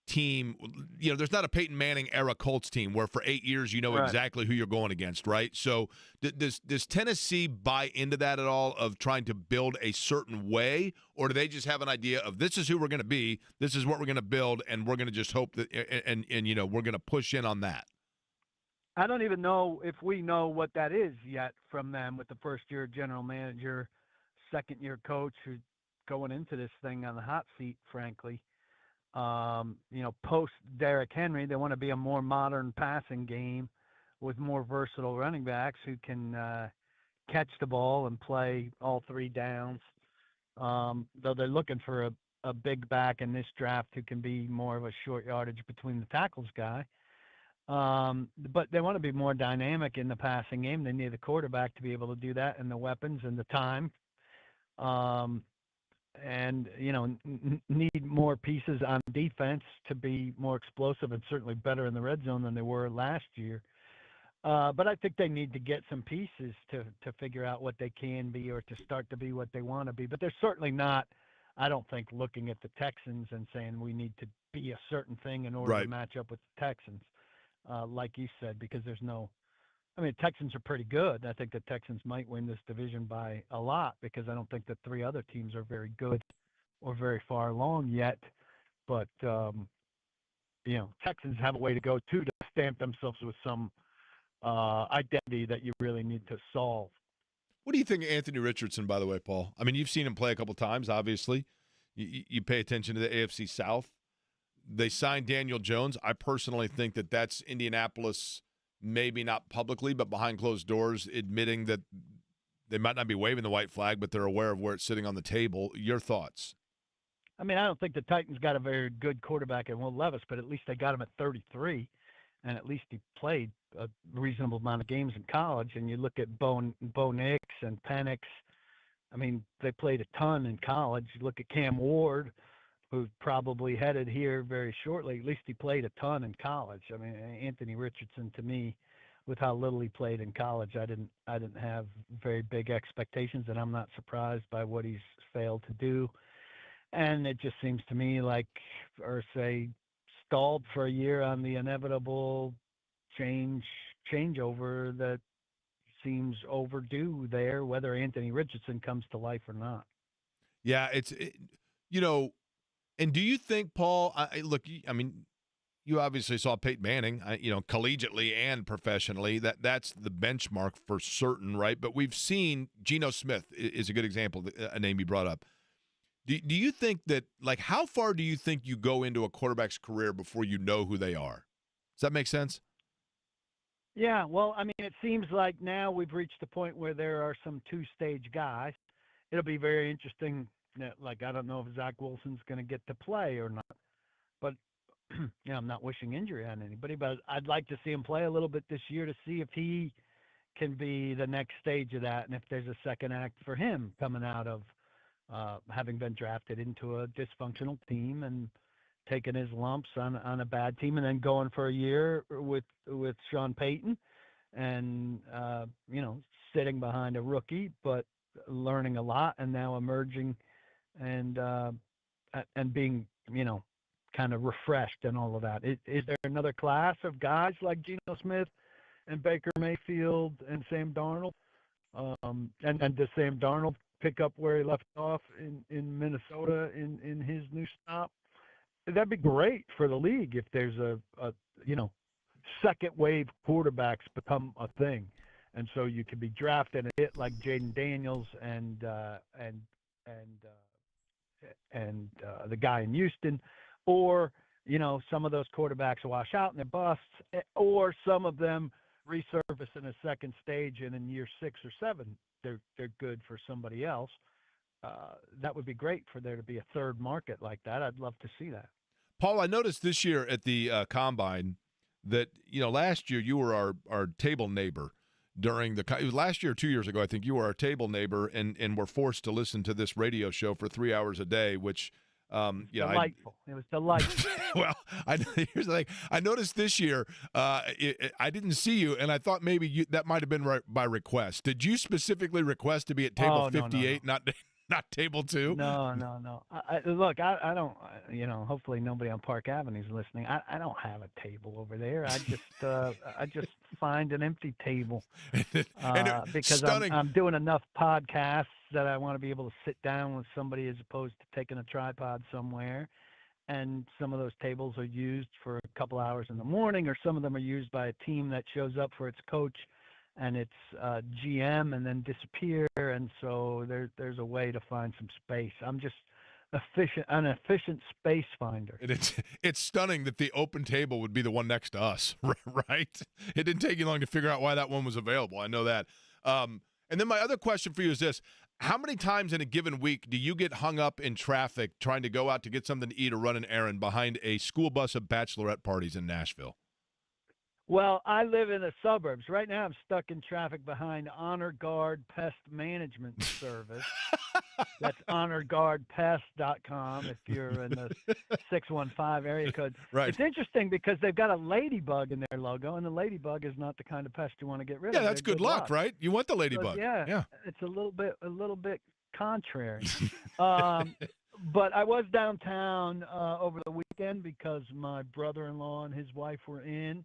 team. There's not a Peyton Manning era Colts team where for 8 years Right. exactly who you're going against, right? So does Tennessee buy into that at all, of trying to build a certain way, or do they just have an idea of this is who we're going to be, this is what we're going to build, and we're going to just hope that and we're going to push in on that? I don't even know if we know what that is yet from them, with the first-year general manager, second-year coach who's going into this thing on the hot seat, frankly. Post Derrick Henry, they want to be a more modern passing game with more versatile running backs who can catch the ball and play all 3 downs. Though they're looking for a big back in this draft who can be more of a short yardage between the tackles guy. But they want to be more dynamic in the passing game. They need the quarterback to be able to do that, and the weapons and the time. And need more pieces on defense to be more explosive and certainly better in the red zone than they were last year. But I think they need to get some pieces to figure out what they can be, or to start to be what they want to be. But they're certainly not, I don't think, looking at the Texans and saying we need to be a certain thing in order Right. to match up with the Texans, like you said, because there's no – Texans are pretty good. I think the Texans might win this division by a lot, because I don't think the 3 other teams are very good or very far along yet. But, Texans have a way to go, too, to stamp themselves with some identity that you really need to solve. What do you think of Anthony Richardson, by the way, Paul? You've seen him play a couple times, obviously. You pay attention to the AFC South. They signed Daniel Jones. I personally think that that's Indianapolis, maybe not publicly, but behind closed doors, admitting that they might not be waving the white flag, but they're aware of where it's sitting on the table. Your thoughts? I don't think the Titans got a very good quarterback in Will Levis, but at least they got him at 33, and at least he played a reasonable amount of games in college. And you look at Bo Nix and Penix, they played a ton in college. You look at Cam Ward, who's probably headed here very shortly. At least he played a ton in college. Anthony Richardson, to me, with how little he played in college, I didn't have very big expectations, and I'm not surprised by what he's failed to do. And it just seems to me like Irsay stalled for a year on the inevitable changeover that seems overdue there, whether Anthony Richardson comes to life or not. Yeah, and do you think, Paul, look, you obviously saw Peyton Manning, collegiately and professionally. That's the benchmark for certain, right? But we've seen Geno Smith is a good example, a name you brought up. Do you think that, like, how far do you think you go into a quarterback's career before you know who they are? Does that make sense? Yeah, well, I mean, it seems like now we've reached the point where there are some two-stage guys. It'll be very interesting. Like, I don't know if Zach Wilson's going to get to play or not, but I'm not wishing injury on anybody, but I'd like to see him play a little bit this year to see if he can be the next stage of that, and if there's a second act for him coming out of having been drafted into a dysfunctional team and taking his lumps on a bad team, and then going for a year with Sean Payton and sitting behind a rookie, but learning a lot, and now emerging and being kind of refreshed and all of that. Is there another class of guys like Geno Smith and Baker Mayfield and Sam Darnold? And does Sam Darnold pick up where he left off in Minnesota in his new stop? That'd be great for the league if there's a second wave quarterbacks become a thing, and so you could be drafted a hit like Jaden Daniels and the guy in Houston, or some of those quarterbacks wash out and they're busts, or some of them resurface in a second stage, and in year 6 or 7 they're good for somebody else. That would be great for there to be a third market like that. I'd love to see that. Paul, I noticed this year at the Combine that, last year you were our table neighbor during it was last year or 2 years ago, I think you were our table neighbor and were forced to listen to this radio show for 3 hours a day, which, delightful. It was delightful. Well, here's the thing. I noticed this year I didn't see you, and I thought maybe that might have been by request. Did you specifically request to be at table 58, no. not table 2? No. Look, I don't. Hopefully nobody on Park Avenue is listening. I don't have a table over there. I just find an empty table because I'm doing enough podcasts that I want to be able to sit down with somebody as opposed to taking a tripod somewhere. And some of those tables are used for a couple hours in the morning, or some of them are used by a team that shows up for its coach and its GM and then disappear. And so there's a way to find some space. I'm just an efficient space finder. And it's stunning that the open table would be the one next to us, right? It didn't take you long to figure out why that one was available. I know that. And then my other question for you is this. How many times in a given week do you get hung up in traffic trying to go out to get something to eat or run an errand behind a school bus of bachelorette parties in Nashville? Well, I live in the suburbs. Right now I'm stuck in traffic behind Honor Guard Pest Management Service. That's honorguardpest.com if you're in the 615 area code. Right. It's interesting because they've got a ladybug in their logo, and the ladybug is not the kind of pest you want to get rid of. Yeah, that's good luck, right? You want the ladybug. Yeah. It's a little bit contrary. But I was downtown over the weekend because my brother-in-law and his wife were in.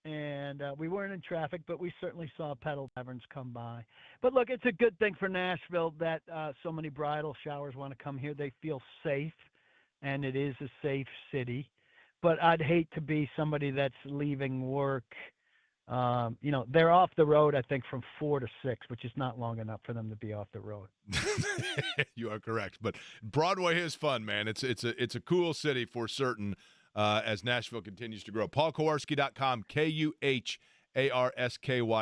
And we weren't in traffic, but we certainly saw pedal taverns come by. But look, it's a good thing for Nashville that so many bridal showers want to come here. They feel safe, and it is a safe city. But I'd hate to be somebody that's leaving work. They're off the road, I think, from 4 to 6, which is not long enough for them to be off the road. You are correct. But Broadway is fun, man. It's a cool city for certain. As Nashville continues to grow. PaulKowarski.com, KUHARSKY,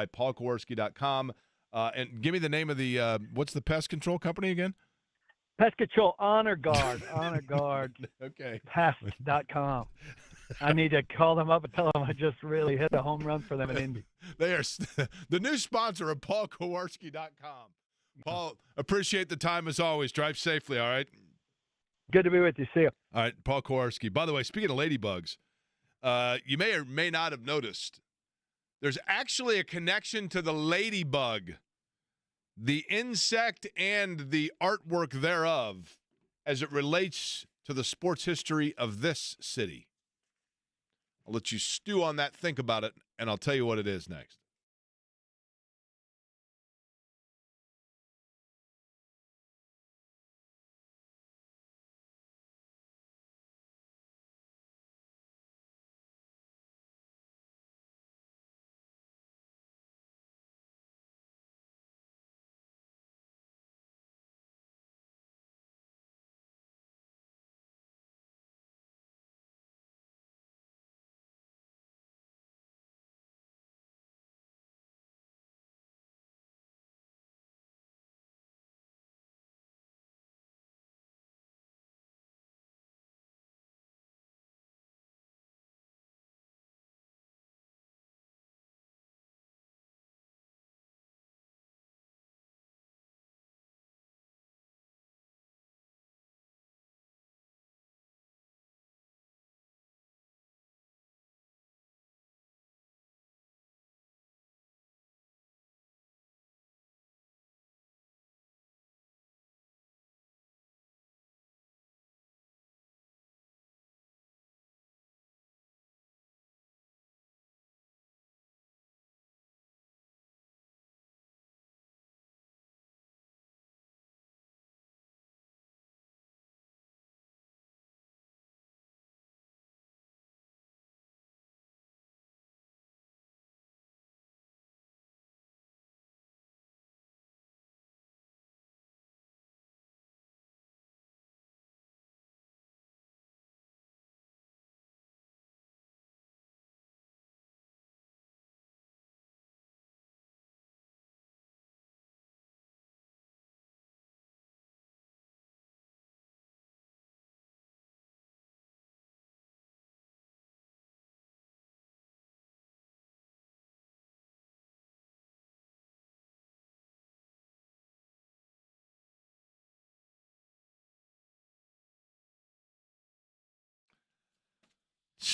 PaulKowarski.com. And give me the name of the, what's the pest control company again? Pest Control, Honor Guard, Okay. Pest.com. I need to call them up and tell them I just really hit a home run for them in Indy. They are the new sponsor of PaulKowarski.com. Paul, appreciate the time as always. Drive safely, all right? Good to be with you. See you. All right, Paul Kowarski. By the way, speaking of ladybugs, you may or may not have noticed there's actually a connection to the ladybug, the insect and the artwork thereof, as it relates to the sports history of this city. I'll let you stew on that, think about it, and I'll tell you what it is next.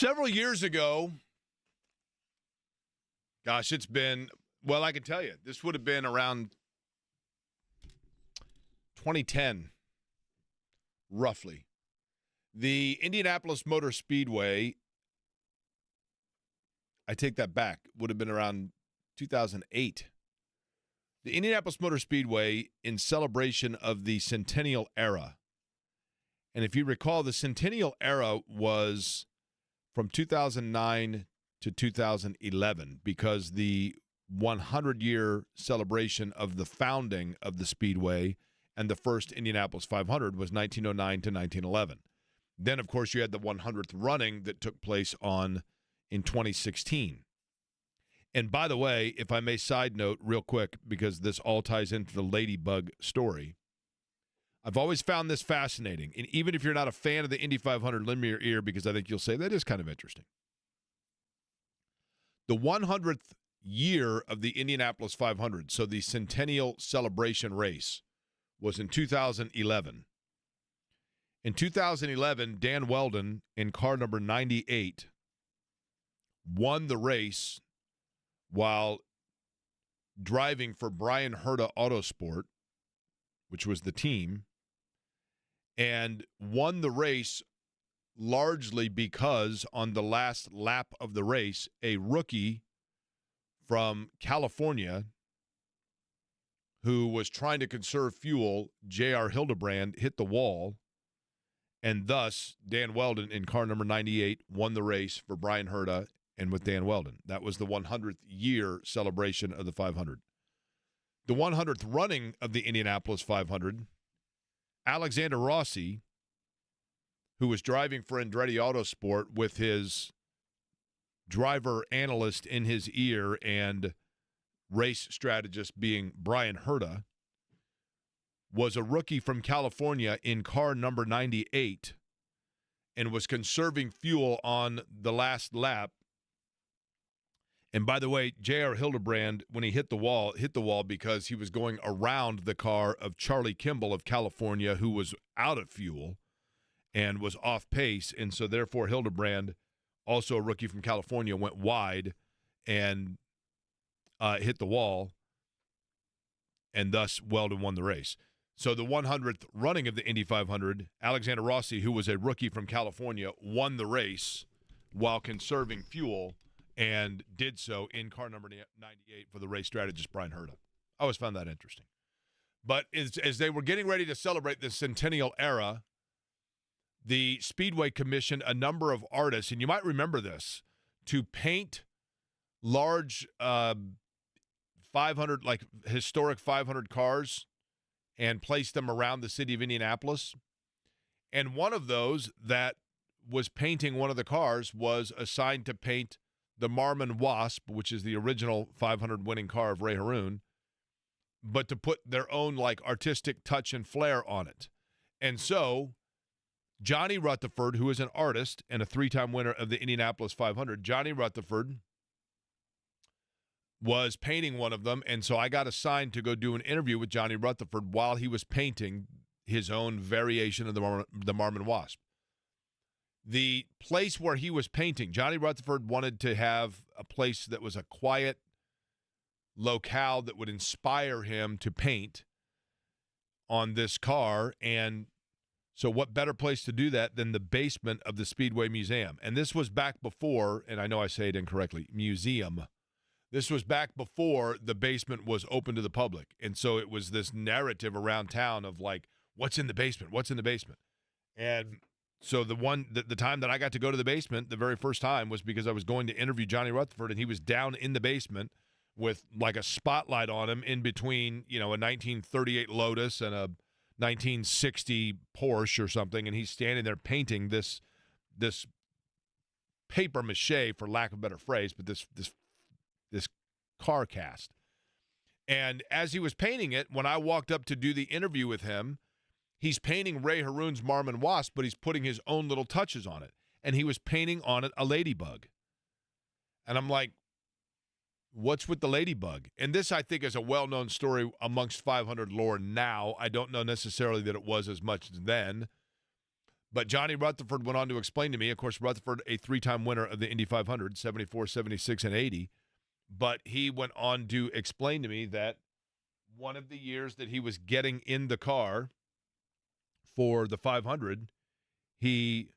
Several years ago, gosh, it's been, well, I can tell you, this would have been around 2010, roughly. The Indianapolis Motor Speedway, I take that back, would have been around 2008. The Indianapolis Motor Speedway in celebration of the Centennial Era. And if you recall, the Centennial Era was from 2009 to 2011 because the 100-year celebration of the founding of the Speedway and the first Indianapolis 500 was 1909 to 1911. Then, of course, you had the 100th running that took place in 2016. And by the way, if I may side note real quick, because this all ties into the Ladybug story, I've always found this fascinating. And even if you're not a fan of the Indy 500, lend me your ear because I think you'll say that is kind of interesting. The 100th year of the Indianapolis 500, so the Centennial Celebration race, was in 2011. In 2011, Dan Weldon, in car number 98, won the race while driving for Brian Herta Autosport, which was the team, and won the race largely because on the last lap of the race, a rookie from California who was trying to conserve fuel, J.R. Hildebrand, hit the wall, and thus Dan Weldon in car number 98 won the race for Brian Herta and with Dan Weldon. That was the 100th year celebration of the 500. The 100th running of the Indianapolis 500, Alexander Rossi, who was driving for Andretti Autosport with his driver analyst in his ear and race strategist being Brian Herta, was a rookie from California in car number 98 and was conserving fuel on the last lap. And by the way, J.R. Hildebrand, when he hit the wall because he was going around the car of Charlie Kimball of California, who was out of fuel and was off pace. And so therefore Hildebrand, also a rookie from California, went wide and hit the wall, and thus Weldon won the race. So the 100th running of the Indy 500, Alexander Rossi, who was a rookie from California, won the race while conserving fuel and did so in car number 98 for the race strategist Brian Herta. I always found that interesting. But as they were getting ready to celebrate the Centennial Era, the Speedway commissioned a number of artists, and you might remember this, to paint large 500, like historic 500 cars and place them around the city of Indianapolis. And one of those that was painting one of the cars was assigned to paint the Marmon Wasp, which is the original 500 winning car of Ray Haroon, but to put their own like artistic touch and flair on it. And so Johnny Rutherford, who is an artist and a three-time winner of the Indianapolis 500, Johnny Rutherford was painting one of them, and so I got assigned to go do an interview with Johnny Rutherford while he was painting his own variation of the Marmon Wasp. The place where he was painting, Johnny Rutherford wanted to have a place that was a quiet locale that would inspire him to paint on this car, and so what better place to do that than the basement of the Speedway Museum? And this was back before, and I know I say it incorrectly, museum. This was back before the basement was open to the public. And so it was this narrative around town of like, what's in the basement? What's in the basement? And so the time that I got to go to the basement, the very first time, was because I was going to interview Johnny Rutherford, and he was down in the basement with like a spotlight on him in between, a 1938 Lotus and a 1960 Porsche or something, and he's standing there painting this paper mache, for lack of a better phrase, but this car cast. And as he was painting it, when I walked up to do the interview with him, he's painting Ray Haroon's Marmon Wasp, but he's putting his own little touches on it. And he was painting on it a ladybug. And I'm like, what's with the ladybug? And this, I think, is a well-known story amongst 500 lore now. I don't know necessarily that it was as much then. But Johnny Rutherford went on to explain to me, of course, Rutherford, a 3-time winner of the Indy 500, 74, 76, and 80. But he went on to explain to me that one of the years that he was getting in the car for the 500, he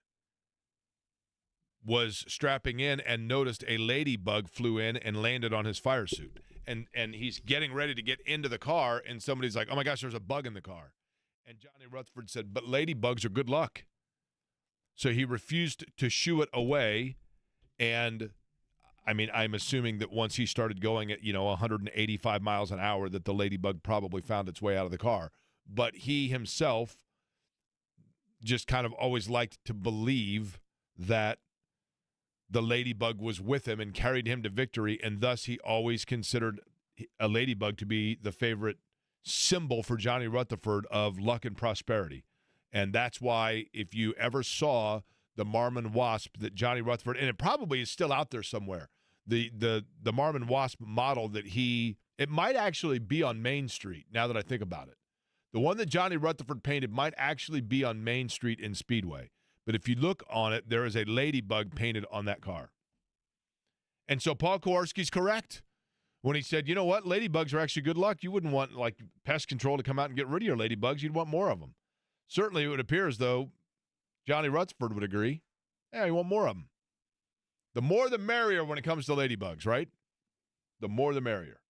was strapping in and noticed a ladybug flew in and landed on his fire suit. And he's getting ready to get into the car, and somebody's like, oh, my gosh, there's a bug in the car. And Johnny Rutherford said, but ladybugs are good luck. So he refused to shoo it away. And, I mean, I'm assuming that once he started going at, 185 miles an hour, that the ladybug probably found its way out of the car. But he himself just kind of always liked to believe that the ladybug was with him and carried him to victory, and thus he always considered a ladybug to be the favorite symbol for Johnny Rutherford of luck and prosperity. And that's why if you ever saw the Marmon Wasp that Johnny Rutherford, and it probably is still out there somewhere, the Marmon Wasp model that it might actually be on Main Street now that I think about it. The one that Johnny Rutherford painted might actually be on Main Street in Speedway. But if you look on it, there is a ladybug painted on that car. And so Paul Kowarski's correct when he said, you know what, ladybugs are actually good luck. You wouldn't want, like, pest control to come out and get rid of your ladybugs. You'd want more of them. Certainly it would appear as though Johnny Rutherford would agree. Yeah, you want more of them. The more the merrier when it comes to ladybugs, right? The more the merrier.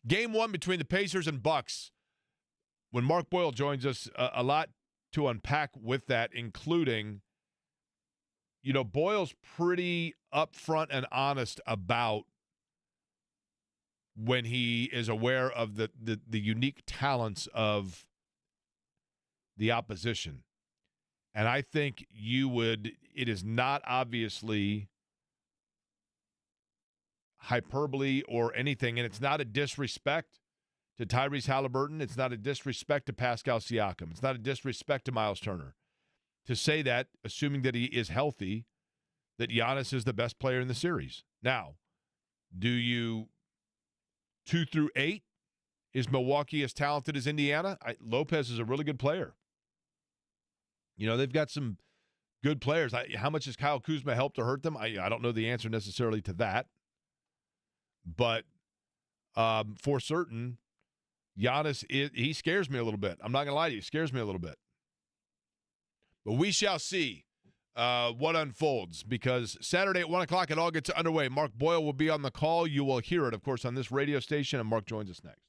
Game 1 between the Pacers and Bucks. When Mark Boyle joins us, a lot to unpack with that, including, Boyle's pretty upfront and honest about when he is aware of the unique talents of the opposition. And I think it is not obviously hyperbole or anything, and it's not a disrespect to Tyrese Halliburton. It's not a disrespect to Pascal Siakam. It's not a disrespect to Miles Turner to say that, assuming that he is healthy, that Giannis is the best player in the series. Now, do you 2 through 8? Is Milwaukee as talented as Indiana? Lopez is a really good player. They've got some good players. How much has Kyle Kuzma helped or hurt them? I don't know the answer necessarily to that. But for certain, Giannis, he scares me a little bit. I'm not going to lie to you. He scares me a little bit. But we shall see what unfolds, because Saturday at 1 o'clock it all gets underway. Mark Boyle will be on the call. You will hear it, of course, on this radio station, and Mark joins us next.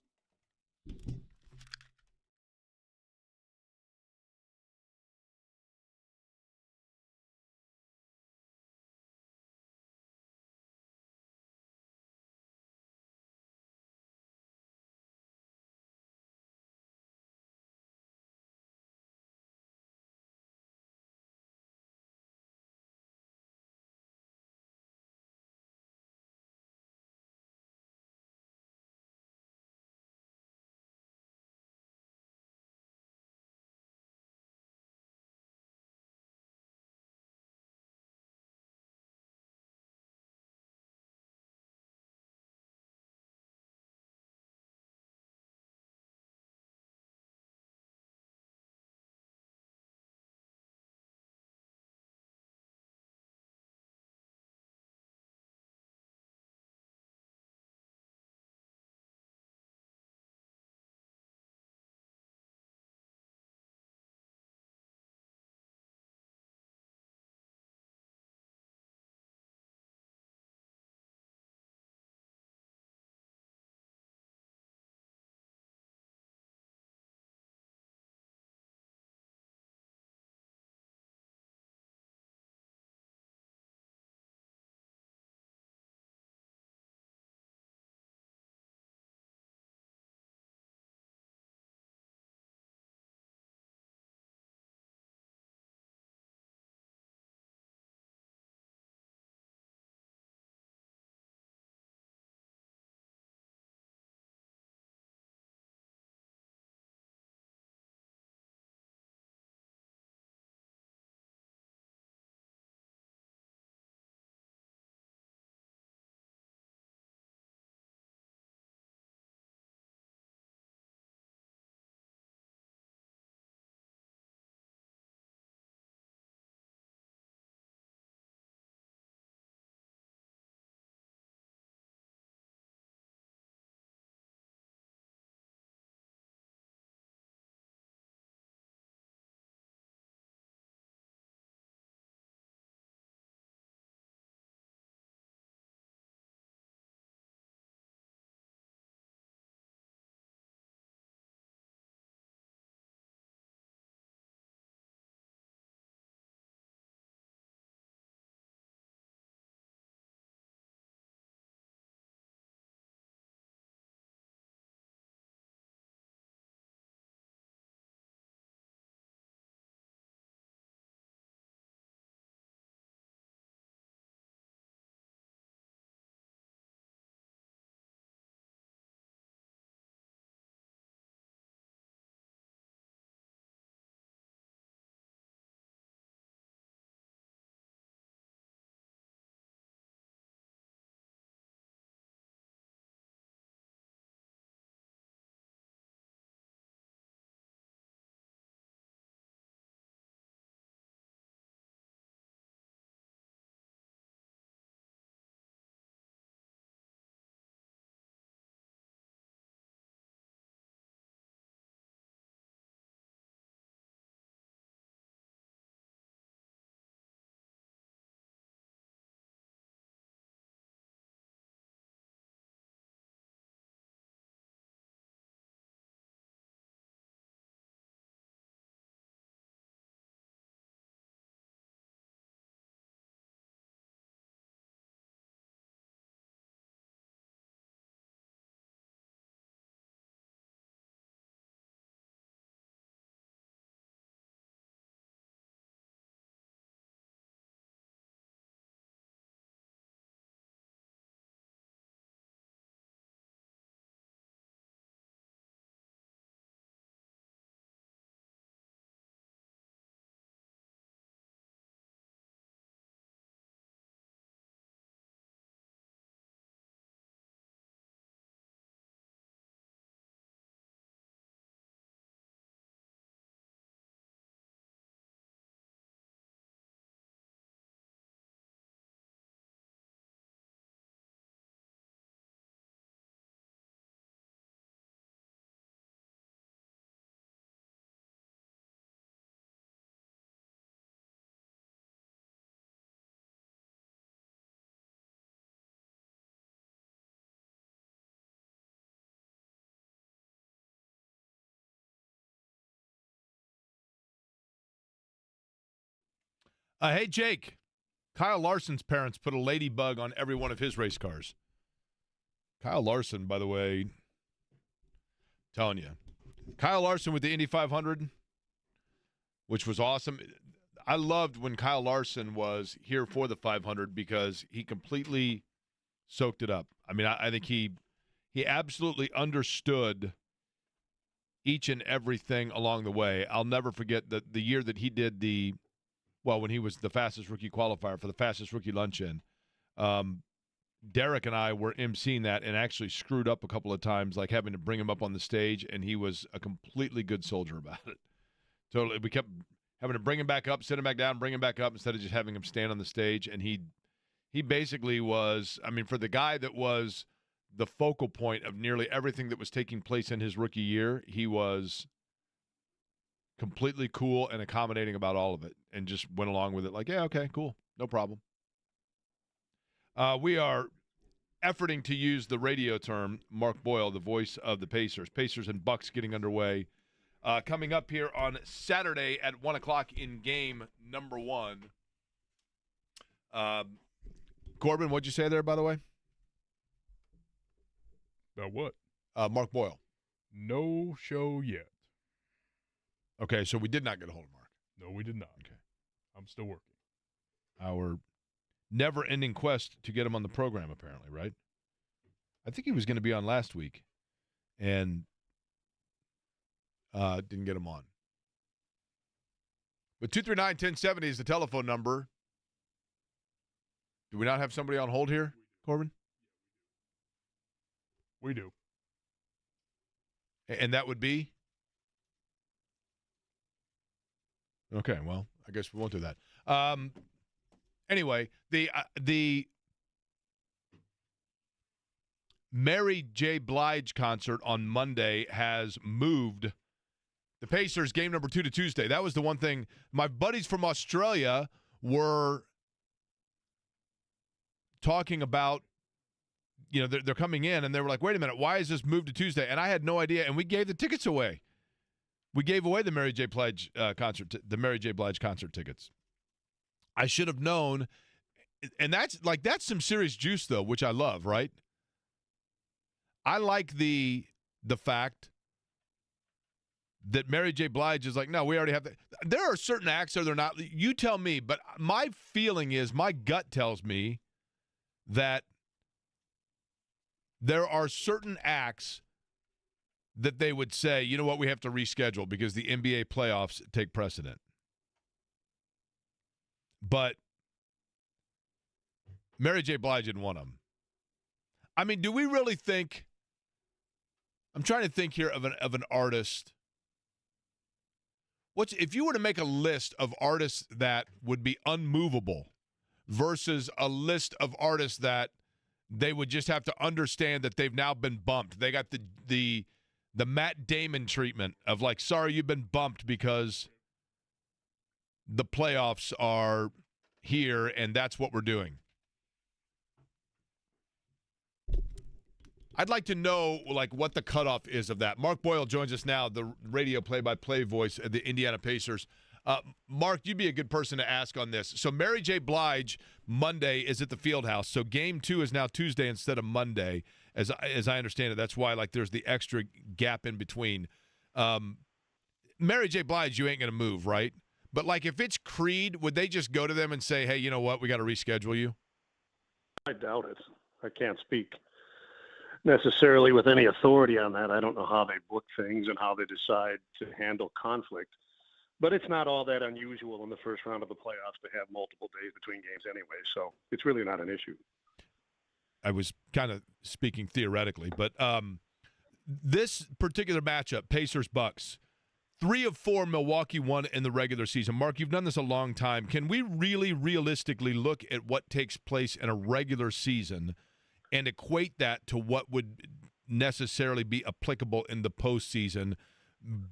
Hey, Jake. Kyle Larson's parents put a ladybug on every one of his race cars. Kyle Larson, by the way, telling you. Kyle Larson with the Indy 500, which was awesome. I loved when Kyle Larson was here for the 500 because he completely soaked it up. I mean, I think he absolutely understood each and everything along the way. I'll never forget the year that he did when he was the fastest rookie qualifier for the fastest rookie luncheon. Derek and I were emceeing that and actually screwed up a couple of times, like having to bring him up on the stage, and he was a completely good soldier about it. Totally. We kept having to bring him back up, sit him back down, bring him back up instead of just having him stand on the stage. And he basically was, I mean, for the guy that was the focal point of nearly everything that was taking place in his rookie year, he was completely cool and accommodating about all of it and just went along with it like, yeah, okay, cool, no problem. We are efforting to use the radio term, Mark Boyle, the voice of the Pacers. Pacers and Bucks getting underway. Coming up here on Saturday at 1 o'clock in game number 1. Corbin, what'd you say there, by the way? About what? Mark Boyle. No show yet. Okay, so we did not get a hold of Mark. No, we did not. Okay. I'm still working. Our never-ending quest to get him on the program, apparently, right? I think he was going to be on last week and didn't get him on. But 239-1070 is the telephone number. Do we not have somebody on hold here, Corbin? We do. And that would be? Okay, well, I guess we won't do that. Anyway, the Mary J. Blige concert on Monday has moved the Pacers game number 2 to Tuesday. That was the one thing. My buddies from Australia were talking about, you know, they're coming in, and they were like, wait a minute, why is this moved to Tuesday? And I had no idea, and we gave the tickets away. We gave away the Mary J. Blige concert tickets. I should have known, and that's some serious juice, though, which I love, right? I like the fact that Mary J. Blige is like, no, we already have that. There are certain acts that they're not. You tell me, but my feeling is, my gut tells me that there are certain acts that they would say, you know what, we have to reschedule because the NBA playoffs take precedent. But Mary J. Blige didn't want them. I mean, do we really think – I'm trying to think here of an artist. If you were to make a list of artists that would be unmovable versus a list of artists that they would just have to understand that they've now been bumped. They got the Matt Damon treatment of like, sorry, you've been bumped because the playoffs are here and that's what we're doing. I'd like to know, like, what the cutoff is of that. Mark Boyle joins us now, the radio play-by-play voice of the Indiana Pacers. Mark, you'd be a good person to ask on this. So Mary J. Blige, Monday, is at the Fieldhouse. So Game 2 is now Tuesday instead of Monday, as I understand it. That's why, like, there's the extra gap in between. Mary J. Blige, you ain't going to move, right? But, like, if it's Creed, would they just go to them and say, hey, you know what, we got to reschedule you? I doubt it. I can't speak necessarily with any authority on that. I don't know how they book things and how they decide to handle conflict. But it's not all that unusual in the first round of the playoffs to have multiple days between games anyway, so it's really not an issue. I was kind of speaking theoretically, but this particular matchup, Pacers-Bucks, 3 of 4 Milwaukee won in the regular season. Mark, you've done this a long time. Can we really realistically look at what takes place in a regular season and equate that to what would necessarily be applicable in the postseason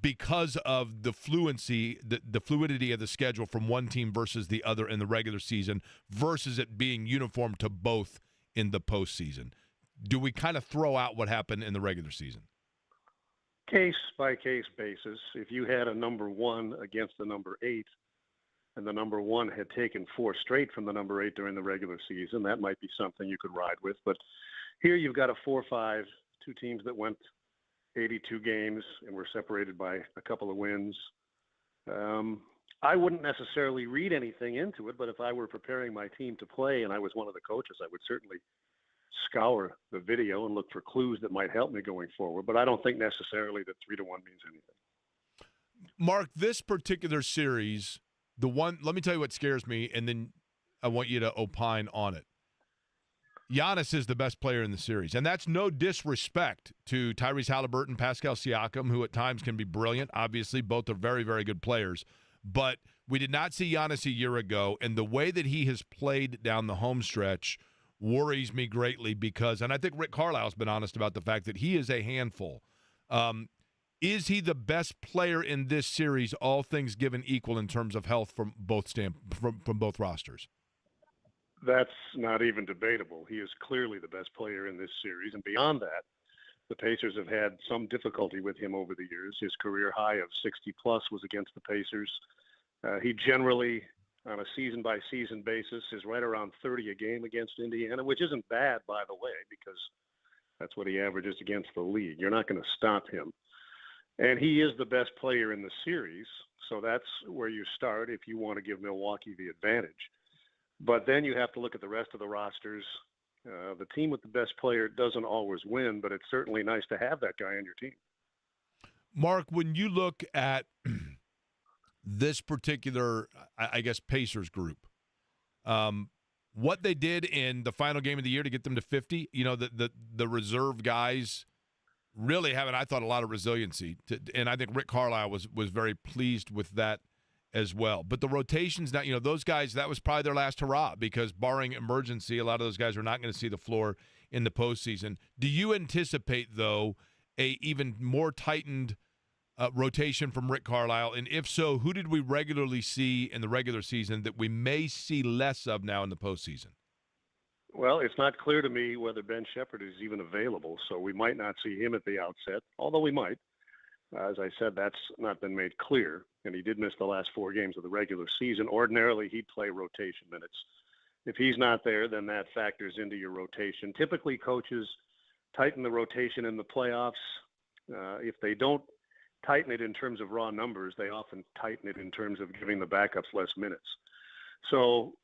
because of the fluidity of the schedule from one team versus the other in the regular season versus it being uniform to both in the postseason? Do we kind of throw out what happened in the regular season? Case by case basis, if you had a number 1 against a number 8, and the number 1 had taken 4 straight from the number 8 during the regular season, that might be something you could ride with. But here you've got a 4-5, 2 teams that went 82 games and were separated by a couple of wins. I wouldn't necessarily read anything into it, but if I were preparing my team to play and I was one of the coaches, I would certainly scour the video and look for clues that might help me going forward. But I don't think necessarily that 3-1 means anything. Mark, this particular series, let me tell you what scares me, and then I want you to opine on it. Giannis is the best player in the series, and that's no disrespect to Tyrese Halliburton, Pascal Siakam, who at times can be brilliant. Obviously, both are very, very good players. But we did not see Giannis a year ago, and the way that he has played down the home stretch worries me greatly because, and I think Rick Carlisle's been honest about the fact that he is a handful. Is he the best player in this series, all things given equal in terms of health from both from both rosters? That's not even debatable. He is clearly the best player in this series. And beyond that, the Pacers have had some difficulty with him over the years. His career high of 60-plus was against the Pacers. He generally, on a season-by-season basis, is right around 30 a game against Indiana, which isn't bad, by the way, because that's what he averages against the league. You're not going to stop him. And he is the best player in the series, so that's where you start if you want to give Milwaukee the advantage. But then you have to look at the rest of the rosters. The team with the best player doesn't always win, but it's certainly nice to have that guy on your team. Mark, when you look at this particular, I guess, Pacers group, what they did in the final game of the year to get them to 50, the reserve guys really having, I thought, a lot of resiliency. And I think Rick Carlisle was very pleased with that as well. But the rotations now, those guys, that was probably their last hurrah because barring emergency, a lot of those guys are not going to see the floor in the postseason. Do you anticipate, though, a even more tightened rotation from Rick Carlisle? And if so, who did we regularly see in the regular season that we may see less of now in the postseason? Well, it's not clear to me whether Ben Shepherd is even available, so we might not see him at the outset, although we might. As I said, that's not been made clear, and he did miss the last 4 games of the regular season. Ordinarily, he'd play rotation minutes. If he's not there, then that factors into your rotation. Typically, coaches tighten the rotation in the playoffs. If they don't tighten it in terms of raw numbers, they often tighten it in terms of giving the backups less minutes. So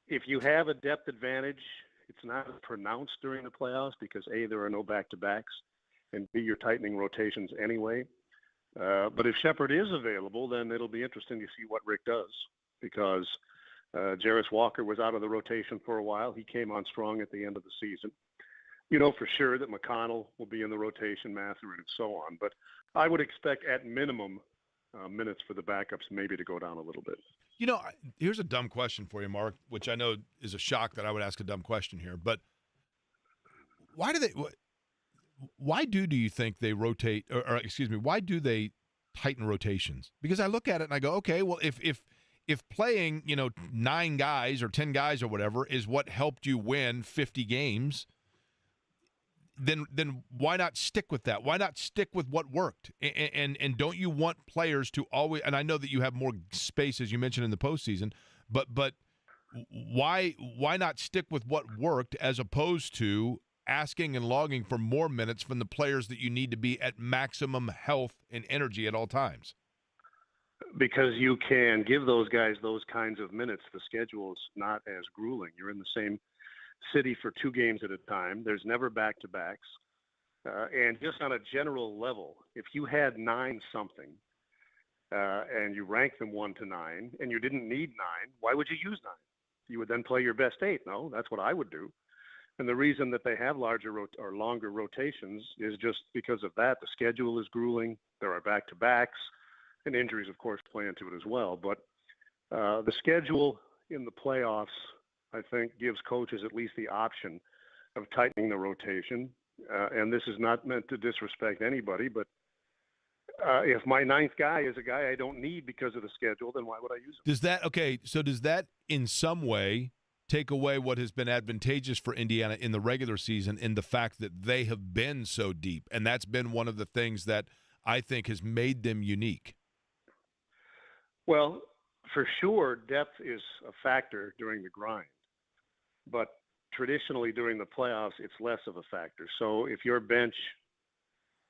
if you have a depth advantage, it's not as pronounced during the playoffs because, A, there are no back-to-backs, and B, you're tightening rotations anyway. But if Shepherd is available, then it'll be interesting to see what Rick does because Jarris Walker was out of the rotation for a while. He came on strong at the end of the season. You know for sure that McConnell will be in the rotation, Mather, and so on. But I would expect at minimum minutes for the backups maybe to go down a little bit. Here's a dumb question for you, Mark, which I know is a shock that I would ask a dumb question here. But why do you think they rotate, or excuse me, why do they tighten rotations? Because I look at it and I go, okay, well, if playing, 9 guys or 10 guys or whatever is what helped you win 50 games, then why not stick with that? Why not stick with what worked? And don't you want players to always? And I know that you have more space, as you mentioned, in the postseason, but why not stick with what worked as opposed to asking and logging for more minutes from the players that you need to be at maximum health and energy at all times? Because you can give those guys those kinds of minutes. The schedule is not as grueling. You're in the same city for 2 games at a time. There's never back-to-backs. And just on a general level, if you had 9 something and you rank them 1 to 9 and you didn't need 9, why would you use 9? You would then play your best 8. No, that's what I would do. And the reason that they have larger or longer rotations is just because of that. The schedule is grueling. There are back-to-backs, and injuries, of course, play into it as well. But the schedule in the playoffs, I think, gives coaches at least the option of tightening the rotation. And this is not meant to disrespect anybody, but if my 9th guy is a guy I don't need because of the schedule, then why would I use him? Does that in some way take away what has been advantageous for Indiana in the regular season in the fact that they have been so deep? And that's been one of the things that I think has made them unique. Well, for sure, depth is a factor during the grind, but traditionally during the playoffs, it's less of a factor. So if your bench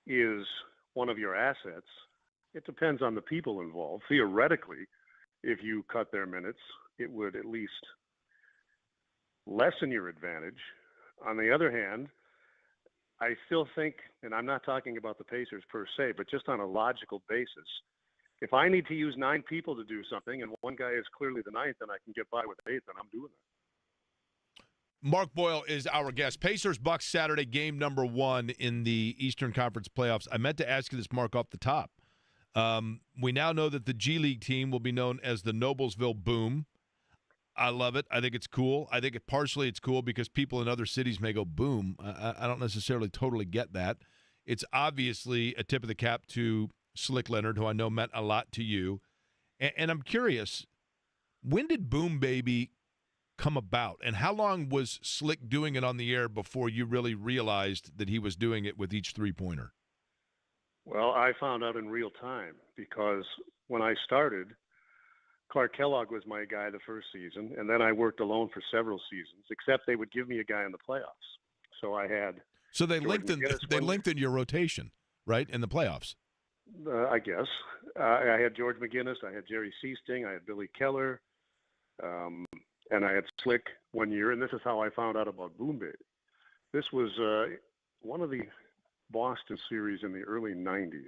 is one of your assets, it depends on the people involved. Theoretically, if you cut their minutes, it would at least lessen your advantage. On the other hand, I still think, and I'm not talking about the Pacers per se, but just on a logical basis, if I need to use 9 people to do something and one guy is clearly the ninth and I can get by with 8, then I'm doing that. Mark Boyle is our guest. Pacers-Bucks Saturday, game number 1 in the Eastern Conference playoffs. I meant to ask you this, Mark, off the top. We now know that the G League team will be known as the Noblesville Boom. I love it. I think it's cool. I think partially it's cool because people in other cities may go boom. I don't necessarily totally get that. It's obviously a tip of the cap to Slick Leonard, who I know meant a lot to you. And I'm curious, when did Boom Baby come about? And how long was Slick doing it on the air before you really realized that he was doing it with each three-pointer? Well, I found out in real time because when I started, Clark Kellogg was my guy the first season, and then I worked alone for several seasons, except they would give me a guy in the playoffs. So I had So they lengthened your rotation, right, in the playoffs? I guess. I had George McGinnis, I had Jerry Seasting, I had Billy Keller, and I had Slick one year, and this is how I found out about Boom Baby. This was one of the Boston series in the early 90s.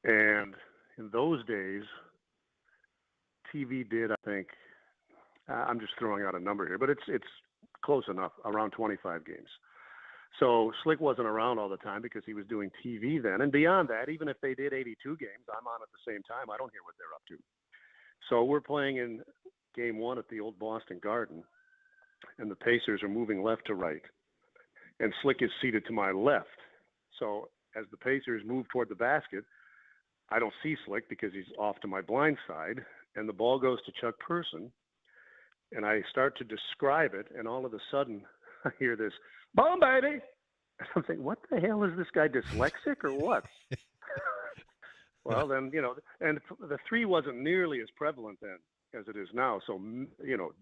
And in those days, TV did, I think, I'm just throwing out a number here, but it's close enough, around 25 games. So Slick wasn't around all the time because he was doing TV then. And beyond that, even if they did 82 games, I'm on at the same time. I don't hear what they're up to. So we're playing in game 1 at the old Boston Garden, and the Pacers are moving left to right. And Slick is seated to my left. So as the Pacers move toward the basket, I don't see Slick because he's off to my blind side, and the ball goes to Chuck Person, and I start to describe it, and all of a sudden I hear this, "Boom, baby!" And I'm thinking, what the hell is this guy, dyslexic or what? Well, then, and the three wasn't nearly as prevalent then as it is now. So,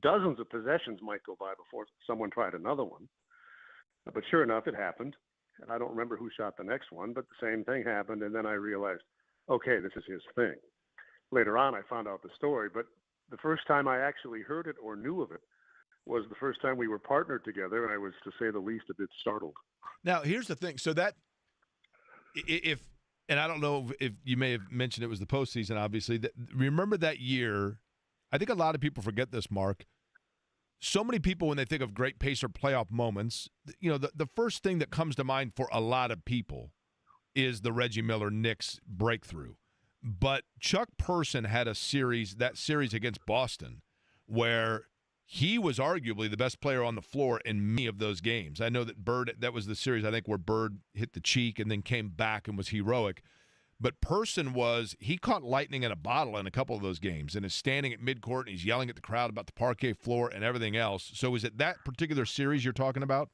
dozens of possessions might go by before someone tried another one. But sure enough, it happened. And I don't remember who shot the next one, but the same thing happened. And then I realized, okay, this is his thing. Later on, I found out the story. But the first time I actually heard it or knew of it was the first time we were partnered together. And I was, to say the least, a bit startled. Now, here's the thing. So that and I don't know if you may have mentioned it was the postseason, obviously. Remember that year, I think a lot of people forget this, Mark. So many people, when they think of great Pacer playoff moments, the first thing that comes to mind for a lot of people is the Reggie Miller Knicks breakthrough. But Chuck Person had that series against Boston, where he was arguably the best player on the floor in many of those games. I know that was the series, I think, where Bird hit the cheek and then came back and was heroic. But Person he caught lightning in a bottle in a couple of those games and is standing at midcourt and he's yelling at the crowd about the parquet floor and everything else. So is it that particular series you're talking about?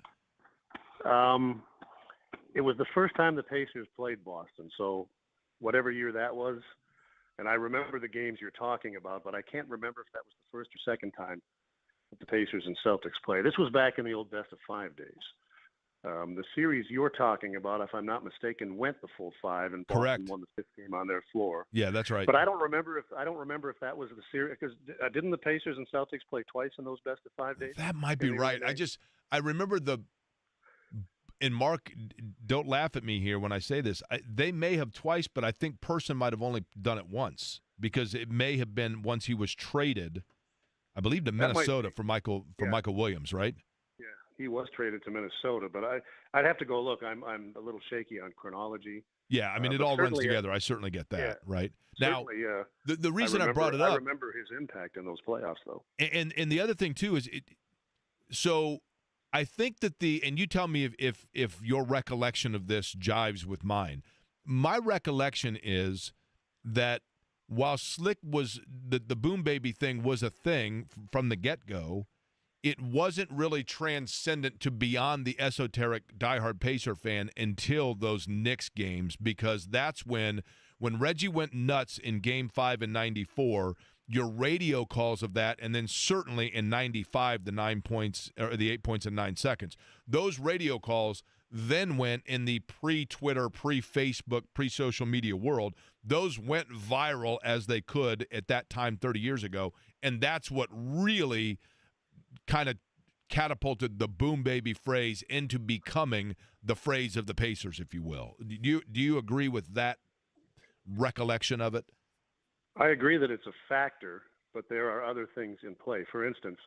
It was the first time the Pacers played Boston. So whatever year that was, and I remember the games you're talking about, but I can't remember if that was the first or second time that the Pacers and Celtics played. This was back in the old best-of-5 days. The series you're talking about, if I'm not mistaken, went the full 5, and Boston Correct. won the 5th game on their floor. Yeah, that's right. But I don't remember if that was the series, because didn't the Pacers and Celtics play twice in those best-of-5 days? That might be right. I remember and Mark, don't laugh at me here when I say this. They may have twice, but I think Person might have only done it once because it may have been once he was traded, I believe, to Minnesota for Michael Williams, right? Yeah, he was traded to Minnesota, but I'd have to go look. I'm a little shaky on chronology. Yeah, I mean, it all runs together. I certainly get that, right? Now, the reason I brought it up. I remember his impact in those playoffs, though. And the other thing, too, is so I think that and you tell me if your recollection of this jives with mine. My recollection is that while Slick was the Boom Baby thing was a thing from the get-go, it wasn't really transcendent to beyond the esoteric diehard Pacer fan until those Knicks games, because that's when Reggie went nuts in Game 5 in '94. your radio calls of that, and then certainly in 95, the 9 points or the 8 points in 9 seconds. Those radio calls then went in the pre-Twitter, pre-Facebook, pre-social media world. Those went viral as they could at that time 30 years ago, and that's what really kind of catapulted the boom baby phrase into becoming the phrase of the Pacers, if you will. Do you agree with that recollection of it? I agree that it's a factor, but there are other things in play. For instance,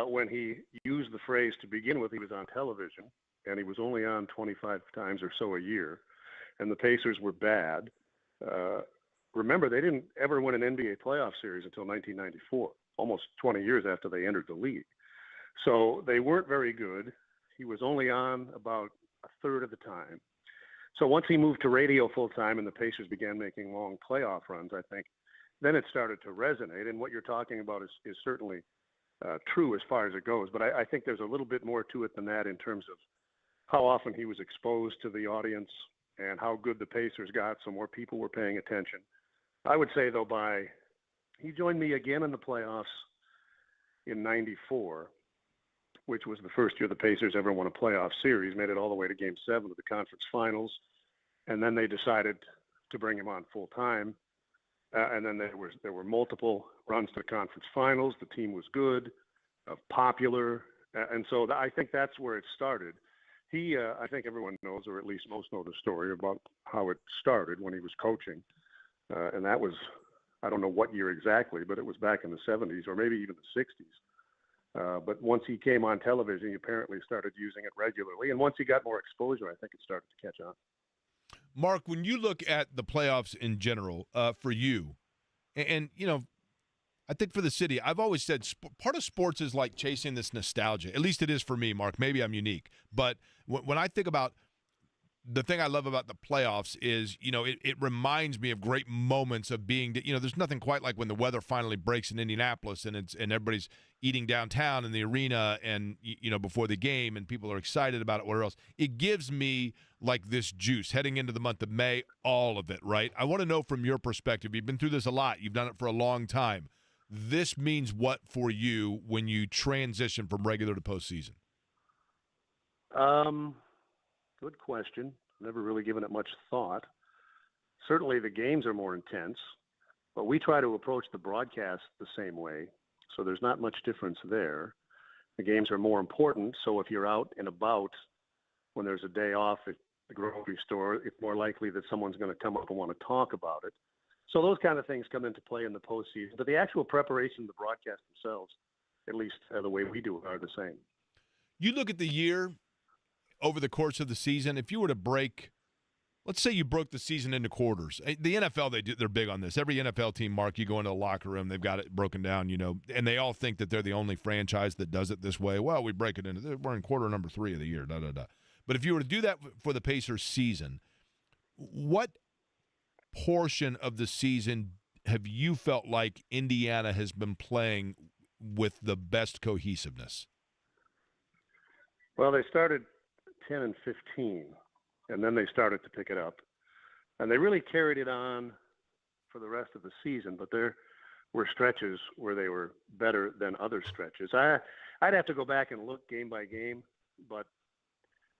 when he used the phrase to begin with, he was on television, and he was only on 25 times or so a year, and the Pacers were bad. Remember, they didn't ever win an NBA playoff series until 1994, almost 20 years after they entered the league. So they weren't very good. He was only on about a third of the time. So once he moved to radio full time and the Pacers began making long playoff runs, I think then it started to resonate. And what you're talking about is certainly true as far as it goes. But I think there's a little bit more to it than that in terms of how often he was exposed to the audience and how good the Pacers got, so more people were paying attention. I would say, though, he joined me again in the playoffs in 94, which was the first year the Pacers ever won a playoff series, made it all the way to Game 7 of the conference finals, and then they decided to bring him on full time. And then there were multiple runs to the conference finals. The team was good, popular, and so I think that's where it started. I think everyone knows, or at least most know the story about how it started when he was coaching, and that was, I don't know what year exactly, but it was back in the 70s or maybe even the 60s. But once he came on television, he apparently started using it regularly. And once he got more exposure, I think it started to catch on. Mark, when you look at the playoffs in general for you, and I think for the city, I've always said part of sports is like chasing this nostalgia. At least it is for me, Mark. Maybe I'm unique. But when I think about the thing I love about the playoffs is, it reminds me of great moments of being, there's nothing quite like when the weather finally breaks in Indianapolis and everybody's eating downtown in the arena and, before the game and people are excited about it, whatever else. It gives me like this juice heading into the month of May, all of it, right? I want to know from your perspective, you've been through this a lot. You've done it for a long time. This means what for you when you transition from regular to postseason? Good question. Never really given it much thought. Certainly the games are more intense, but we try to approach the broadcast the same way, so there's not much difference there. The games are more important, so if you're out and about when there's a day off at the grocery store, it's more likely that someone's going to come up and want to talk about it. So those kind of things come into play in the postseason, but the actual preparation of the broadcast themselves, at least the way we do it, are the same. You look at the year over the course of the season, if you were to let's say you broke the season into quarters. The NFL, they're big on this. Every NFL team, Mark, you go into the locker room, they've got it broken down, and they all think that they're the only franchise that does it this way. Well, we break it into, we're in quarter number 3 of the year, But if you were to do that for the Pacers season, what portion of the season have you felt like Indiana has been playing with the best cohesiveness? Well, they started 10 and 15, and then they started to pick it up. And they really carried it on for the rest of the season, but there were stretches where they were better than other stretches. I'd have to go back and look game by game, but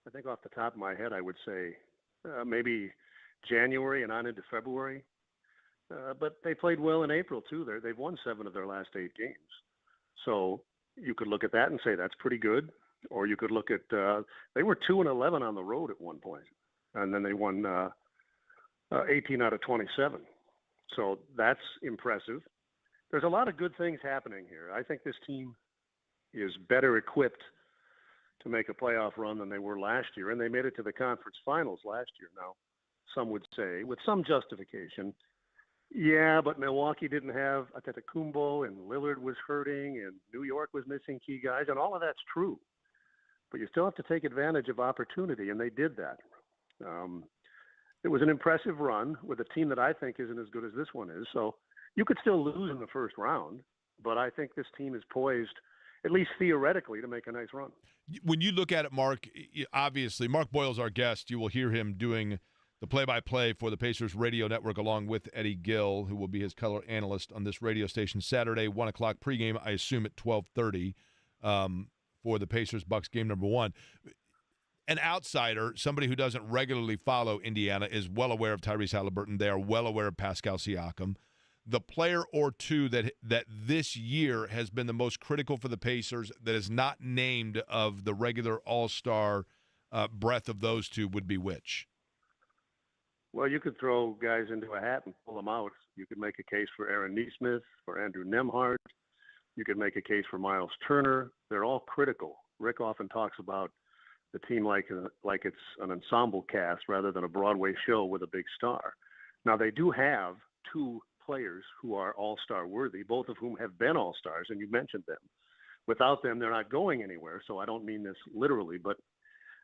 I think off the top of my head, I would say maybe January and on into February. But they played well in April, too. They've won 7 of their last 8 games. So you could look at that and say that's pretty good. Or you could look at they were 2-11 on the road at one point, and then they won 18 out of 27. So that's impressive. There's a lot of good things happening here. I think this team is better equipped to make a playoff run than they were last year, and they made it to the conference finals last year. Now, some would say, with some justification, yeah, but Milwaukee didn't have Antetokounmpo, and Lillard was hurting, and New York was missing key guys, and all of that's true. But you still have to take advantage of opportunity, and they did that. It was an impressive run with a team that I think isn't as good as this one is. So you could still lose in the first round, but I think this team is poised, at least theoretically, to make a nice run. When you look at it, Mark, obviously, Mark Boyle's our guest. You will hear him doing the play-by-play for the Pacers radio network, along with Eddie Gill, who will be his color analyst on this radio station Saturday, 1 o'clock pregame, I assume at 12:30 for the Pacers-Bucks game number 1. An outsider, somebody who doesn't regularly follow Indiana, is well aware of Tyrese Halliburton. They are well aware of Pascal Siakam. The player or two that this year has been the most critical for the Pacers that is not named of the regular all-star breadth of those two would be which? Well, you could throw guys into a hat and pull them out. You could make a case for Aaron Nesmith, for Andrew Nembhard. You could make a case for Miles Turner. They're all critical. Rick often talks about the team like it's an ensemble cast rather than a Broadway show with a big star. Now, they do have two players who are all-star worthy, both of whom have been all-stars, and you mentioned them. Without them, they're not going anywhere, so I don't mean this literally, but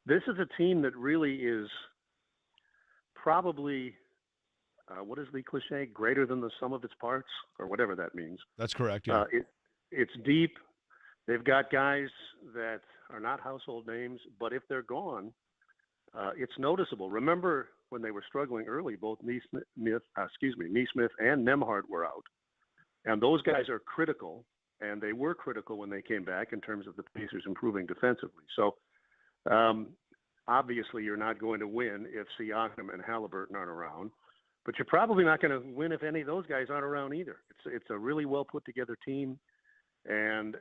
this is a team that really is probably, what is the cliche, greater than the sum of its parts, or whatever that means. That's correct, yeah. It's deep. They've got guys that are not household names, but if they're gone, it's noticeable. Remember when they were struggling early, both Nesmith and Nembhard were out. And those guys are critical, and they were critical when they came back in terms of the Pacers improving defensively. So obviously you're not going to win if Siakam and Halliburton aren't around, but you're probably not going to win if any of those guys aren't around either. It's a really well put together team, and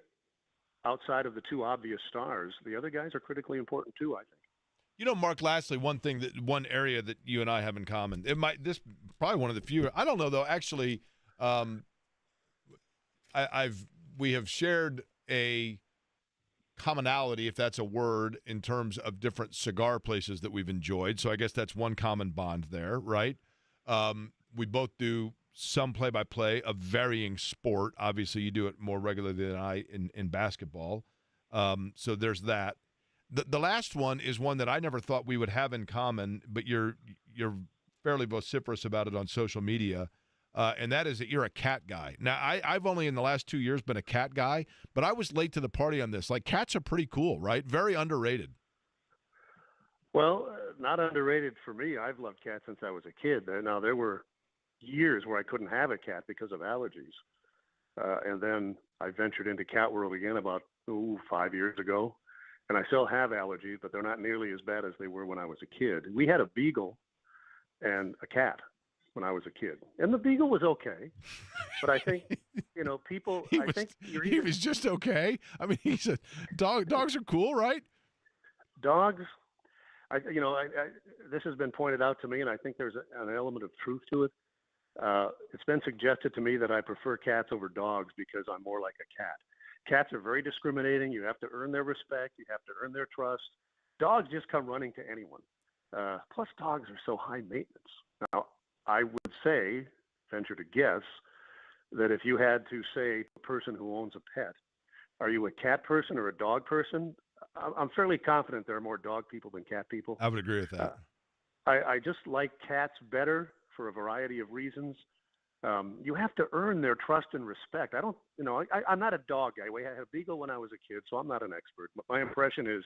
outside of the two obvious stars, the other guys are critically important too, I think. You know, Mark, lastly, one area that you and I have in common, this probably one of the few, I don't know though, actually, we have shared a commonality, if that's a word, in terms of different cigar places that we've enjoyed. So I guess that's one common bond there, right? We both do some play-by-play of varying sport. Obviously, you do it more regularly than I in basketball. So there's that. The last one is one that I never thought we would have in common, but you're fairly vociferous about it on social media, and that is that you're a cat guy. Now, I've only in the last 2 years been a cat guy, but I was late to the party on this. Like, cats are pretty cool, right? Very underrated. Well, not underrated for me. I've loved cats since I was a kid. Now, there were years where I couldn't have a cat because of allergies. And then I ventured into cat world again about 5 years ago. And I still have allergies, but they're not nearly as bad as they were when I was a kid. We had a beagle and a cat when I was a kid. And the beagle was okay. But I think, people, he was just okay. I mean, he's a dog. Dogs are cool, right? Dogs, this has been pointed out to me, and I think there's an element of truth to it. It's been suggested to me that I prefer cats over dogs because I'm more like a cat. Cats are very discriminating. You have to earn their respect. You have to earn their trust. Dogs just come running to anyone. Plus, dogs are so high maintenance. Now, I would venture to guess, that if you had to say to a person who owns a pet, are you a cat person or a dog person? I'm fairly confident there are more dog people than cat people. I would agree with that. I just like cats better for a variety of reasons. You have to earn their trust and respect. I'm not a dog guy. I had a beagle when I was a kid, so I'm not an expert. But my impression is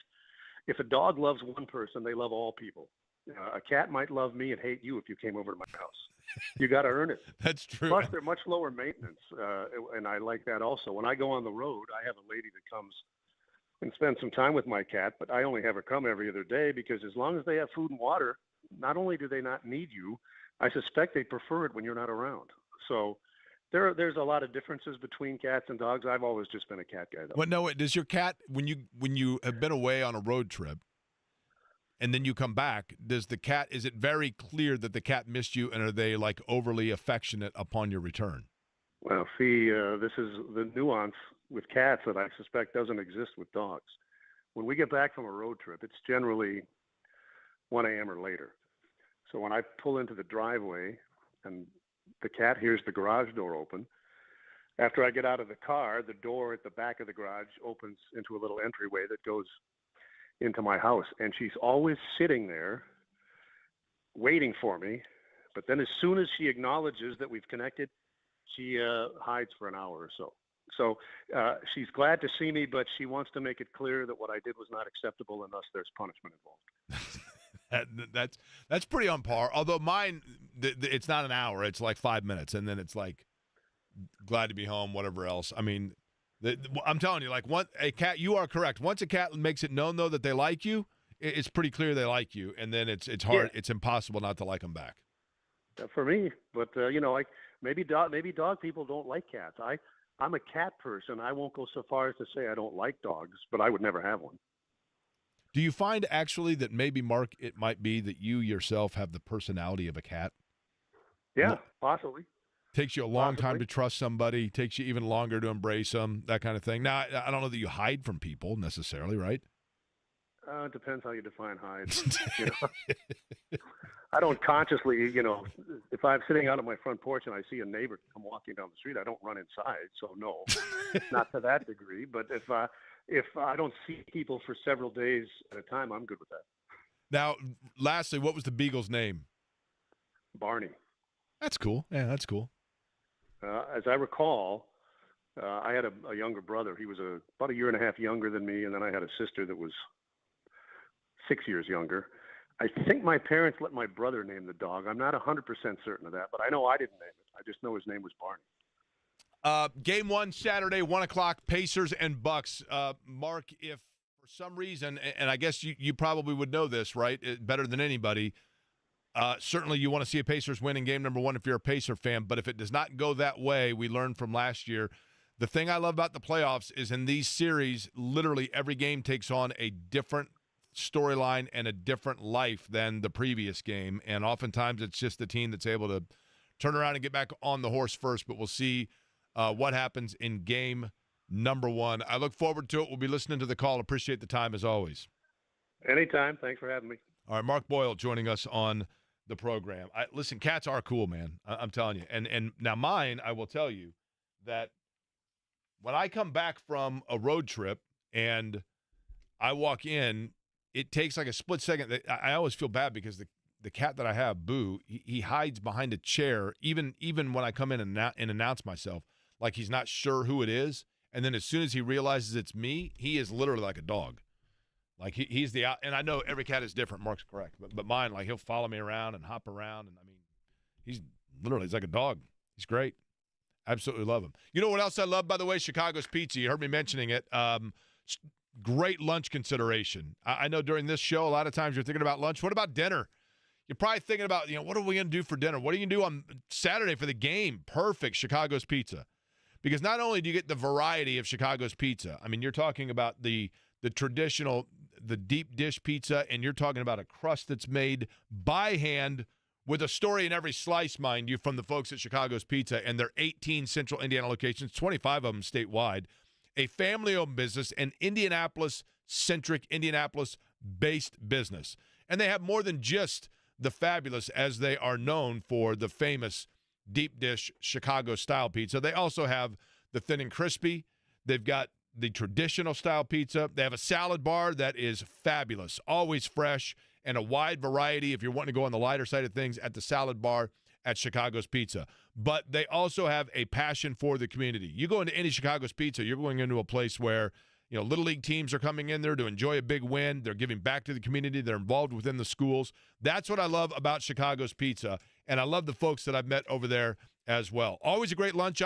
if a dog loves one person, they love all people. A cat might love me and hate you if you came over to my house. You got to earn it. That's true. Plus, they're much lower maintenance, and I like that also. When I go on the road, I have a lady that comes and spends some time with my cat, but I only have her come every other day because as long as they have food and water, not only do they not need you, I suspect they prefer it when you're not around. So there's a lot of differences between cats and dogs. I've always just been a cat guy, though. Well, no, does your cat, when you have been away on a road trip and then you come back, is it very clear that the cat missed you, and are they like overly affectionate upon your return? Well, see, this is the nuance with cats that I suspect doesn't exist with dogs. When we get back from a road trip, it's generally 1 a.m. or later. So when I pull into the driveway and the cat hears the garage door open, after I get out of the car, the door at the back of the garage opens into a little entryway that goes into my house. And she's always sitting there waiting for me. But then as soon as she acknowledges that we've connected, she hides for an hour or so. So she's glad to see me, but she wants to make it clear that what I did was not acceptable and thus there's punishment involved. That's pretty on par. Although mine, it's not an hour. It's like 5 minutes, and then it's like glad to be home, whatever else. I mean, I'm telling you, like a cat. You are correct. Once a cat makes it known though that they like you, it's pretty clear they like you, and then it's hard. Yeah. It's impossible not to like them back. For me, but like maybe dog people don't like cats. I'm a cat person. I won't go so far as to say I don't like dogs, but I would never have one. Do you find actually that maybe, Mark, it might be that you yourself have the personality of a cat? Yeah, possibly. Takes you a long time to trust somebody. Takes you even longer to embrace them. That kind of thing. Now, I don't know that you hide from people necessarily, right? It depends how you define hide. I don't consciously, if I'm sitting out on my front porch and I see a neighbor come walking down the street, I don't run inside. So no, not to that degree. But if I don't see people for several days at a time, I'm good with that. Now, lastly, what was the beagle's name? Barney. That's cool. Yeah, that's cool. As I recall, I had a younger brother. He was about a year and a half younger than me, and then I had a sister that was 6 years younger. I think my parents let my brother name the dog. I'm not 100% certain of that, but I know I didn't name it. I just know his name was Barney. Game 1 Saturday, 1 o'clock, Pacers and Bucks. Mark, if for some reason, and I guess you probably would know this, right, better than anybody, certainly you want to see a Pacers win in game number 1 if you're a Pacer fan, but if it does not go that way, we learned from last year, the thing I love about the playoffs is in these series, literally every game takes on a different storyline and a different life than the previous game, and oftentimes it's just the team that's able to turn around and get back on the horse first, but we'll see what happens in game number 1. I look forward to it. We'll be listening to the call. Appreciate the time as always. Anytime. Thanks for having me. All right, Mark Boyle joining us on the program. Listen, cats are cool, man. I'm telling you. And now mine, I will tell you that when I come back from a road trip and I walk in, it takes like a split second. I always feel bad because the cat that I have, Boo, he hides behind a chair, even when I come in and announce myself, like he's not sure who it is. And then as soon as he realizes it's me, he is literally like a dog. Like he's the out, and I know every cat is different. Mark's correct, but mine, like he'll follow me around and hop around, and I mean, he's like a dog. He's great. Absolutely love him. You know what else I love, by the way? Chicago's Pizza. You heard me mentioning it. Great lunch consideration. I know during this show, a lot of times you're thinking about lunch. What about dinner? You're probably thinking about, what are we going to do for dinner? What are you going to do on Saturday for the game? Perfect, Chicago's Pizza. Because not only do you get the variety of Chicago's Pizza, I mean, you're talking about the traditional, the deep dish pizza, and you're talking about a crust that's made by hand with a story in every slice, mind you, from the folks at Chicago's Pizza and their 18 Central Indiana locations, 25 of them statewide. A family-owned business, an Indianapolis-centric, Indianapolis-based business. And they have more than just the fabulous, as they are known for, the famous deep dish Chicago-style pizza. They also have the thin and crispy. They've got the traditional style pizza. They have a salad bar that is fabulous, always fresh, and a wide variety if you're wanting to go on the lighter side of things at the salad bar at Chicago's Pizza. But they also have a passion for the community. You go into any Chicago's Pizza, you're going into a place where, Little League teams are coming in there to enjoy a big win. They're giving back to the community. They're involved within the schools. That's what I love about Chicago's Pizza, and I love the folks that I've met over there as well. Always a great lunch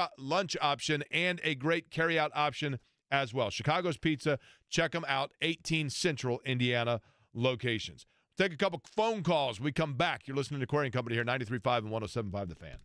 option and a great carryout option as well. Chicago's Pizza, check them out, 18 Central Indiana locations. Take a couple phone calls. We come back. You're listening to Aquarium Company here, 93.5 and 107.5 The Fan.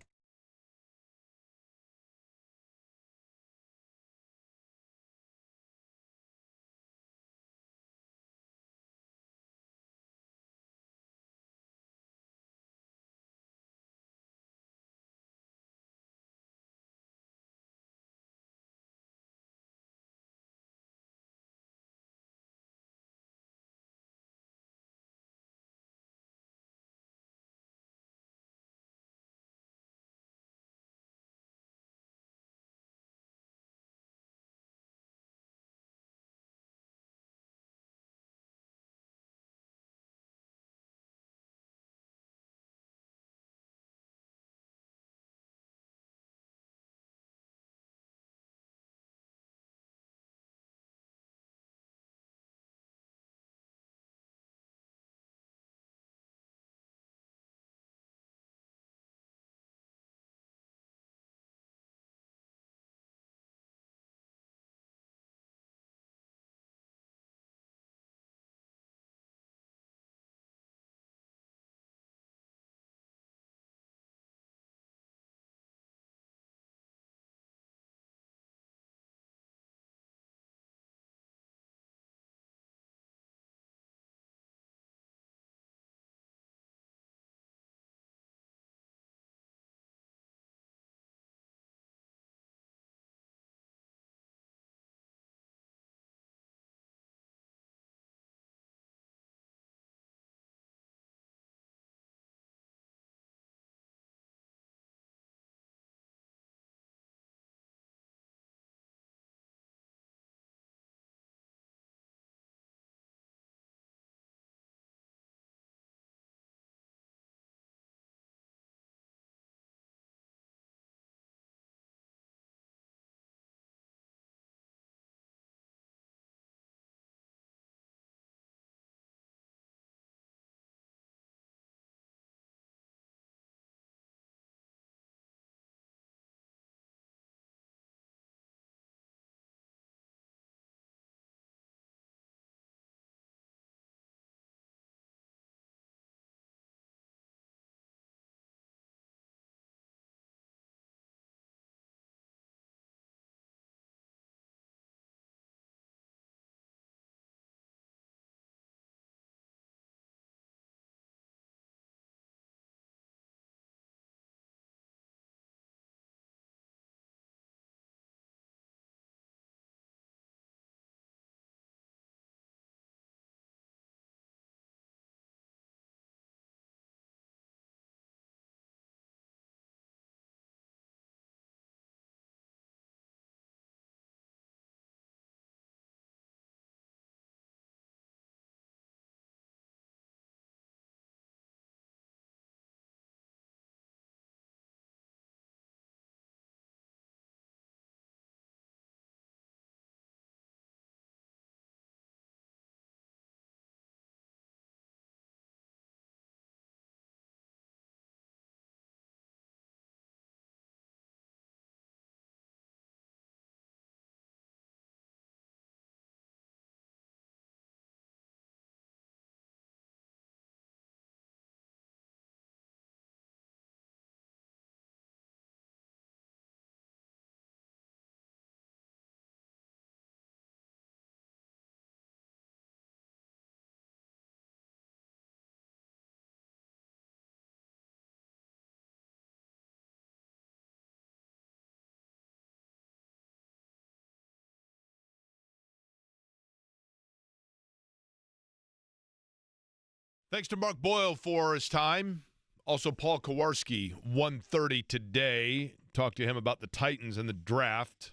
Thanks to Mark Boyle for his time. Also, Paul Kowarski, 1:30 today. Talk to him about the Titans and the draft.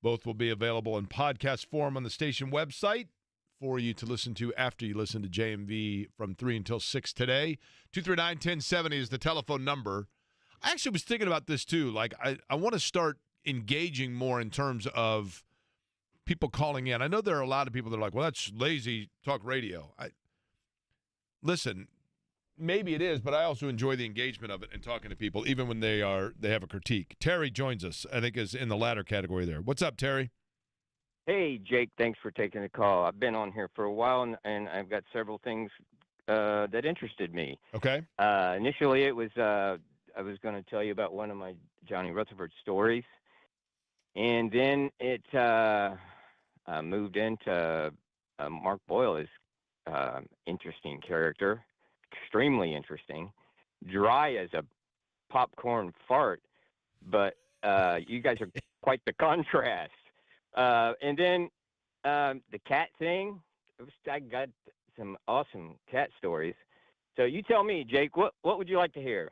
Both will be available in podcast form on the station website for you to listen to after you listen to JMV from 3 until 6 today. 239-1070 is the telephone number. I actually was thinking about this, too. Like, I want to start engaging more in terms of people calling in. I know there are a lot of people that are like, well, that's lazy talk radio. Listen, maybe it is, but I also enjoy the engagement of it and talking to people, even when they have a critique. Terry joins us, I think, is in the latter category there. What's up, Terry? Hey, Jake, thanks for taking the call. I've been on here for a while, and I've got several things that interested me. Okay. Initially, it was I was going to tell you about one of my Johnny Rutherford stories, and then it moved into Mark Boyle is interesting character, extremely interesting, dry as a popcorn fart, but you guys are quite the contrast. And then the cat thing, I got some awesome cat stories. So you tell me, Jake, what would you like to hear?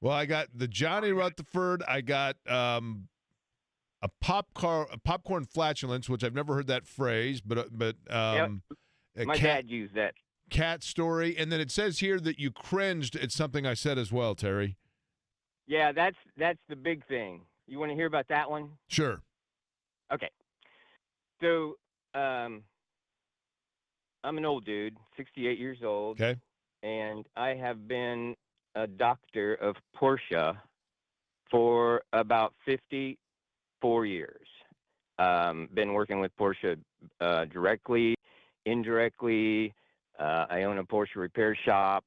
Well, I got the Johnny Rutherford. I got a popcorn flatulence, which I've never heard that phrase, but Yep. My dad used that. Cat story, and then it says here that you cringed at something I said as well, Terry. Yeah, that's the big thing. You want to hear about that one? Sure. Okay. So I'm an old dude, 68 years old. Okay. And I have been a doctor of Porsche for about 54 years. Been working with Porsche directly, indirectly. I own a Porsche repair shop.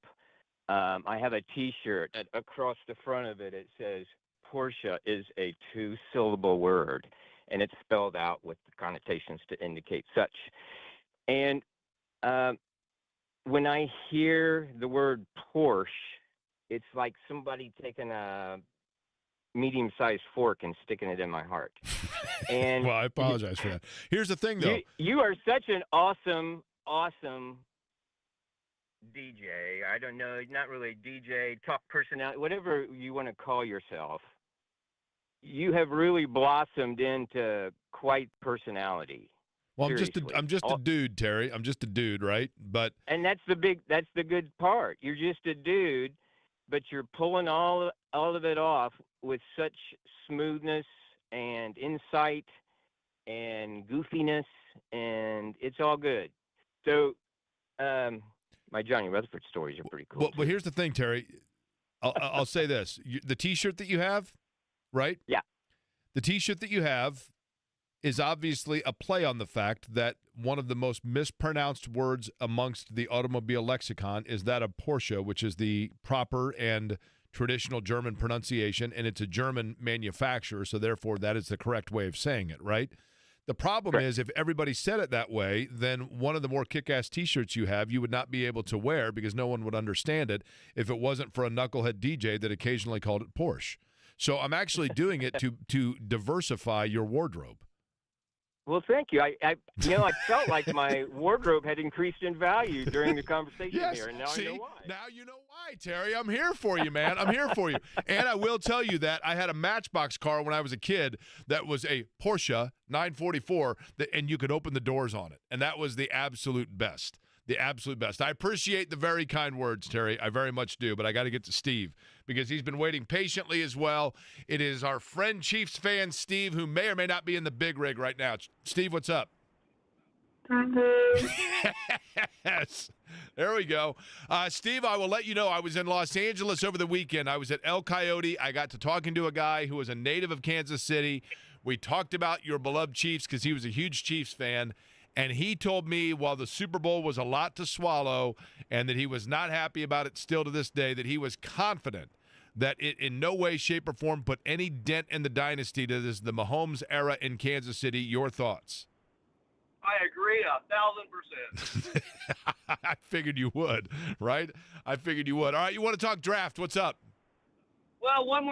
I have a T-shirt across the front of it. It says Porsche is a 2-syllable word, and it's spelled out with the connotations to indicate such. And when I hear the word Porsche, it's like somebody taking a medium-sized fork and sticking it in my heart. And well, I apologize for that. Here's the thing, though. You are such an awesome DJ. I don't know, not really a DJ, talk personality, whatever you want to call yourself. You have really blossomed into quite personality. Well, Seriously. I'm just a dude, Terry. I'm just a dude, right? But and that's the good part. You're just a dude, but you're pulling all of it off with such smoothness and insight and goofiness, and it's all good. So, my Johnny Rutherford stories are pretty cool. Well, here's the thing, Terry. I'll say this: the T-shirt that you have, right? Yeah. The T-shirt that you have is obviously a play on the fact that one of the most mispronounced words amongst the automobile lexicon is that of Porsche, which is the proper and traditional German pronunciation, and it's a German manufacturer, so therefore that is the correct way of saying it, right? The problem is if everybody said it that way, then one of the more kick-ass T-shirts you have, you would not be able to wear because no one would understand it if it wasn't for a knucklehead DJ that occasionally called it Porsche. So I'm actually doing it to diversify your wardrobe. Well, thank you. I felt like my wardrobe had increased in value during the conversation here, and now I know why. Now you know why, Terry. I'm here for you, man. I'm here for you. And I will tell you that I had a Matchbox car when I was a kid that was a Porsche 944, and you could open the doors on it, and that was the absolute best. The absolute best. I appreciate the very kind words, Terry. I very much do, but I got to get to Steve because he's been waiting patiently as well. It is our friend Chiefs fan, Steve, who may or may not be in the big rig right now. Steve, what's up? Yes. There we go. Steve, I will let you know I was in Los Angeles over the weekend. I was at El Coyote. I got to talking to a guy who was a native of Kansas City. We talked about your beloved Chiefs because he was a huge Chiefs fan. And he told me while the Super Bowl was a lot to swallow and that he was not happy about it still to this day, that he was confident that it in no way, shape, or form put any dent in the dynasty to the Mahomes era in Kansas City. Your thoughts? I agree 1,000%. I figured you would, right? I figured you would. All right, you want to talk draft. What's up? Well, one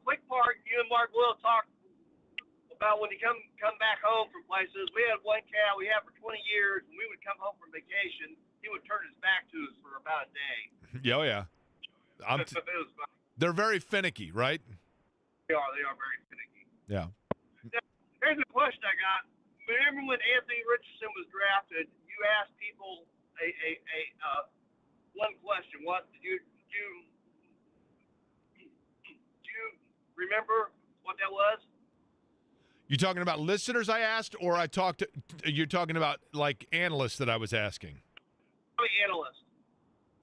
quick part. You and Mark will talk about when you come back home from places. We had one cow we had for 20 years, and we would come home from vacation, he would turn his back to us for about a day. Yeah, oh, yeah. It was fun. They're very finicky, right? They are very finicky. Yeah. Now, here's a question I got. Remember when Anthony Richardson was drafted? You asked people one question. What do you remember what that was? You talking about listeners I asked, or you're talking about like analysts that I was asking? Probably analyst.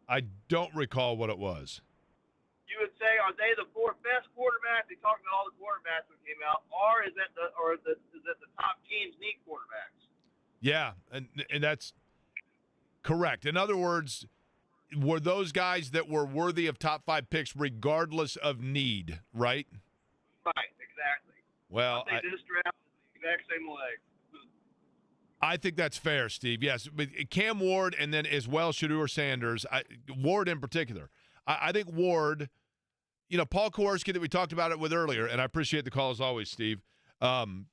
I don't recall what it was. You would say, are they the fourth best quarterback? They talked about all the quarterbacks that came out, or is that the top teams need quarterbacks? Yeah, and that's correct. In other words, were those guys that were worthy of top 5 picks regardless of need, right? Right, exactly. Well, I think this draft is the exact same way. I think that's fair, Steve. Yes, but Cam Ward and then as well Shedeur Sanders, Ward in particular. I think Ward, Paul Kowarski that we talked about it with earlier, and I appreciate the call as always, Steve. Cam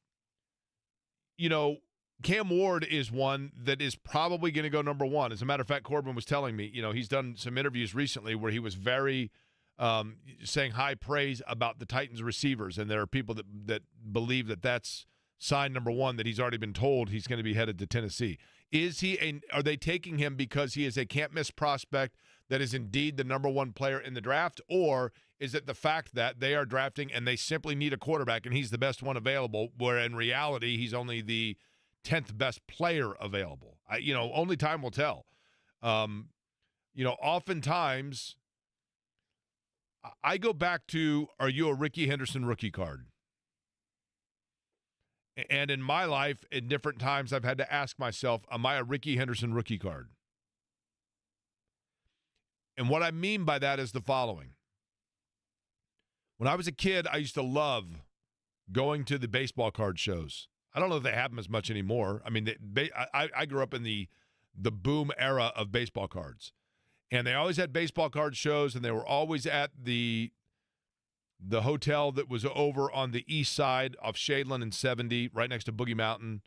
Ward is one that is probably going to go number 1. As a matter of fact, Corbin was telling me, he's done some interviews recently where he was very saying high praise about the Titans receivers, and there are people that believe that that's sign number 1, that he's already been told he's going to be headed to Tennessee. Are they taking him because he is a can't-miss prospect that is indeed the number 1 player in the draft, or is it the fact that they are drafting and they simply need a quarterback and he's the best one available, where in reality he's only the 10th best player available? Only time will tell. Oftentimes I go back to, are you a Ricky Henderson rookie card? And in my life, at different times, I've had to ask myself, am I a Ricky Henderson rookie card? And what I mean by that is the following. When I was a kid, I used to love going to the baseball card shows. I don't know if they have them as much anymore. I mean, I grew up in the boom era of baseball cards. And they always had baseball card shows, and they were always at the hotel that was over on the east side of Shadeland and 70, right next to Boogie Mountain.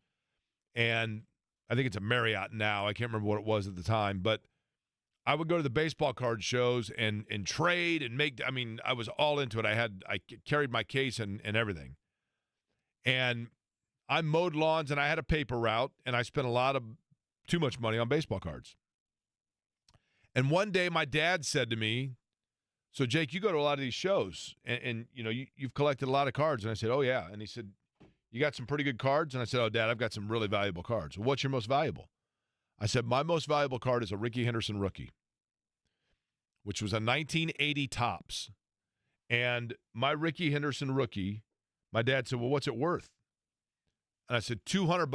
And I think it's a Marriott now. I can't remember what it was at the time. But I would go to the baseball card shows and trade and I was all into it. I carried my case and everything. And I mowed lawns, and I had a paper route, and I spent too much money on baseball cards. And one day my dad said to me, so Jake, you go to a lot of these shows, and you've collected a lot of cards. And I said, oh, yeah. And he said, you got some pretty good cards? And I said, oh, Dad, I've got some really valuable cards. Well, what's your most valuable? I said, my most valuable card is a Ricky Henderson rookie, which was a 1980 Topps. And my Ricky Henderson rookie, my dad said, well, what's it worth? And I said, $200.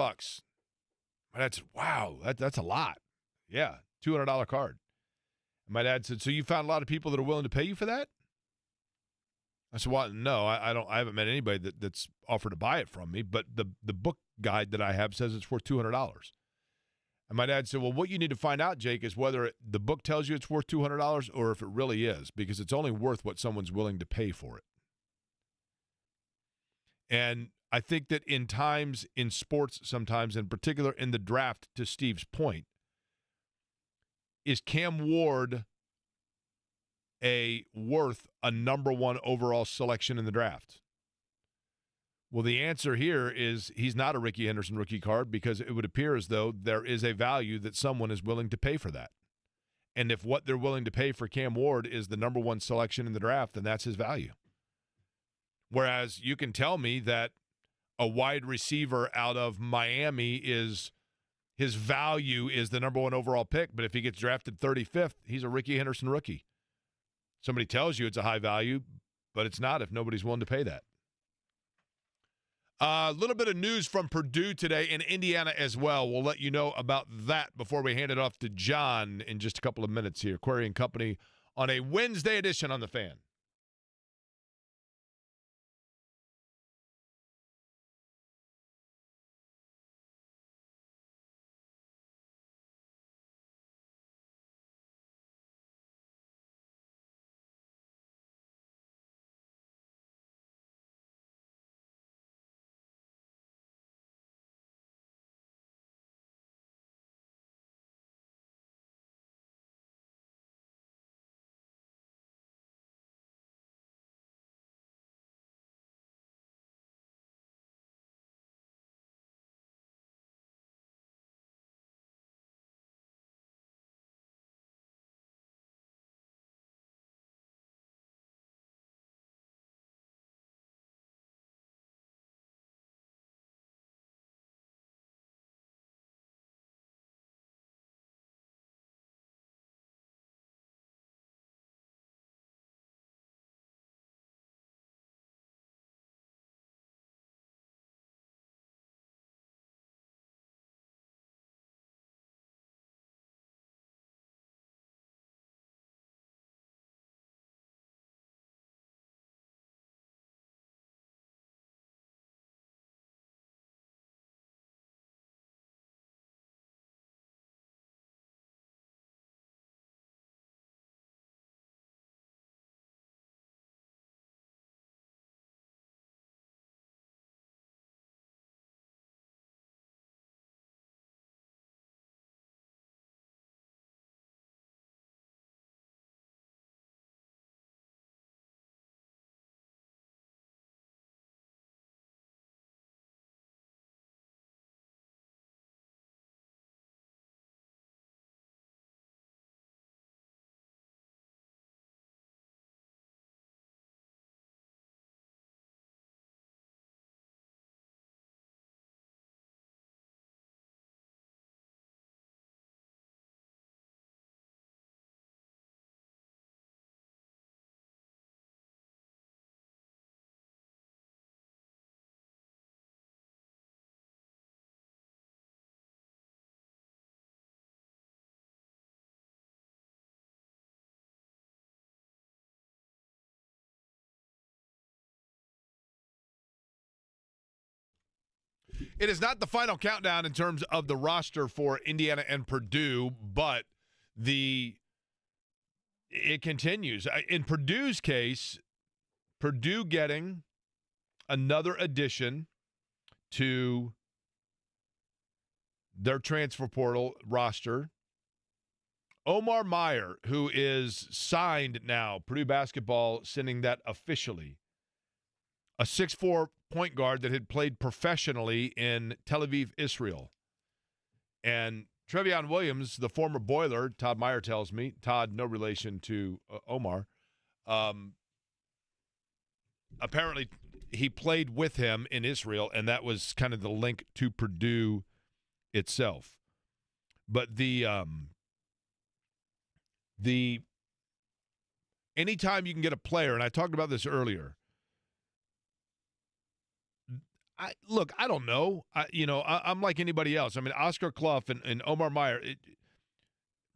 My dad said, wow, that's a lot. Yeah, $200 card. And my dad said, so you found a lot of people that are willing to pay you for that? I said, well, no, I haven't met anybody that's offered to buy it from me, but the book guide that I have says it's worth $200. And my dad said, well, what you need to find out, Jake, is whether the book tells you it's worth $200 or if it really is, because it's only worth what someone's willing to pay for it. And I think that in times in sports, sometimes in particular in the draft, to Steve's point, is Cam Ward worth a number 1 overall selection in the draft? Well, the answer here is he's not a Ricky Henderson rookie card, because it would appear as though there is a value that someone is willing to pay for that. And if what they're willing to pay for Cam Ward is the number 1 selection in the draft, then that's his value. Whereas you can tell me that a wide receiver out of Miami his value is the number 1 overall pick, but if he gets drafted 35th, he's a Ricky Henderson rookie. Somebody tells you it's a high value, but it's not if nobody's willing to pay that. A little bit of news from Purdue today and Indiana as well. We'll let you know about that before we hand it off to John in just a couple of minutes here. Query and Company on a Wednesday edition on The Fan. It is not the final countdown in terms of the roster for Indiana and Purdue, but it continues. In Purdue's case, Purdue getting another addition to their transfer portal roster. Omar Meyer, who is signed now, Purdue basketball sending that officially. A 6'4" point guard that had played professionally in Tel Aviv, Israel. And Trevion Williams, the former Boiler, Todd Meyer tells me, Todd, no relation to Omar, apparently he played with him in Israel, and that was kind of the link to Purdue itself. But anytime you can get a player, and I talked about this earlier, I don't know. I'm like anybody else. I mean, Oscar Clough and Omar Meyer,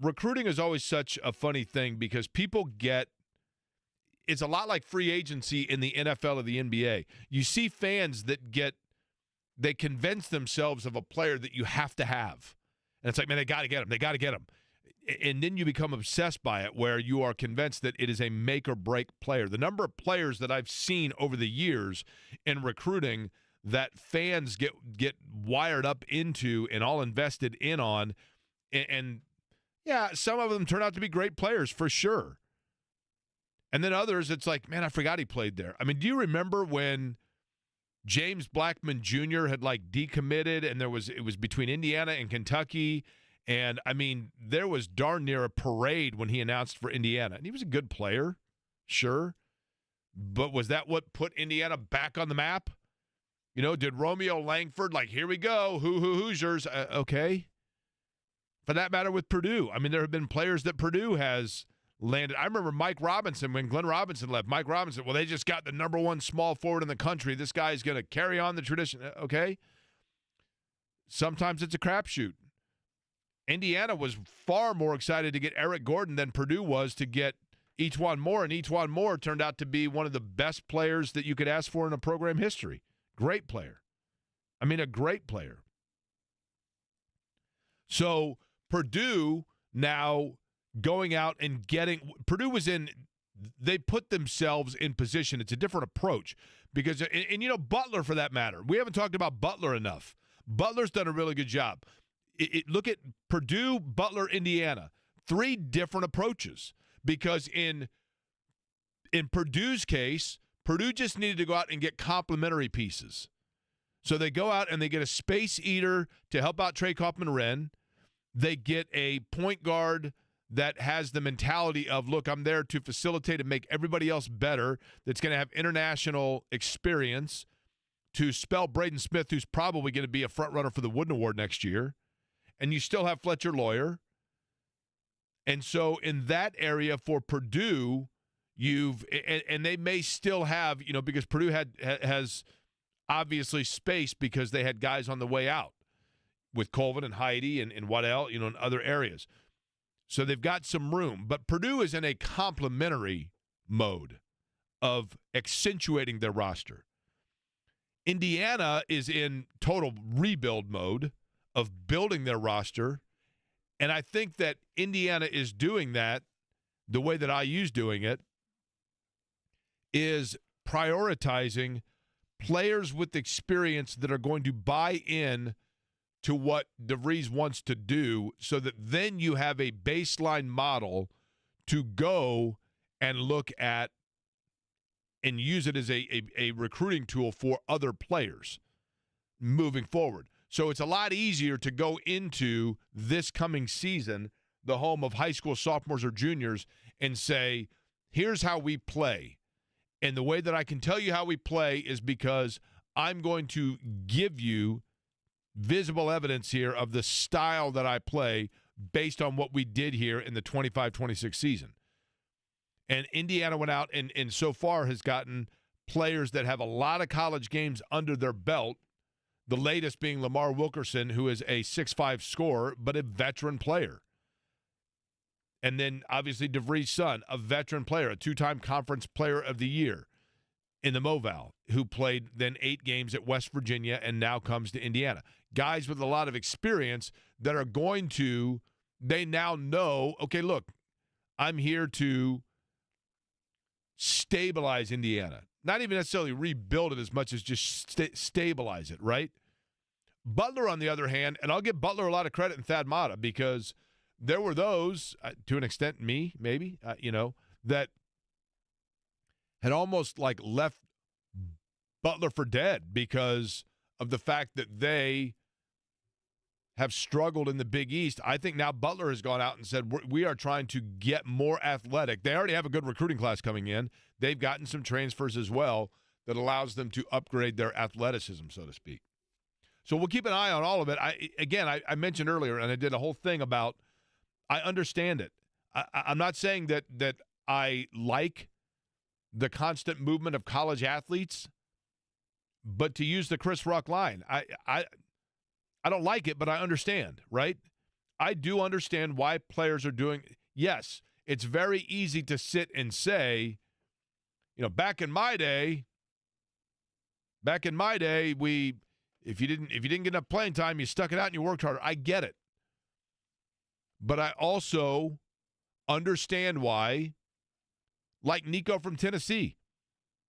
recruiting is always such a funny thing because people it's a lot like free agency in the NFL or the NBA. You see fans that they convince themselves of a player that you have to have. And it's like, man, they got to get him. They got to get him. And then you become obsessed by it where you are convinced that it is a make or break player. The number of players that I've seen over the years in recruiting that fans get wired up into and all invested in on. And yeah, some of them turn out to be great players for sure. And then others, it's like, man, I forgot he played there. I mean, do you remember when James Blackman Jr. had like decommitted and it was between Indiana and Kentucky? And, I mean, there was darn near a parade when he announced for Indiana. And he was a good player, sure. But was that what put Indiana back on the map? You know, did Romeo Langford, like, here we go, Hoosiers, okay. For that matter with Purdue. I mean, there have been players that Purdue has landed. I remember Mike Robinson, when Glenn Robinson left. Mike Robinson, well, they just got the number one small forward in the country. This guy is going to carry on the tradition. Okay. Sometimes it's a crapshoot. Indiana was far more excited to get Eric Gordon than Purdue was to get E'Twaun Moore, and E'Twaun Moore turned out to be one of the best players that you could ask for in a program history. Great player. I mean, a great player. So Purdue now going out and they put themselves in position. It's a different approach because, and you know, Butler for that matter. We haven't talked about Butler enough. Butler's done a really good job. Look at Purdue, Butler, Indiana. 3 different approaches because in Purdue's case, Purdue just needed to go out and get complementary pieces. So they go out and they get a space eater to help out Trey Kaufman-Wren. They get a point guard that has the mentality of, look, I'm there to facilitate and make everybody else better, that's going to have international experience, to spell Braden Smith, who's probably going to be a front runner for the Wooden Award next year. And you still have Fletcher Lawyer. And so in that area for Purdue, and they may still have, you know, because Purdue has obviously space because they had guys on the way out with Colvin and Heidi and Waddell, you know, in other areas. So they've got some room. But Purdue is in a complementary mode of accentuating their roster. Indiana is in total rebuild mode of building their roster. And I think that Indiana is doing that the way that IU's doing it, is prioritizing players with experience that are going to buy in to what DeVries wants to do so that then you have a baseline model to go and look at and use it as a recruiting tool for other players moving forward. So it's a lot easier to go into this coming season, the home of high school sophomores or juniors, and say, here's how we play. And the way that I can tell you how we play is because I'm going to give you visible evidence here of the style that I play based on what we did here in the 25-26 season. And Indiana went out and so far has gotten players that have a lot of college games under their belt, the latest being Lamar Wilkerson, who is a 6'5" scorer, but a veteran player. And then, obviously, DeVries' son, a veteran player, a 2-time conference player of the year. in the Moval, who played then 8 games at West Virginia and now comes to Indiana. Guys with a lot of experience that are going to, they now know, okay, look, I'm here to stabilize Indiana. Not even necessarily rebuild it as much as just stabilize it, right? Butler, on the other hand, and I'll give Butler a lot of credit and Thad Matta, because there were those, to an extent, me, maybe, that had almost like left Butler for dead because of the fact that they have struggled in the Big East. I think now Butler has gone out and said, we are trying to get more athletic. They already have a good recruiting class coming in. They've gotten some transfers as well that allows them to upgrade their athleticism, so to speak. So we'll keep an eye on all of it. I mentioned earlier, and I did a whole thing about, I understand it. I'm not saying that I like the constant movement of college athletes, but to use the Chris Ruck line, I don't like it, but I understand, right? I do understand why players are doing. Yes, it's very easy to sit and say, back in my day, if you didn't get enough playing time, you stuck it out and you worked harder. I get it. But I also understand why, like Nico from Tennessee,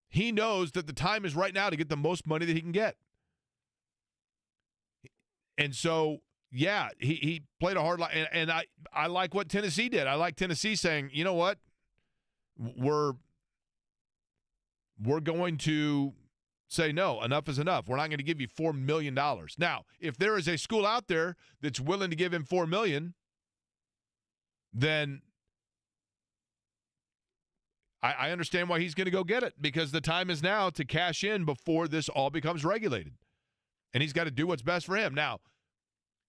he knows that the time is right now to get the most money that he can get. And so, yeah, he played a hard life. And I like what Tennessee did. I like Tennessee saying, you know what, we're going to say, no, enough is enough. We're not going to give you $4 million. Now, if there is a school out there that's willing to give him $4 million, then I understand why he's going to go get it, because the time is now to cash in before this all becomes regulated. And he's got to do what's best for him. Now,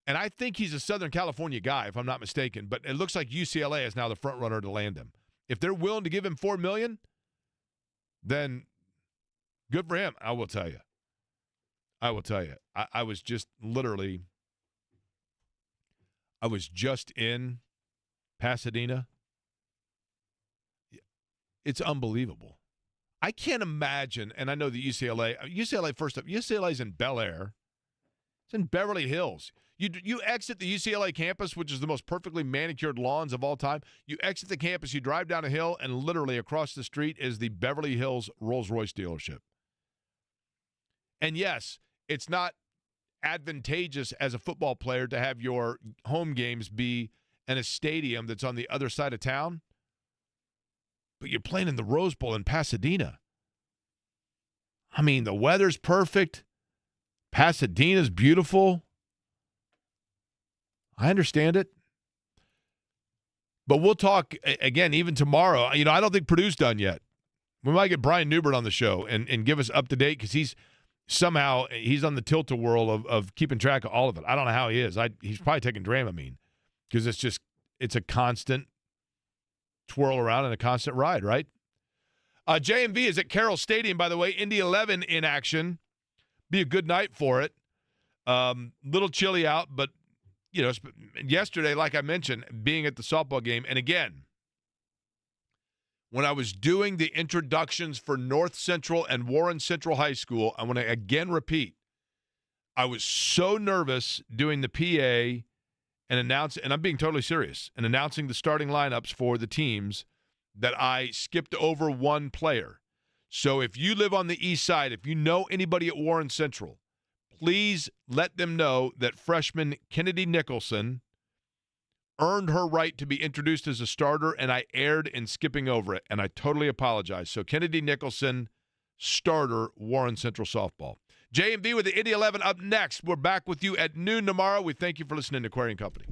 and I think he's a Southern California guy, if I'm not mistaken, but it looks like UCLA is now the front runner to land him. If they're willing to give him $4 million, then good for him. I will tell you. I was just in Pasadena. It's unbelievable. I can't imagine, and I know the UCLA's in Bel Air. It's in Beverly Hills. You exit the UCLA campus, which is the most perfectly manicured lawns of all time. You exit the campus, you drive down a hill, and literally across the street is the Beverly Hills Rolls-Royce dealership. And yes, it's not advantageous as a football player to have your home games be in a stadium that's on the other side of town, but you're playing in the Rose Bowl in Pasadena. I mean, the weather's perfect. Pasadena's beautiful. I understand it. But we'll talk again even tomorrow. I don't think Purdue's done yet. We might get Brian Newbert on the show and give us up to date, because he's on the tilt-a-whirl of keeping track of all of it. I don't know how he is. He's probably taking Dramamine, because it's a constant twirl around and a constant ride, right? JMV is at Carroll Stadium, by the way. Indy 11 in action. Be a good night for it. Little chilly out, but, yesterday, like I mentioned, being at the softball game, and again, when I was doing the introductions for North Central and Warren Central High School, I want to again repeat, I was so nervous doing the PA and I'm being totally serious, and announcing the starting lineups for the teams, that I skipped over one player. So if you live on the east side, if you know anybody at Warren Central, please let them know that freshman Kennedy Nicholson earned her right to be introduced as a starter, and I erred in skipping over it, and I totally apologize. So Kennedy Nicholson, starter, Warren Central softball. JMV with the Indy 11 up next. We're back with you at noon tomorrow. We thank you for listening to Aquarian Company.